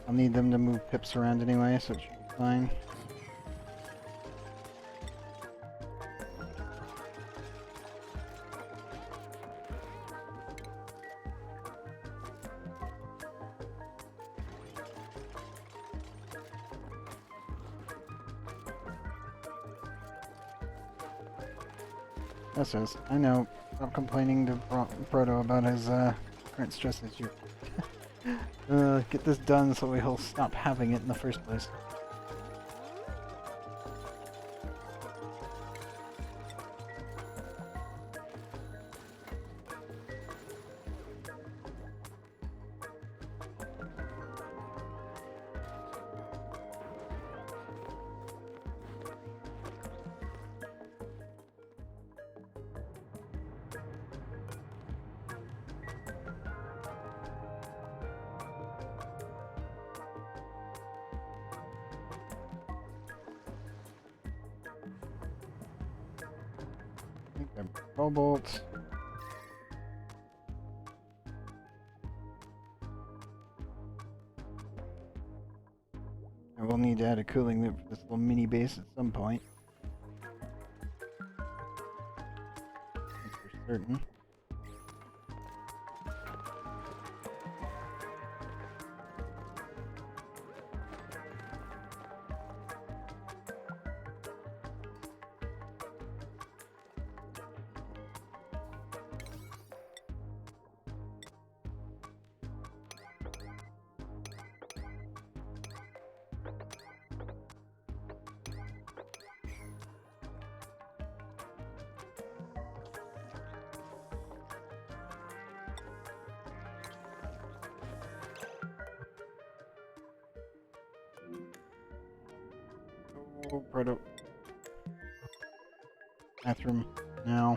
Speaker 1: I'll need them to move pips around anyway, so it should be fine. Yes, I know. Stop complaining to Proto about his current stress issue. Get this done so he'll stop having it in the first place. Cobalt. I will need to add a cooling loop for this little mini base at some point. That's for certain. Oh, Proto. Bathroom now.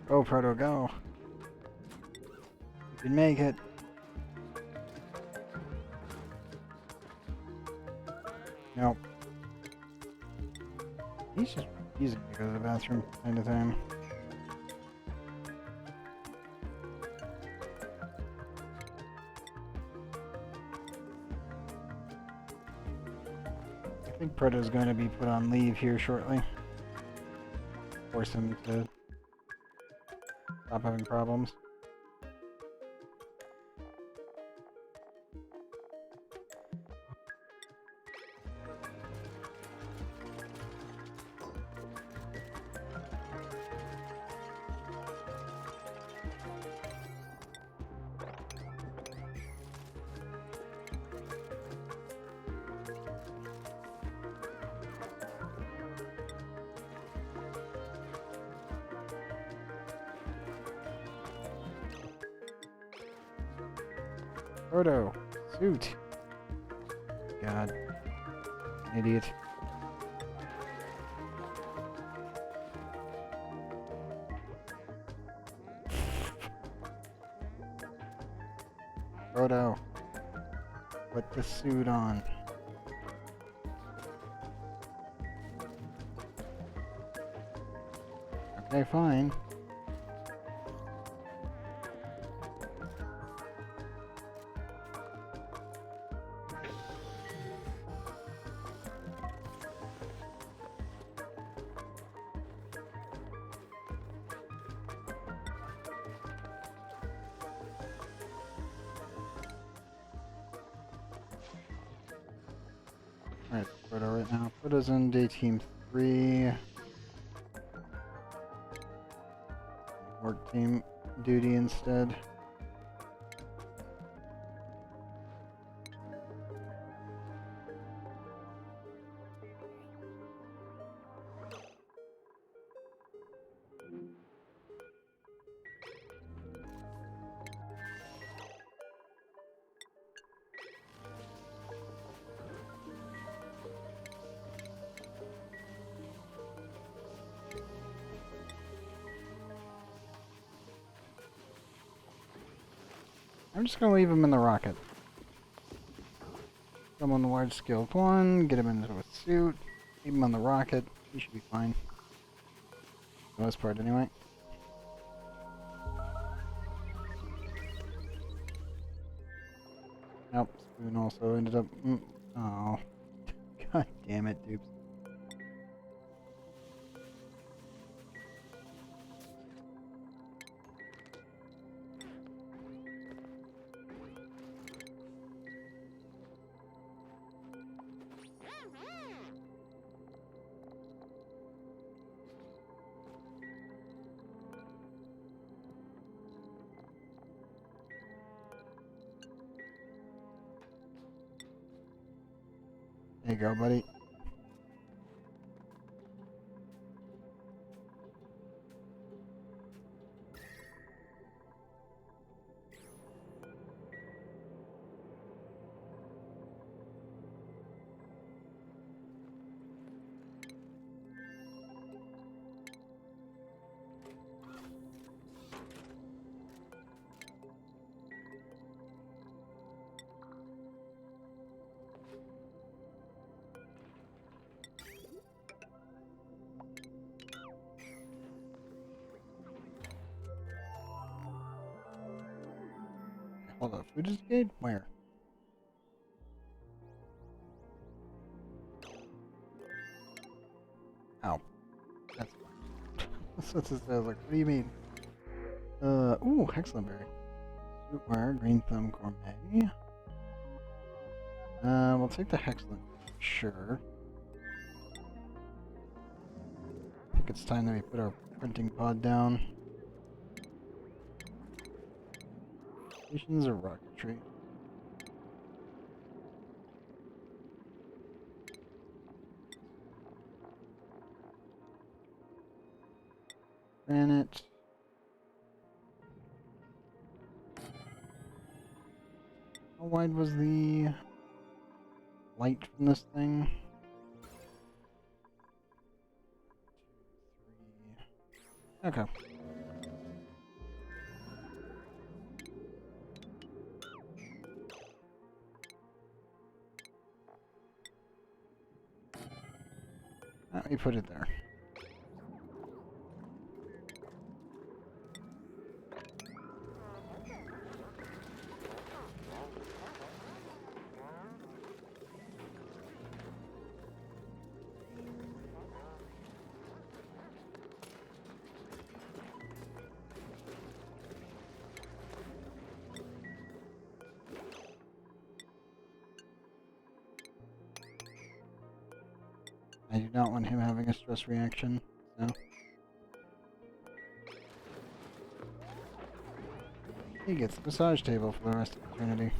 Speaker 1: Go, Proto, go. You can make it. Nope. He's to go to the bathroom kind of thing. I think Proto's going to be put on leave here shortly. Force him to stop having problems. Proto, suit. God, idiot. Proto, put the suit on. Okay, fine. Alright, Proto right now. Proto's in day team 3. Work team duty instead. I'm just gonna leave him in the rocket. Put him on the large scale one, get him into a suit, leave him on the rocket. He should be fine. For the most part, anyway. Nope, Spoon also ended up. Oh. God damn it, dupes. There you go, buddy. Hold up, food escape? Where? Ow. That's fine. That's what this says. Like, what do you mean? Ooh, excellent berry. Sweetware, green thumb gourmet. We'll take the Hexland. Sure. I think it's time that we put our printing pod down. Stations or rocketry? Granite. How wide was the light from this thing? 2, 3. Okay. Let me put it there. I do not want him having a stress reaction, so. He gets the massage table for the rest of eternity.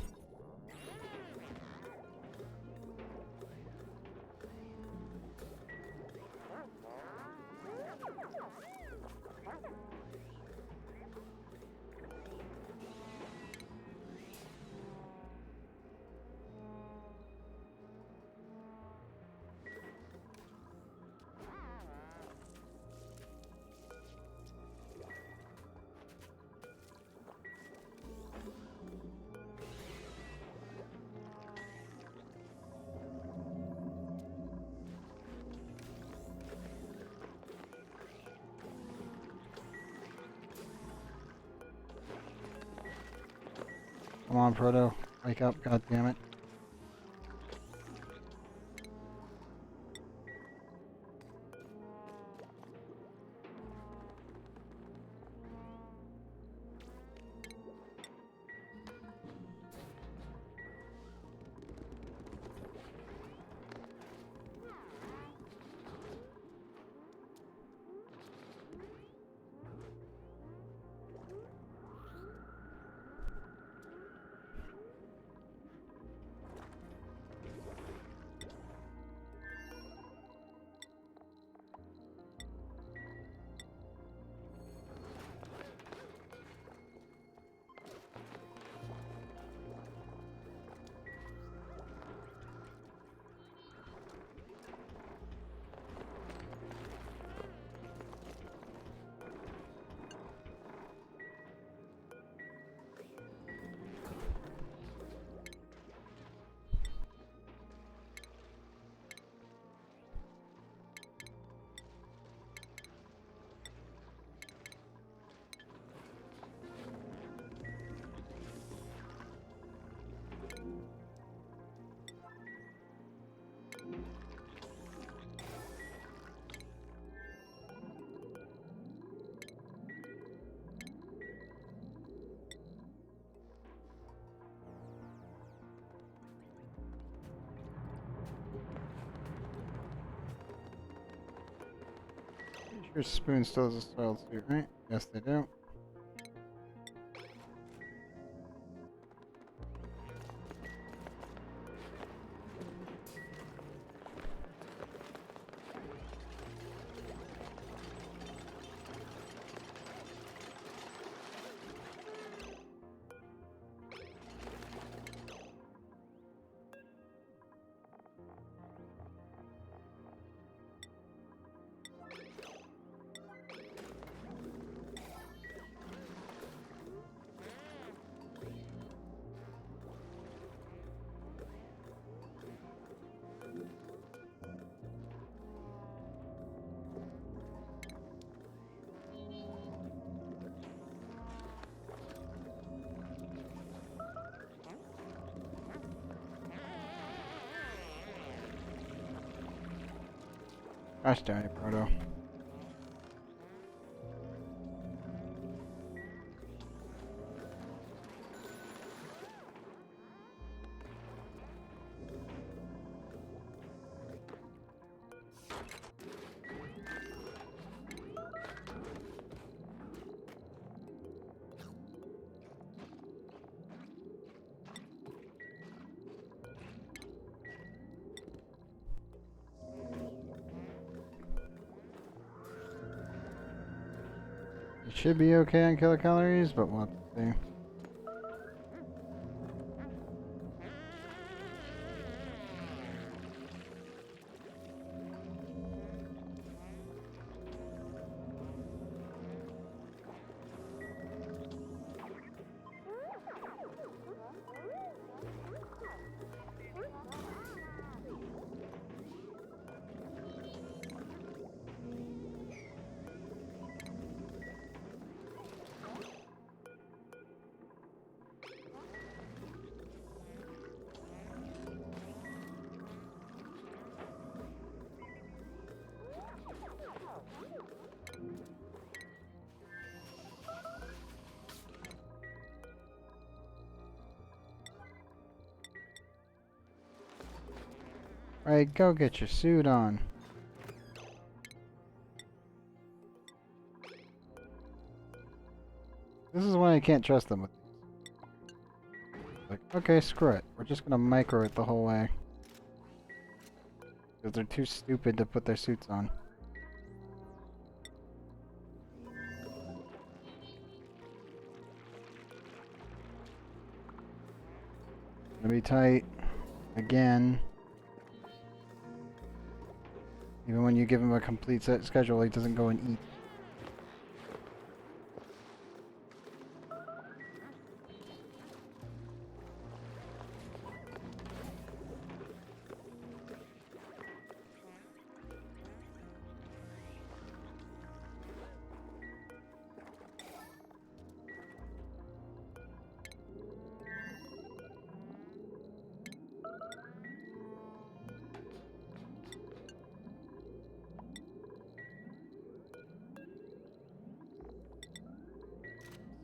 Speaker 1: Come on, Proto. Wake up, god damn it. Your spoon still has a soiled suit, right? Yes, they do. Gosh darn it, Proto. It should be okay on kilocalories, but we'll have to see. Alright, go get your suit on. This is why I can't trust them with these. Like, okay, screw it. We're just gonna micro it the whole way. Because they're too stupid to put their suits on. Gonna be tight. Again. Even when you give him a complete set schedule, he doesn't go and eat.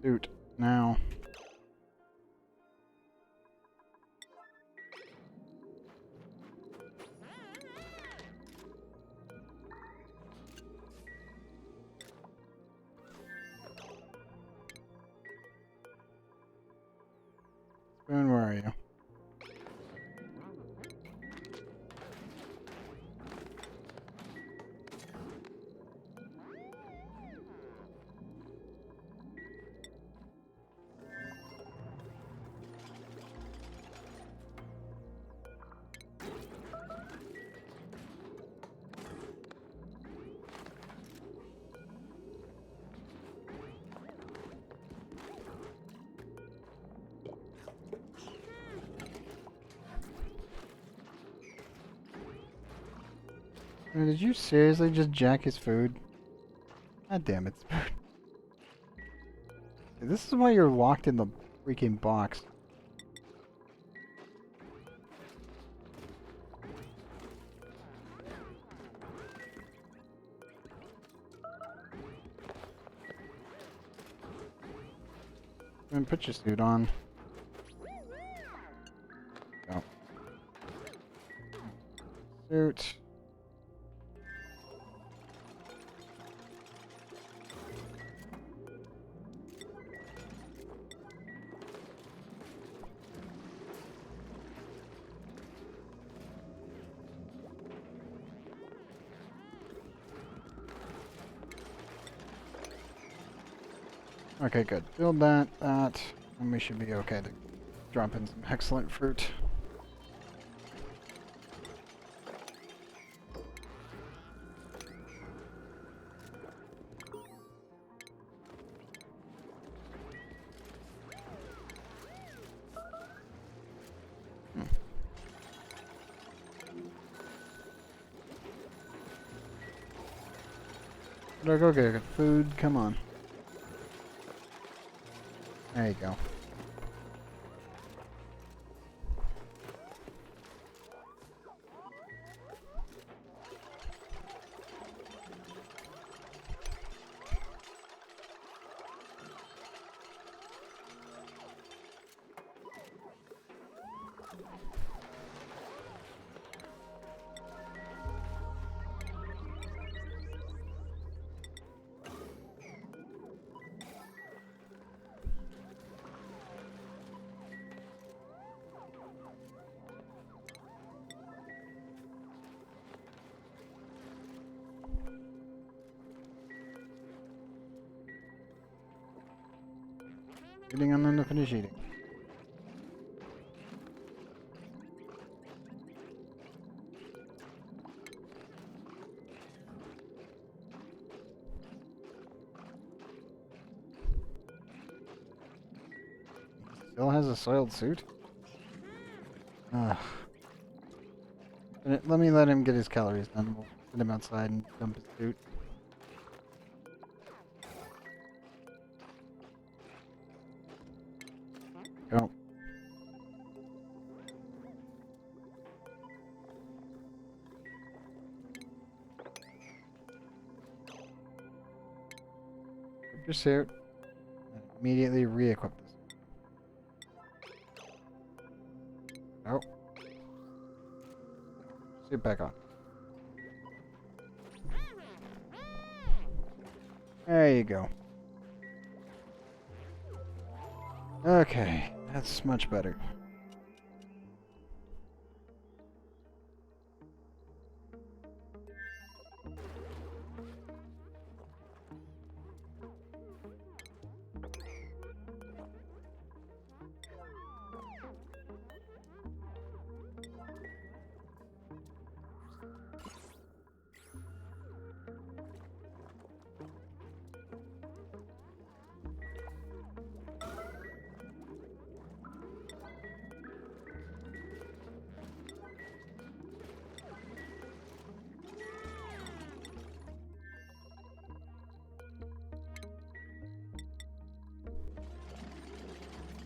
Speaker 1: Suit now. Spoon, where are you? Did you seriously just jack his food? God damn it, Spoon. This is why you're locked in the freaking box. And put your suit on. Go. Suit. Okay, good. Build that, and we should be okay to drop in some excellent fruit. Look, okay, food, come on. There you go. Eating, I'm gonna finish eating. Still has a soiled suit? Ugh. Let me let him get his calories done. We'll get him outside and dump his suit. Go. Equip your suit. And immediately re-equip this. Oh. Suit back on. There you go. Okay, that's much better.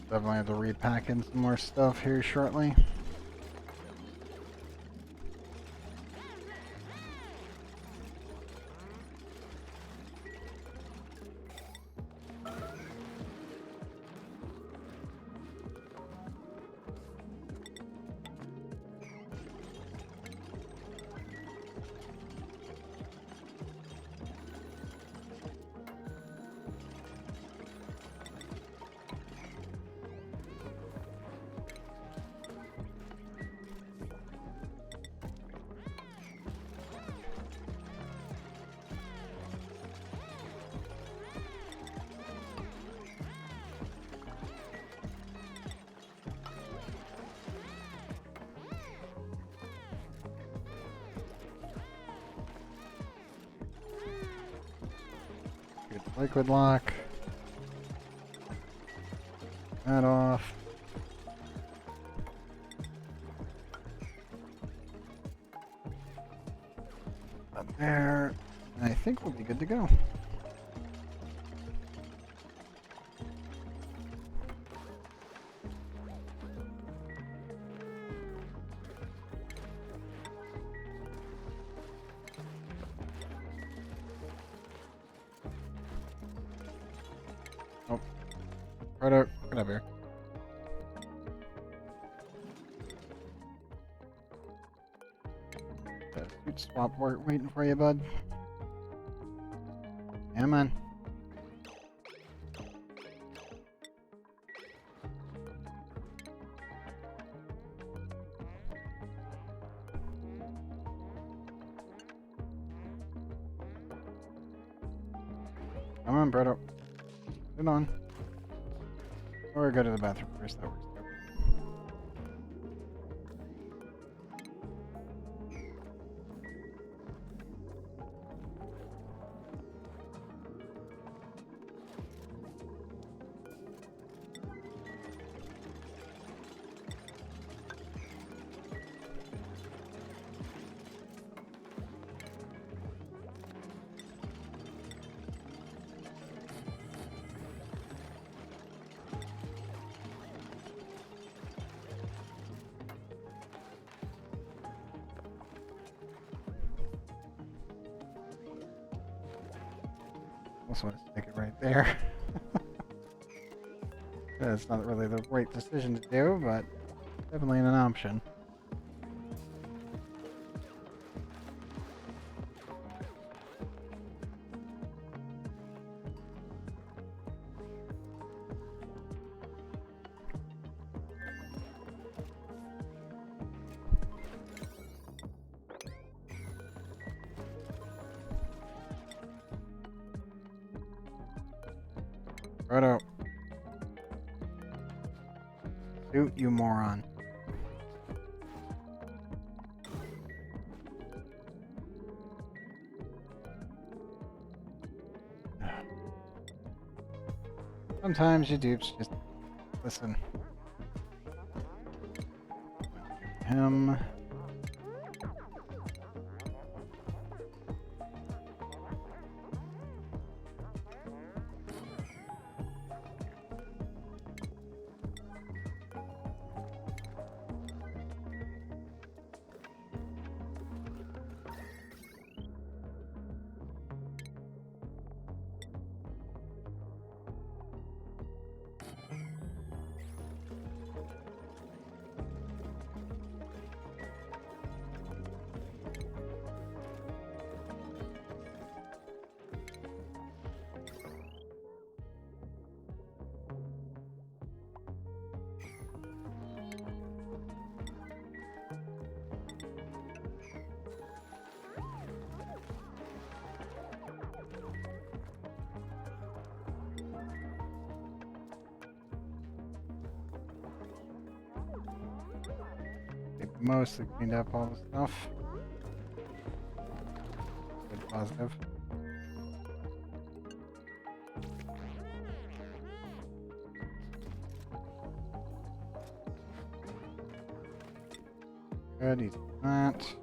Speaker 1: Definitely have to repack in some more stuff here shortly. Get the liquid lock. That off. Up there. And I think we'll be good to go. Oh. Right up. Get up here. Suit swap work waiting for you, bud. Come on. Come on, Bredo. Get on. Or go to the bathroom first, that works too. Also want to stick it right there. That's not really the right decision to do, but definitely an option. Proto. Shoot, you moron. Sometimes you dupes just listen. Him. Mostly cleaned up all the stuff. Good positive. Good, he's that.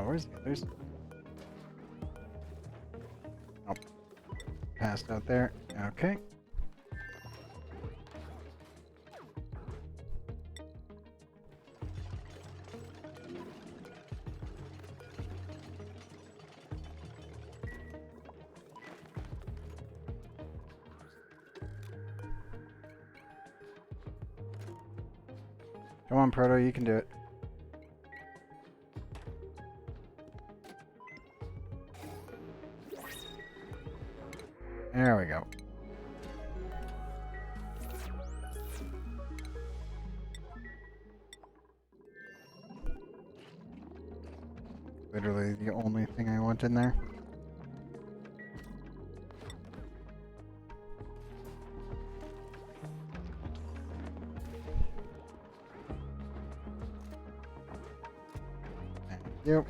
Speaker 1: Where's the others? Oh, passed out there. Okay. Come on, Proto, you can do it. There we go. Literally the only thing I want in there. Thank you.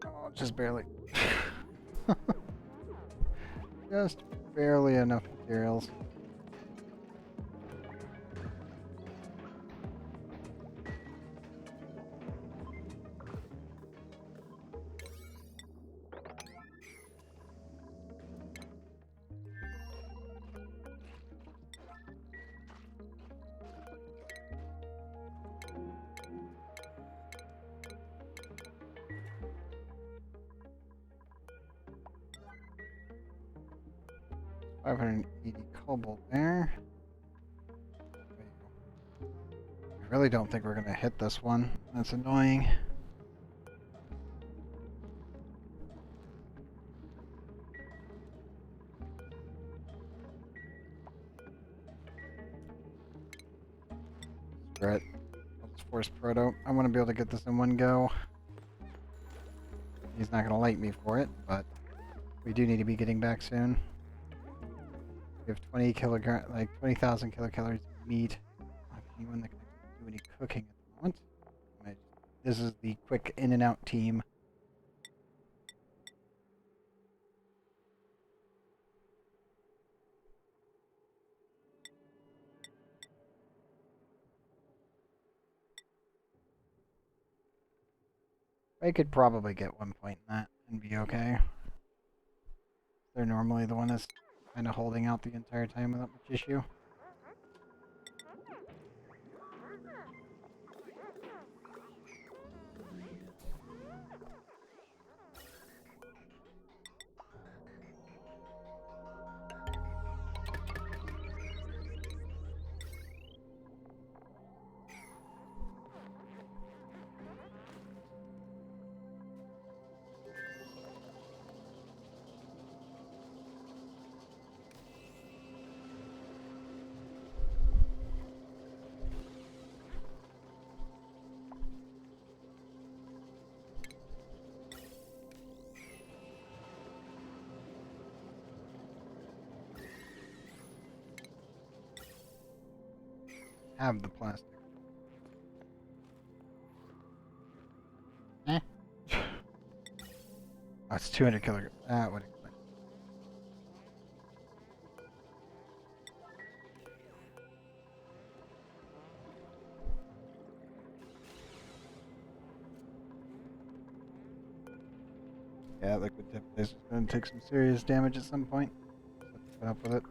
Speaker 1: Oh, just barely. Just barely enough materials. 580 cobalt there. I really don't think we're gonna hit this one. That's annoying. Screw it. I'll just force Proto. I want to be able to get this in one go. He's not gonna like me for it, but we do need to be getting back soon. We have 20 kilogram, like 20,000 kilocalories of meat. Not anyone that can do any cooking at the moment. This is the quick in and out team. I could probably get 1 point in that and be okay. They're normally the one that's kind of holding out the entire time without much issue. Have the plastic. Eh. Oh, it's 200 kilograms. That would explain. Yeah, liquid tip is going to take some serious damage at some point. Let's put up with it.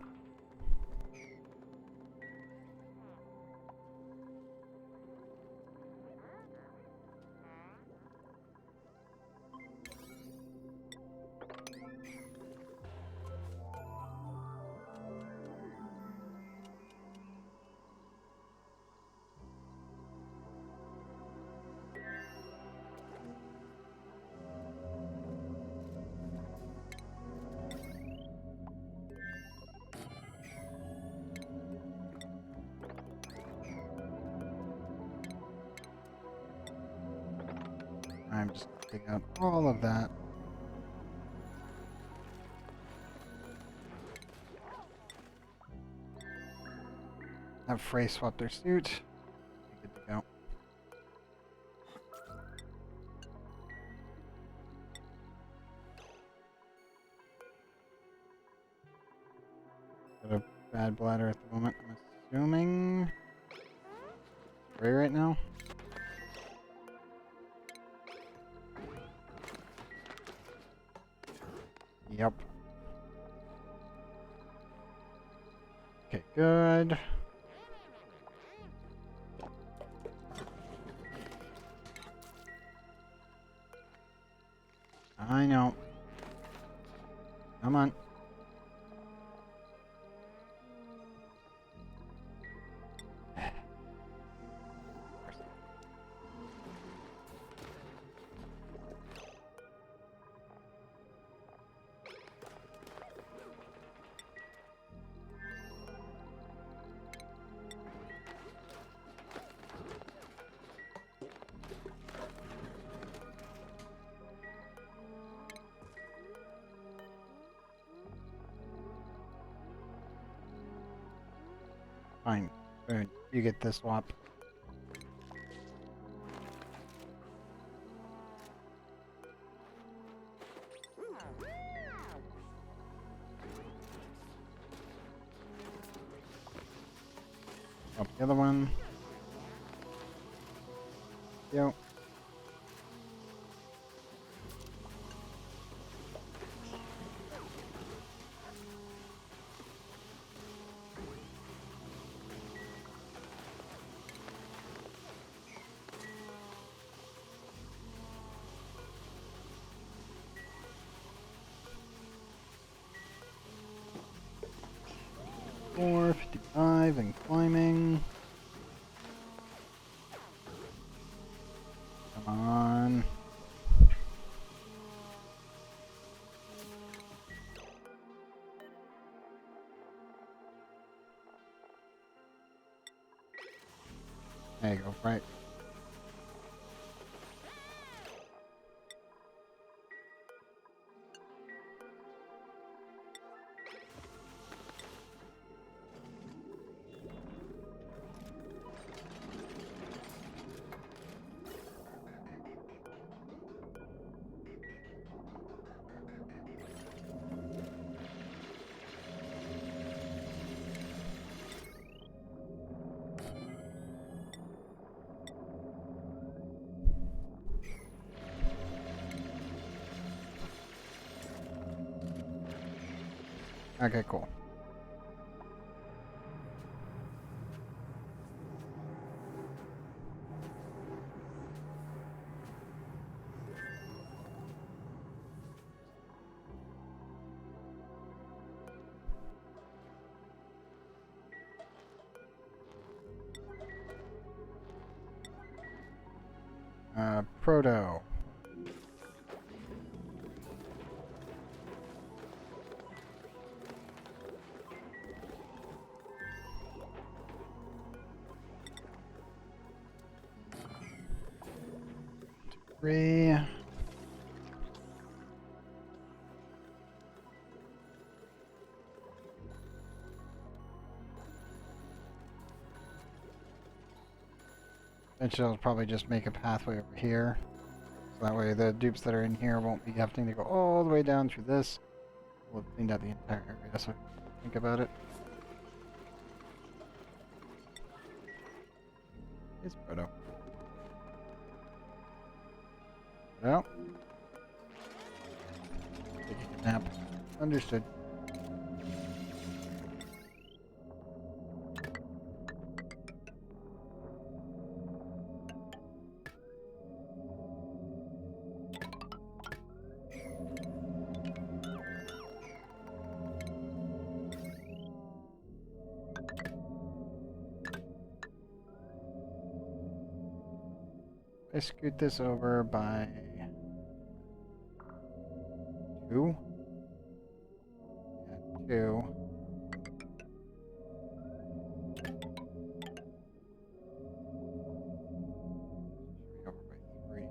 Speaker 1: I'm just going to take out all of that. Have Frey swap their suit. Be good to go. Got a bad bladder at the moment, I'm assuming. Frey right now. Yep. Okay, good. I know. Come on. Fine. Good. You get this swap. Swap the other one. Yo. 54, 55, and climbing. Come on. There you go, right. Okay, cool. Proto. Three. Eventually I'll probably just make a pathway over here. So that way the dupes that are in here won't be having to go all the way down through this. We'll have cleaned out the entire area, so think about it. It's Proto. Well. Taking a nap. Understood. I scoot this over by 2. Yeah, 2. Over by 3.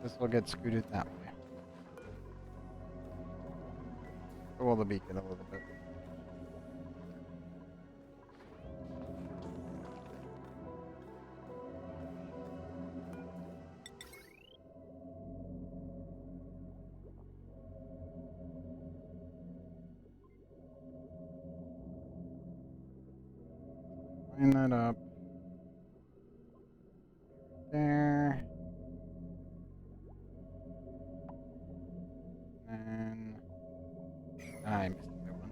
Speaker 1: This will get scooted that way. Well, the beacon a little bit. Line that up. There. And I missed that one.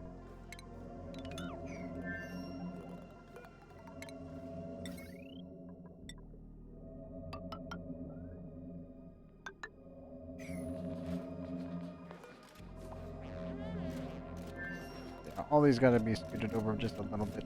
Speaker 1: Yeah, all these gotta be scooted over just a little bit.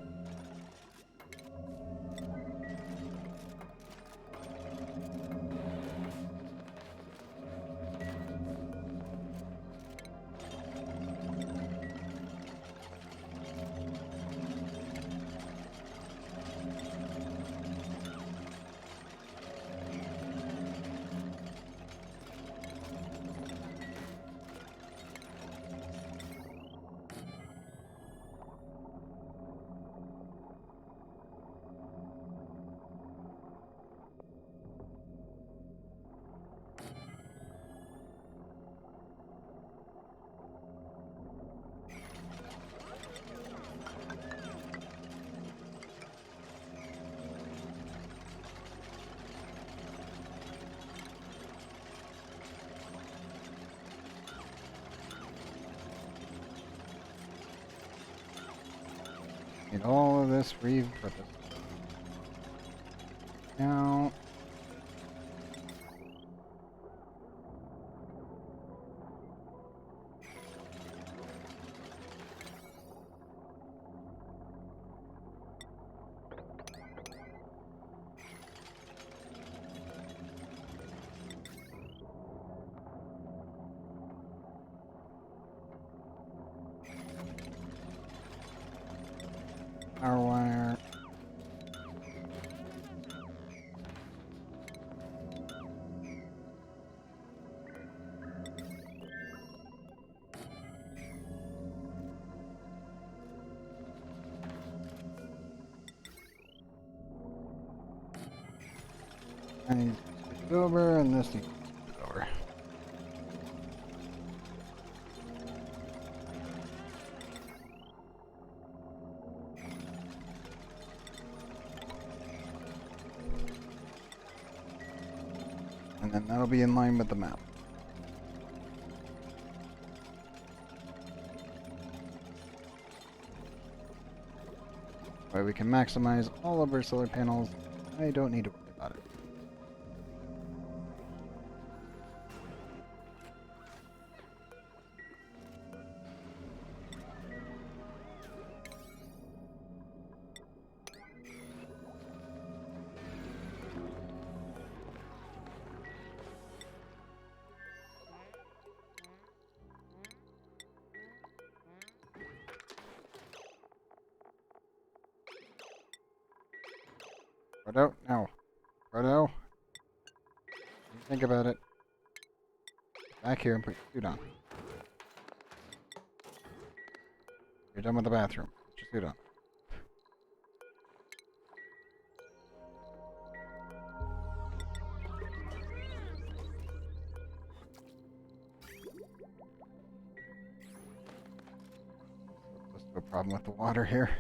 Speaker 1: Need all of this repurposed. Now, I need to switch it over, and this needs to switch it over. And then that'll be in line with the map. That way we can maximize all of our solar panels. I don't need to worry about it. Frodo, no. Frodo, think about it. Back here and put your suit on. You're done with the bathroom. Put your suit on. Close to a problem with the water here.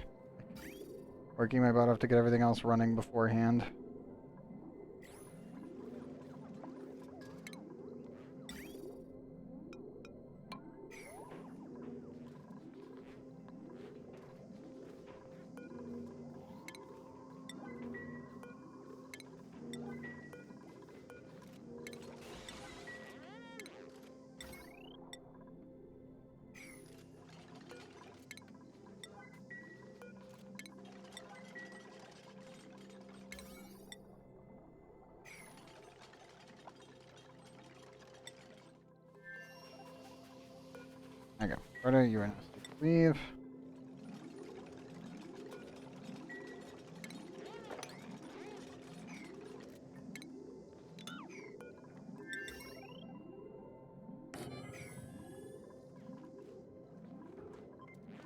Speaker 1: Working my butt off to get everything else running beforehand. There you go. Frodo, you are now safe to leave.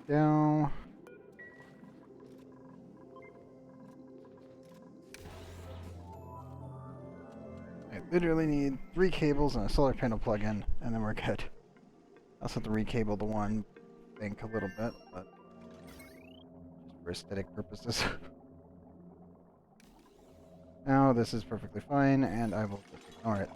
Speaker 1: Go. I literally need 3 cables and a solar panel plug-in, and then we're good. I also have to recable the one bank a little bit, but just for aesthetic purposes. Now this is perfectly fine, and I will just ignore it.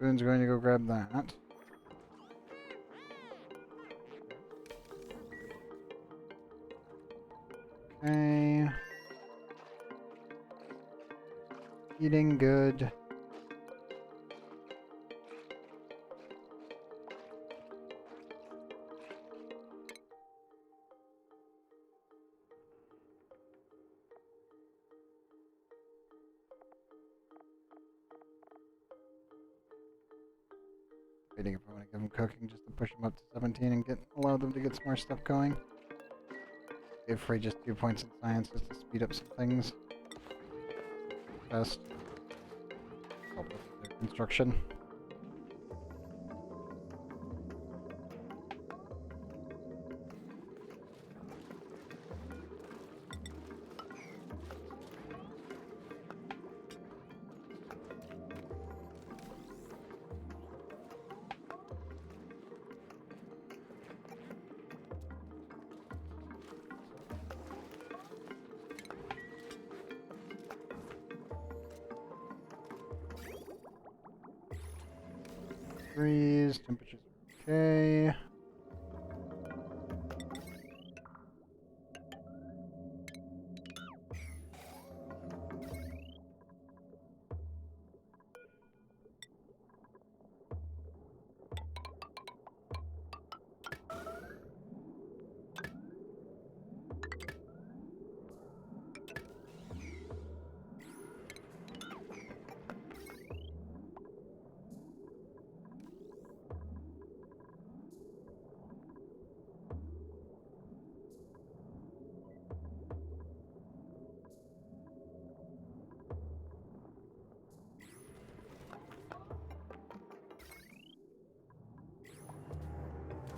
Speaker 1: Spoon's going to go grab that. Okay. Eating good. Waiting if I want to give them cooking just to push them up to 17 and allow them to get some more stuff going. Give Frey just 2 points in science just to speed up some things. Best. Help with their construction. Degrees, temperatures are okay.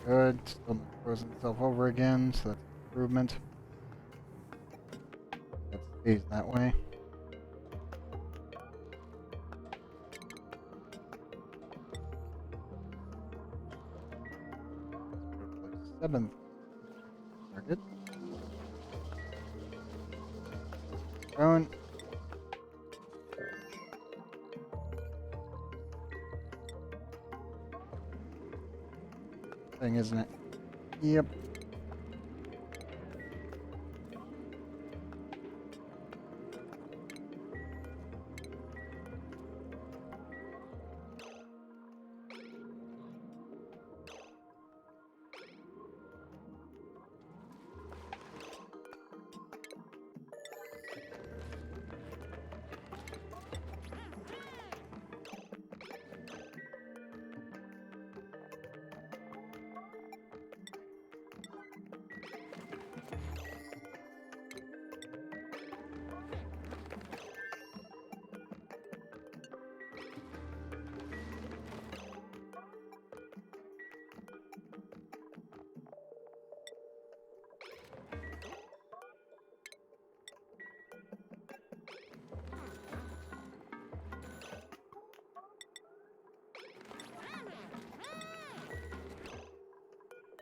Speaker 1: Good. Still not frozen itself over again, so that's an improvement. That stays that way. Go to the 7th target. Going. Thing, isn't it? Yep.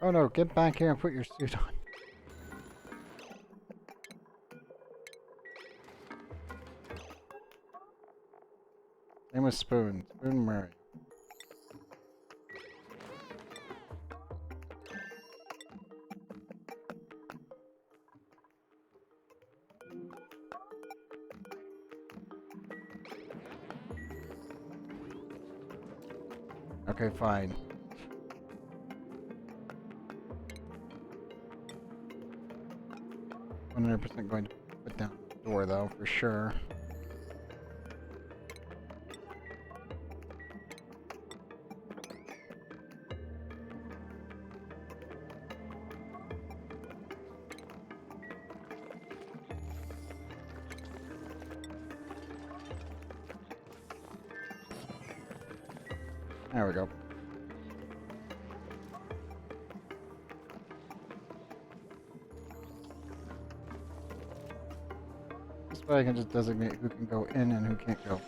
Speaker 1: Oh no, get back here and put your suit on. Same with Spoon. Spoon Murray. Okay, fine. %, going to put down the door though, for sure. There we go. This way I can just designate who can go in and who can't go.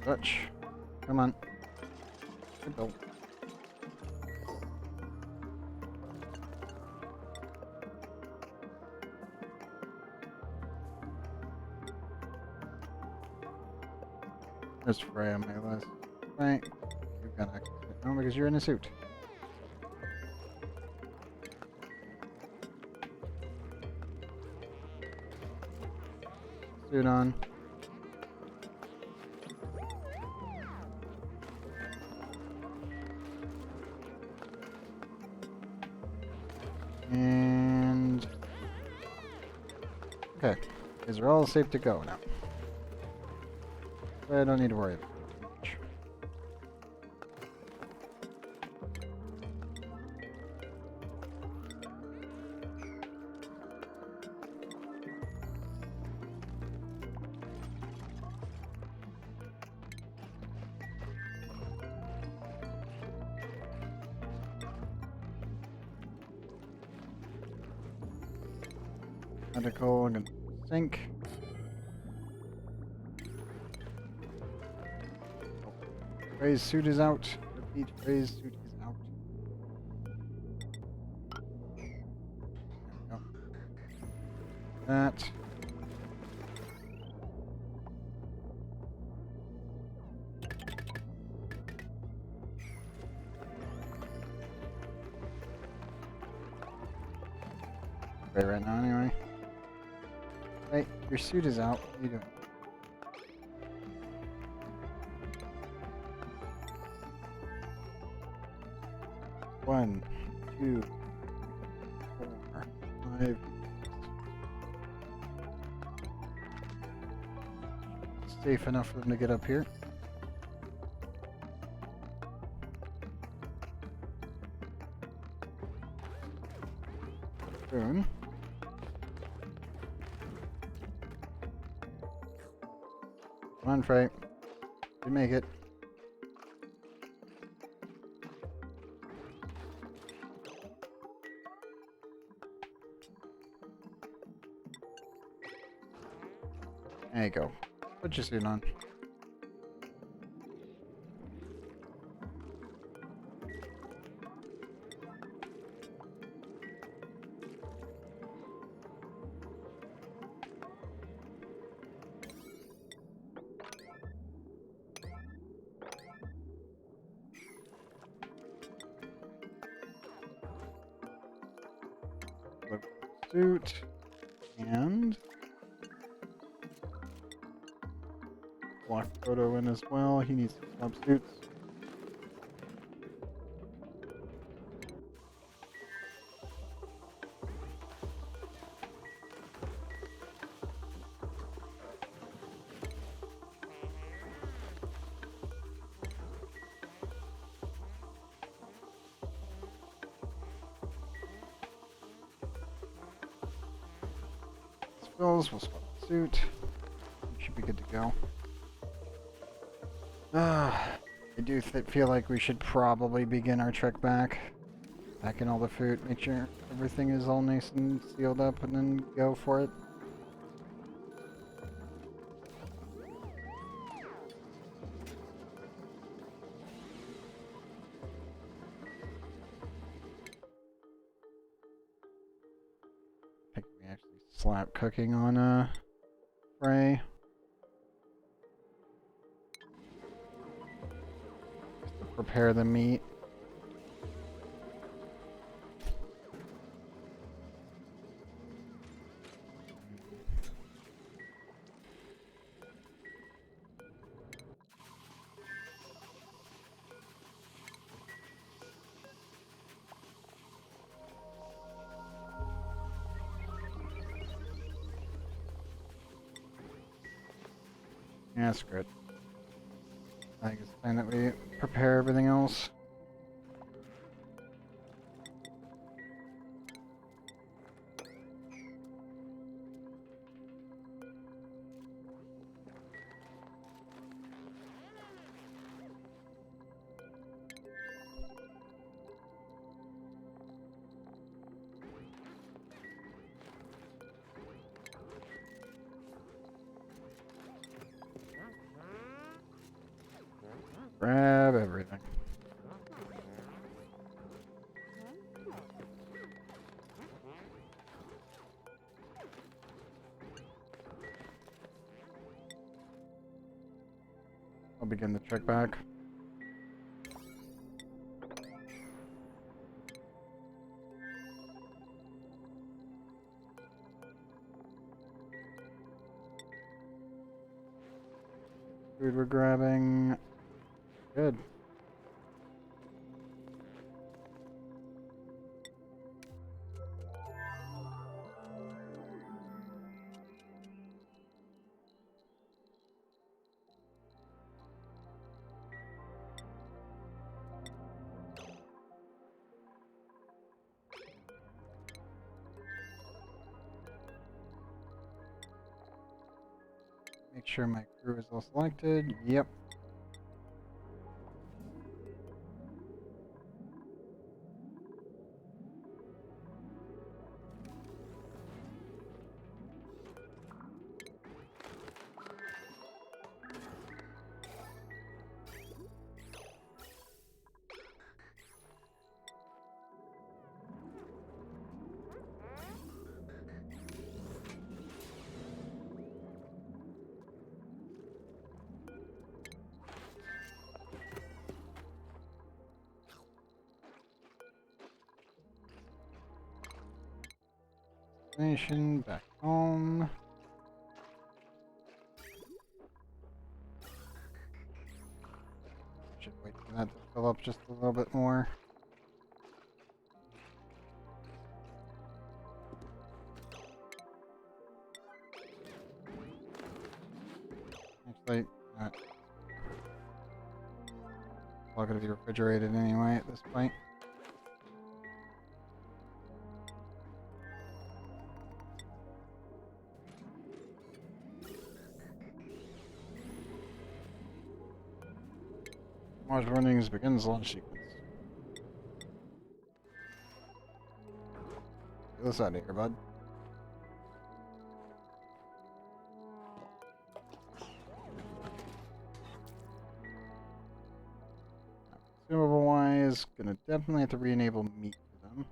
Speaker 1: Dutch. Come on. Good build. There's Frey on my list. Right. You've got access to it. No, because you're in a suit. Suit on. And okay, these are all safe to go now. I don't need to worry about it too much. Medical, I'm gonna sink. Frey's suit is out. Repeat, Frey's suit is out. There we go. That. Frey right now anyway. Hey, your suit is out. What are you doing? One, two, 4, 5. Safe enough for them to get up here. Boom. Come on, Frey. You make it. There you go. Put your suit on. Suit and block photo in as well. He needs to swap suits. Spills, we'll swap the suit. Should be good to go. I do feel like we should probably begin our trek back. Pack in all the food, make sure everything is all nice and sealed up, and then go for it. I think we actually slap cooking on Frey. Just to prepare the meat. Yeah, screw it. I think it's time that we prepare everything else. Grab everything. I'll begin the trek back. Food we're grabbing. Good. Make sure my crew is all selected. Yep. Destination, back home. Should wait for that to fill up just a little bit more. Actually, not. It's all gonna be refrigerated anyway at this point. Watch warnings begins launch sequence. Get this out of here, bud. gonna definitely have to re-enable meat for them.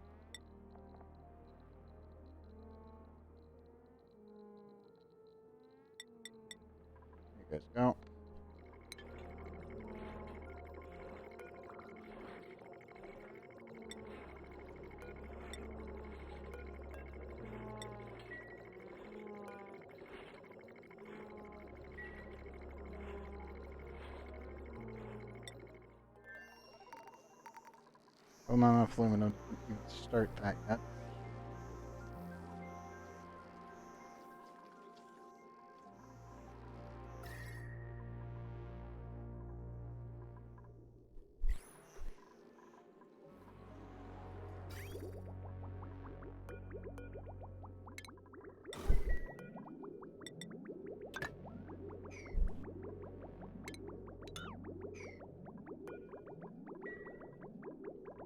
Speaker 1: There you guys go. Well, not enough aluminum to even start that yet.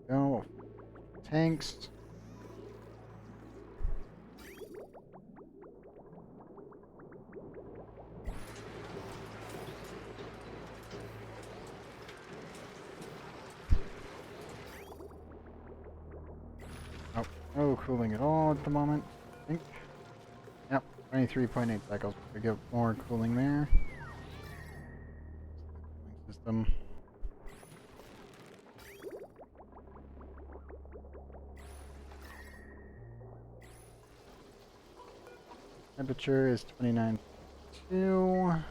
Speaker 1: Go. Tanks. Oh, no cooling at all at the moment, I think. Yep, 23.8 cycles. We get more cooling there. Cooling system. Temperature is 29.2.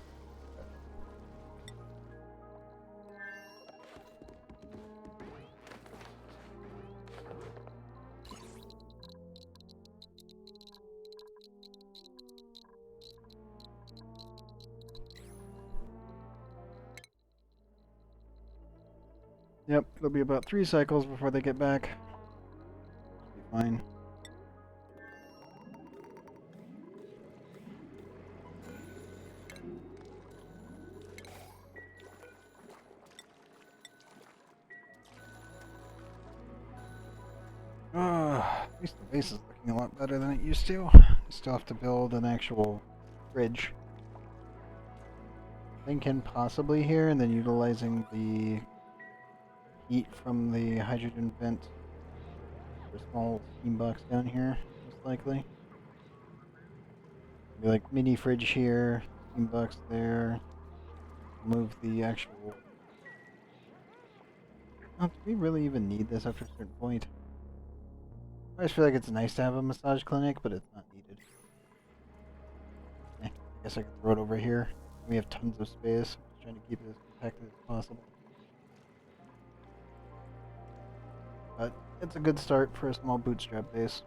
Speaker 1: Yep, it'll be about 3 cycles before they get back. Be fine. At least the base is looking a lot better than it used to. Still have to build an actual fridge. Thinking possibly here, and then utilizing the heat from the hydrogen vent for a small steam box down here, most likely. Maybe like mini fridge here, steam box there. Move the actual. Oh, do we really even need this after a certain point? I just feel like it's nice to have a massage clinic, but it's not needed. I guess I could throw it over here. We have tons of space. I'm just trying to keep it as compacted as possible. But it's a good start for a small bootstrap base.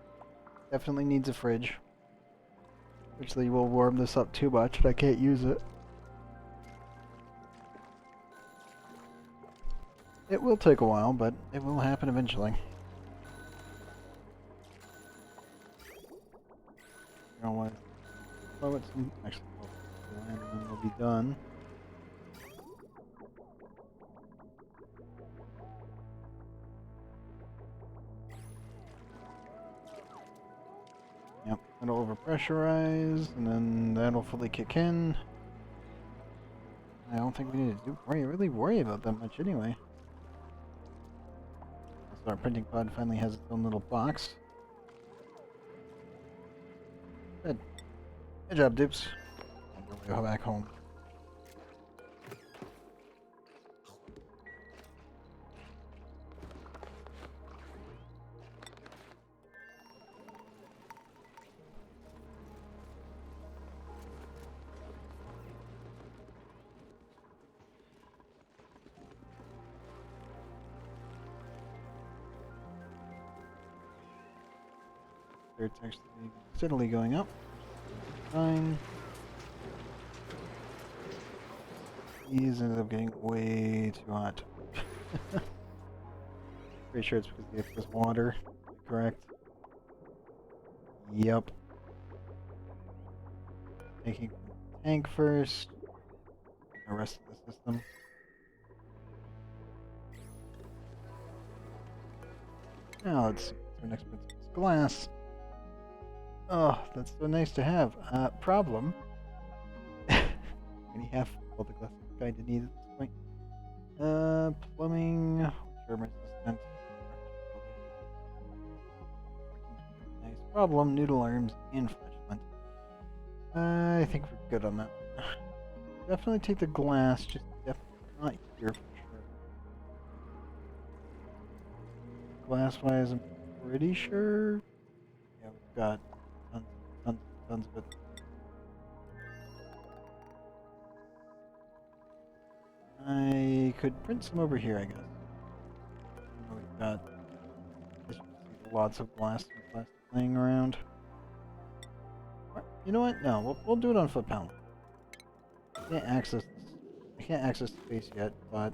Speaker 1: Definitely needs a fridge. Actually, will warm this up too much, and I can't use it. It will take a while, but it will happen eventually. You know what? Blow it some. Actually, and then we'll be done. Yep, it'll overpressurize, and then that'll fully kick in. I don't think we need to really worry about that much anyway. So our printing pod finally has its own little box. Good. Good job, dupes. On your way back home. It's actually steadily going up. Fine. These ended up getting way too hot. Pretty sure it's because of the excess water. Correct. Yep. Taking from the tank first. The rest of the system. Now let's see. What's our next bit? Glass. Oh, that's so nice to have. Problem. Only half all the glass I kind of need at this point. Plumbing. Sure, my Nice problem, noodle arms, and flashlight. I think we're good on that one. Definitely take the glass, just definitely not here for sure. Glass-wise, I'm pretty sure. Yeah, we've got tons of it. I could print some over here, I guess. We've got lots of glass and plastic laying around. You know what? No, we'll do it on foot pound. I can't access the space yet, but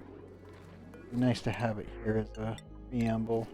Speaker 1: it'd be nice to have it here as a preamble.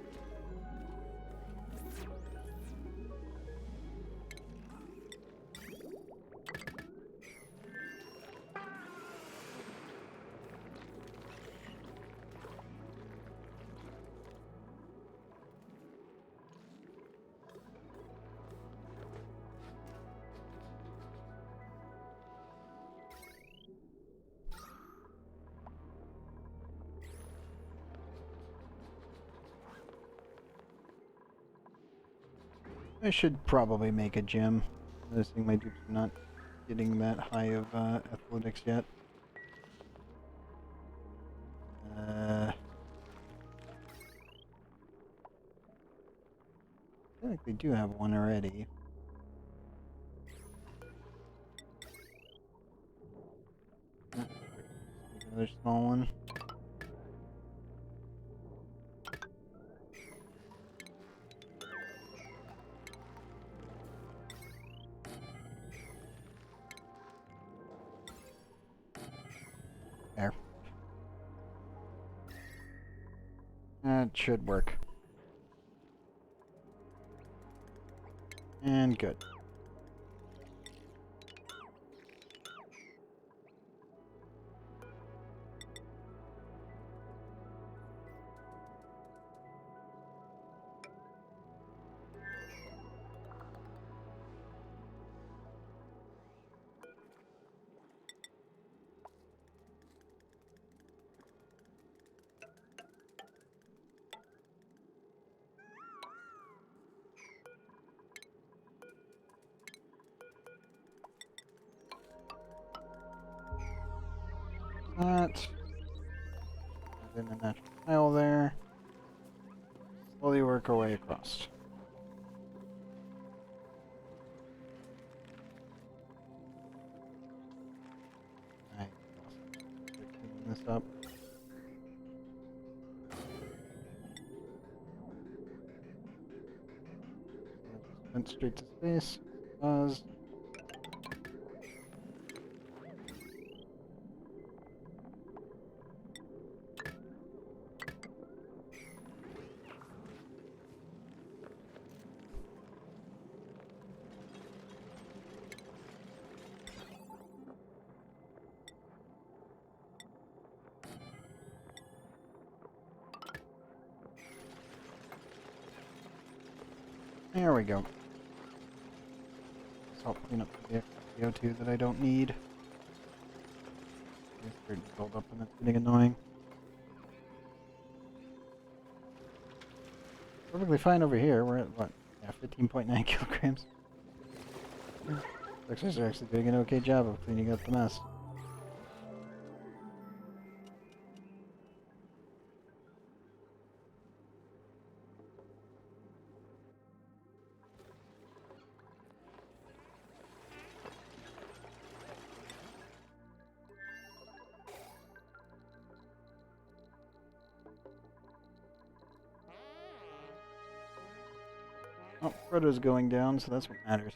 Speaker 1: I should probably make a gym. Noticing my dupes are not getting that high of athletics yet. I feel like they do have one already. Another small one. There. That should work. And good. That. Then a natural tile there. Slowly work our way across. I cleaning this up. Went straight to space. Pause. There we go. Let's help clean up the CO2 that I don't need. It's starting to build up and it's getting annoying. Perfectly fine over here. We're at what? Yeah, 15.9 kilograms. Looks are actually doing an okay job of cleaning up the mess. Oh, Frodo's going down, so that's what matters.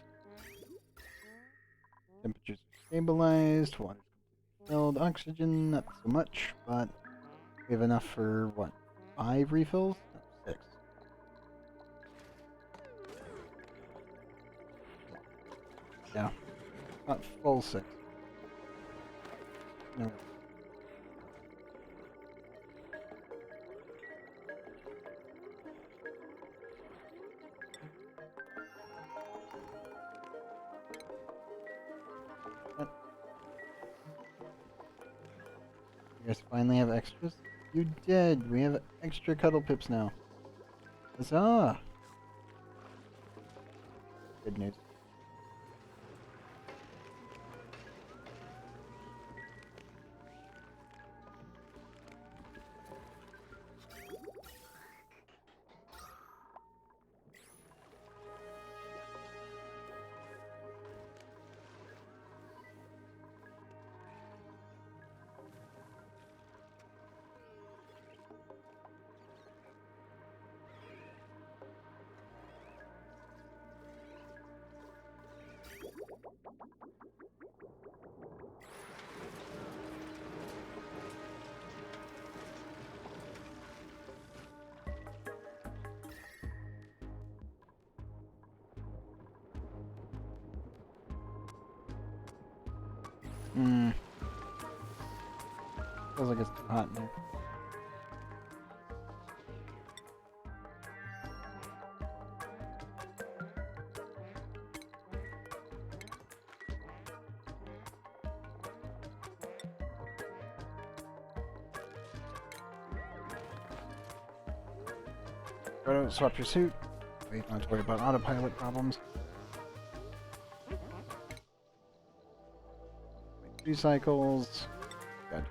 Speaker 1: Temperatures are stabilized, water's filled, oxygen, not so much, but we have enough for, what, 5 refills? No, 6. Yeah, not full 6. No. You guys finally have extras? You did. We have extra cuddle pips now. Huzzah! Good news. Feels like it's too hot in there. Go to swap your suit. So you don't have to worry about autopilot problems. 3 cycles. Good.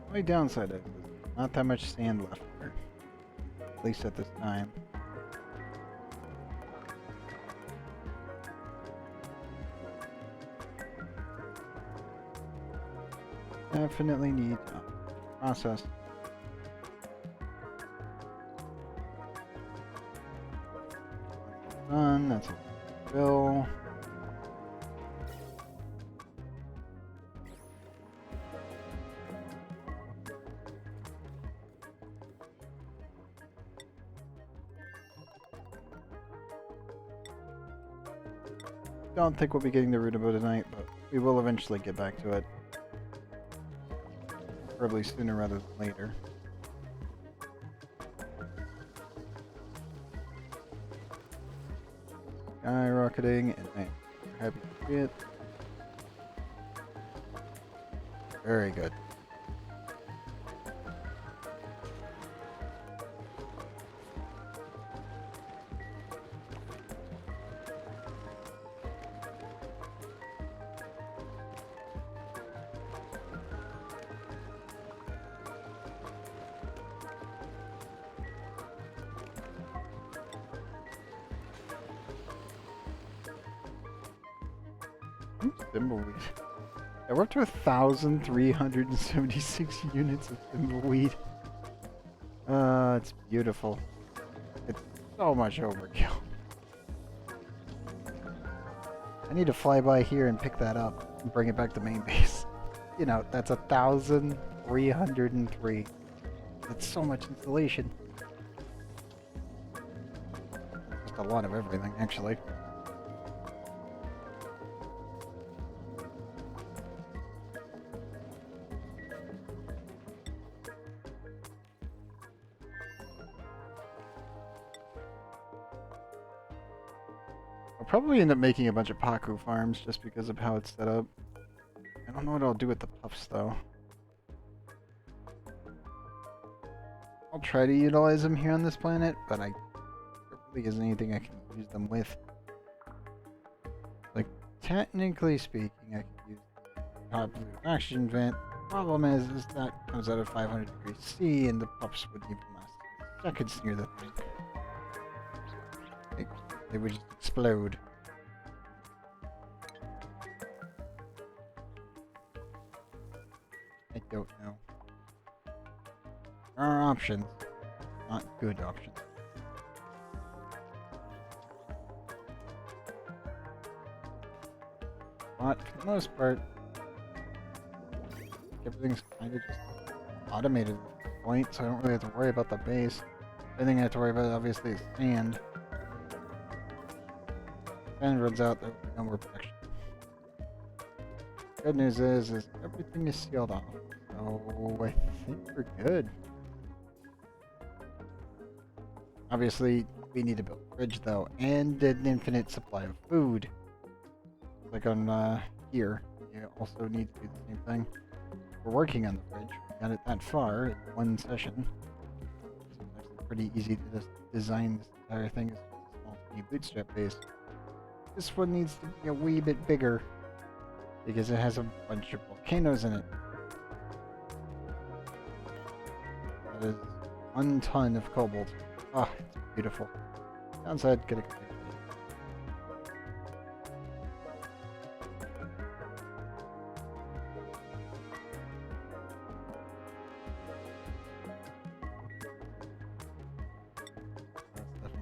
Speaker 1: The only downside is not that much sand left there. At least at this time. Definitely need to process. Done. That's a bill. Don't think we'll be getting the Rudabo tonight, but we will eventually get back to it. Probably sooner rather than later. Skyrocketing, and I'm happy to see it. Very good. Thimbleweed. Yeah, we're up to 1,376 units of thimbleweed. It's beautiful. It's so much overkill. I need to fly by here and pick that up and bring it back to main base. You know, that's 1,303. That's so much installation. Just a lot of everything, actually. I'll probably end up making a bunch of Paku farms just because of how it's set up. I don't know what I'll do with the puffs though. I'll try to utilize them here on this planet, but there really isn't anything I can use them with. Like, technically speaking, I can use hot blue oxygen vent. Problem is that comes out at 500 degrees C, and the puffs wouldn't even last seconds near the thing. They would just explode. I don't know. There are options, not good options. But for the most part, everything's kind of just automated. point, so I don't really have to worry about the base. The only thing I have to worry about, obviously, is sand. Sand runs out, there will be no more production. Good news is everything is sealed off, so I think we're good. Obviously, we need to build a fridge, though, and an infinite supply of food. Like on here, you also need to do the same thing. We're working on the fridge. We got it that far in one session. It's actually pretty easy to just design this entire thing as a small tiny bootstrap base. This one needs to be a wee bit bigger because it has a bunch of volcanoes in it. That is 1 ton of cobalt. Ah, it's beautiful. Downside, get a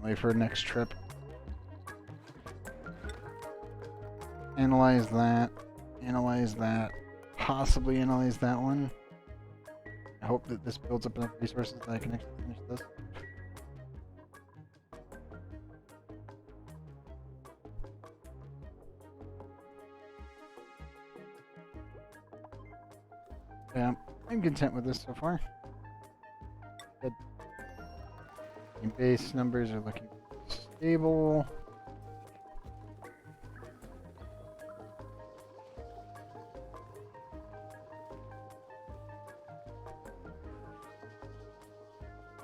Speaker 1: definitely for next trip. Analyze that, possibly analyze that one. I hope that this builds up enough resources that I can actually finish this. Yeah, I'm content with this so far. Good. And base numbers are looking stable.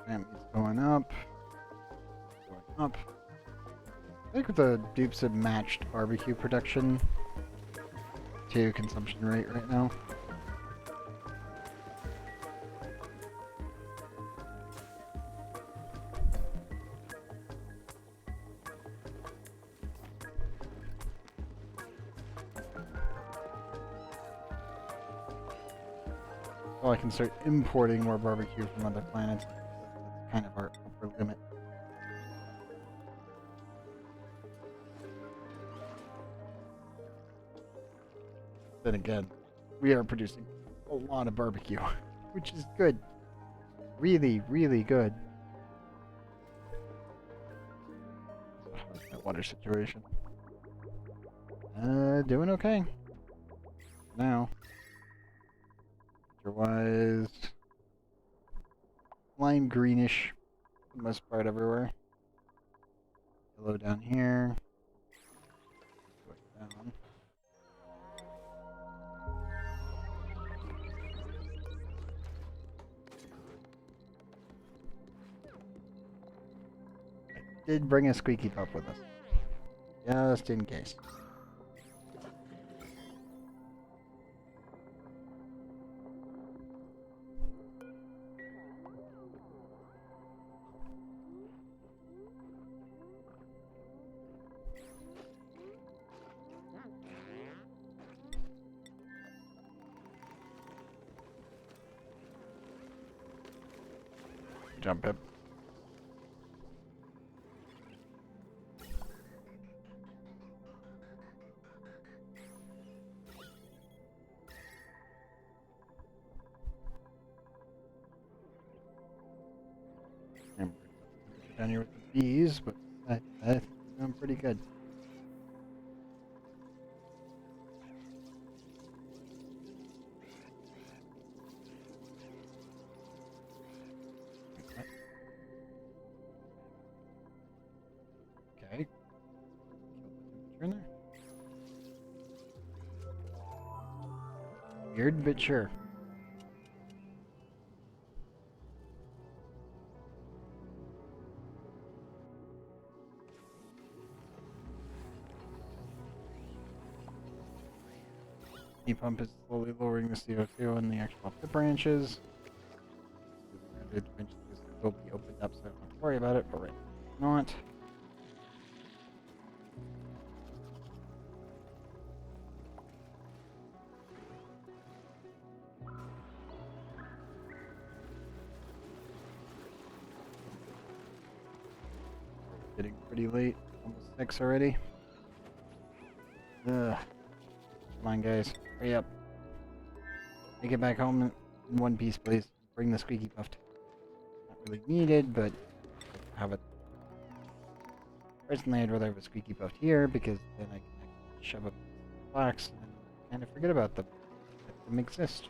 Speaker 1: And it's going up. Going up. I think the dupes have matched barbecue production to consumption rate right now. Well, I can start importing more barbecue from other planets. That's kind of our upper limit. Then again, we are producing a lot of barbecue, which is good. Really, really good. How's that water situation? Doing okay. Now. Otherwise, lime greenish for the most part everywhere. Yellow down here. Going down. I did bring a squeaky pup with us, just in case. Jump it. I'm down here with the bees, but that's doing pretty good. Okay. Kill the temperature in there. Weird, but sure. The pump is slowly lowering the CO2 in the actual tip branches. The branches will be opened up, so I don't have to worry about it, but right now, not. Getting pretty late, almost 6 already. Ugh. Come on, guys, hurry up. Take it back home in one piece, please. Bring the squeaky puffed. really needed, but I have it. Personally, I'd rather have a squeaky buffed here because then I can actually shove up blocks and kind of forget about them. Let them exist.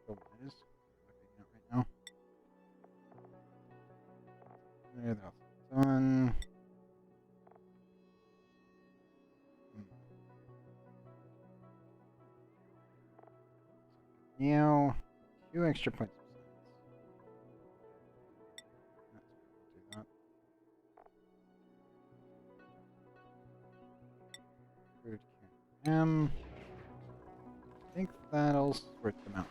Speaker 1: So what is looking at right now? There, that's done. Now, 2 extra points of science. Do that. Food I think that'll sort them out.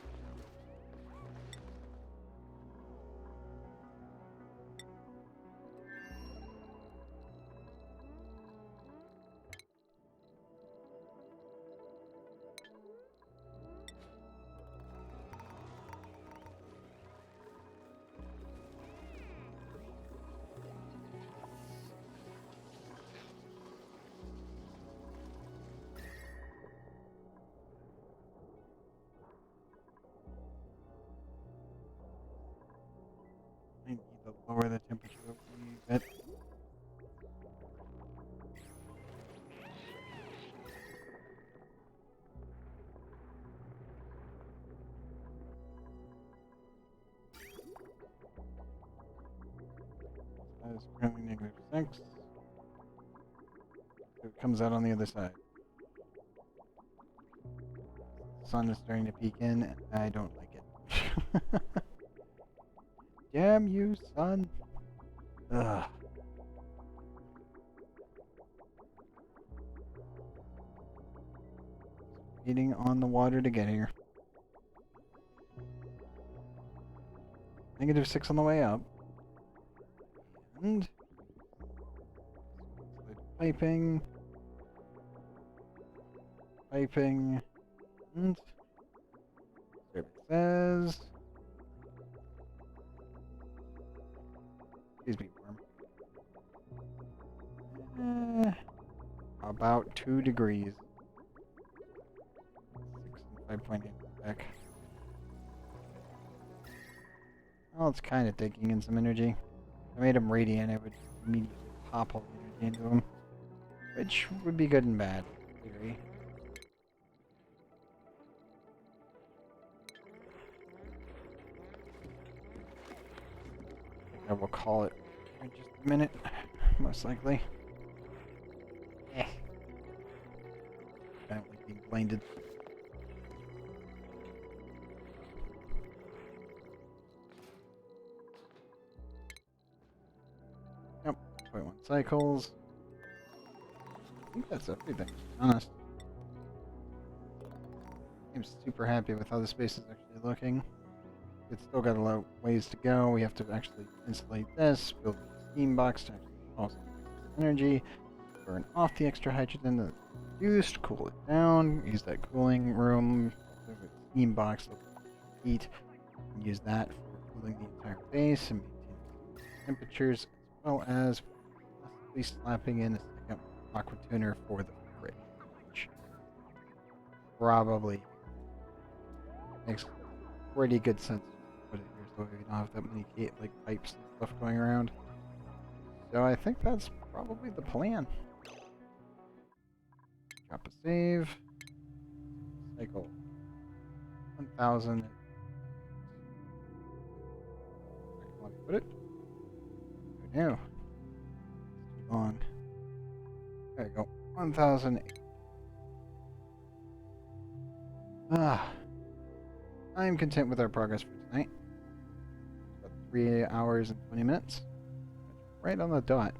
Speaker 1: I need to lower the temperature a wee bit. That is currently -6. It comes out on the other side. The sun is starting to peek in, and I don't like it. Damn you, sun! Ugh. Waiting on the water to get here. -6 on the way up. And piping. Piping. And service says. Please be warm. About 2 degrees. 6 and 5.8 back. Well, it's kind of taking in some energy. If I made him radiant, it would immediately pop all the energy into him. Which would be good and bad, in theory. I will call it in just a minute, most likely. I don't like being blinded. Yep, 0.1 cycles. I think that's everything, to be honest. I'm super happy with how the space is actually looking. It's still got a lot of ways to go. We have to actually insulate this, build a steam box to actually also energy, burn off the extra hydrogen that's used, cool it down, use that cooling room, steam box, heat, and use that for cooling the entire base and maintaining temperatures, as well as possibly slapping in a second aqua tuner for the fridge. Probably makes pretty good sense to put it here so we don't have that many pipes and stuff going around. So I think that's probably the plan. Drop a save. Cycle 1000. Where do you want to put it? No. Too long. There we go. 1008. I'm content with our progress for tonight. About 3 hours and 20 minutes. Right on the dot.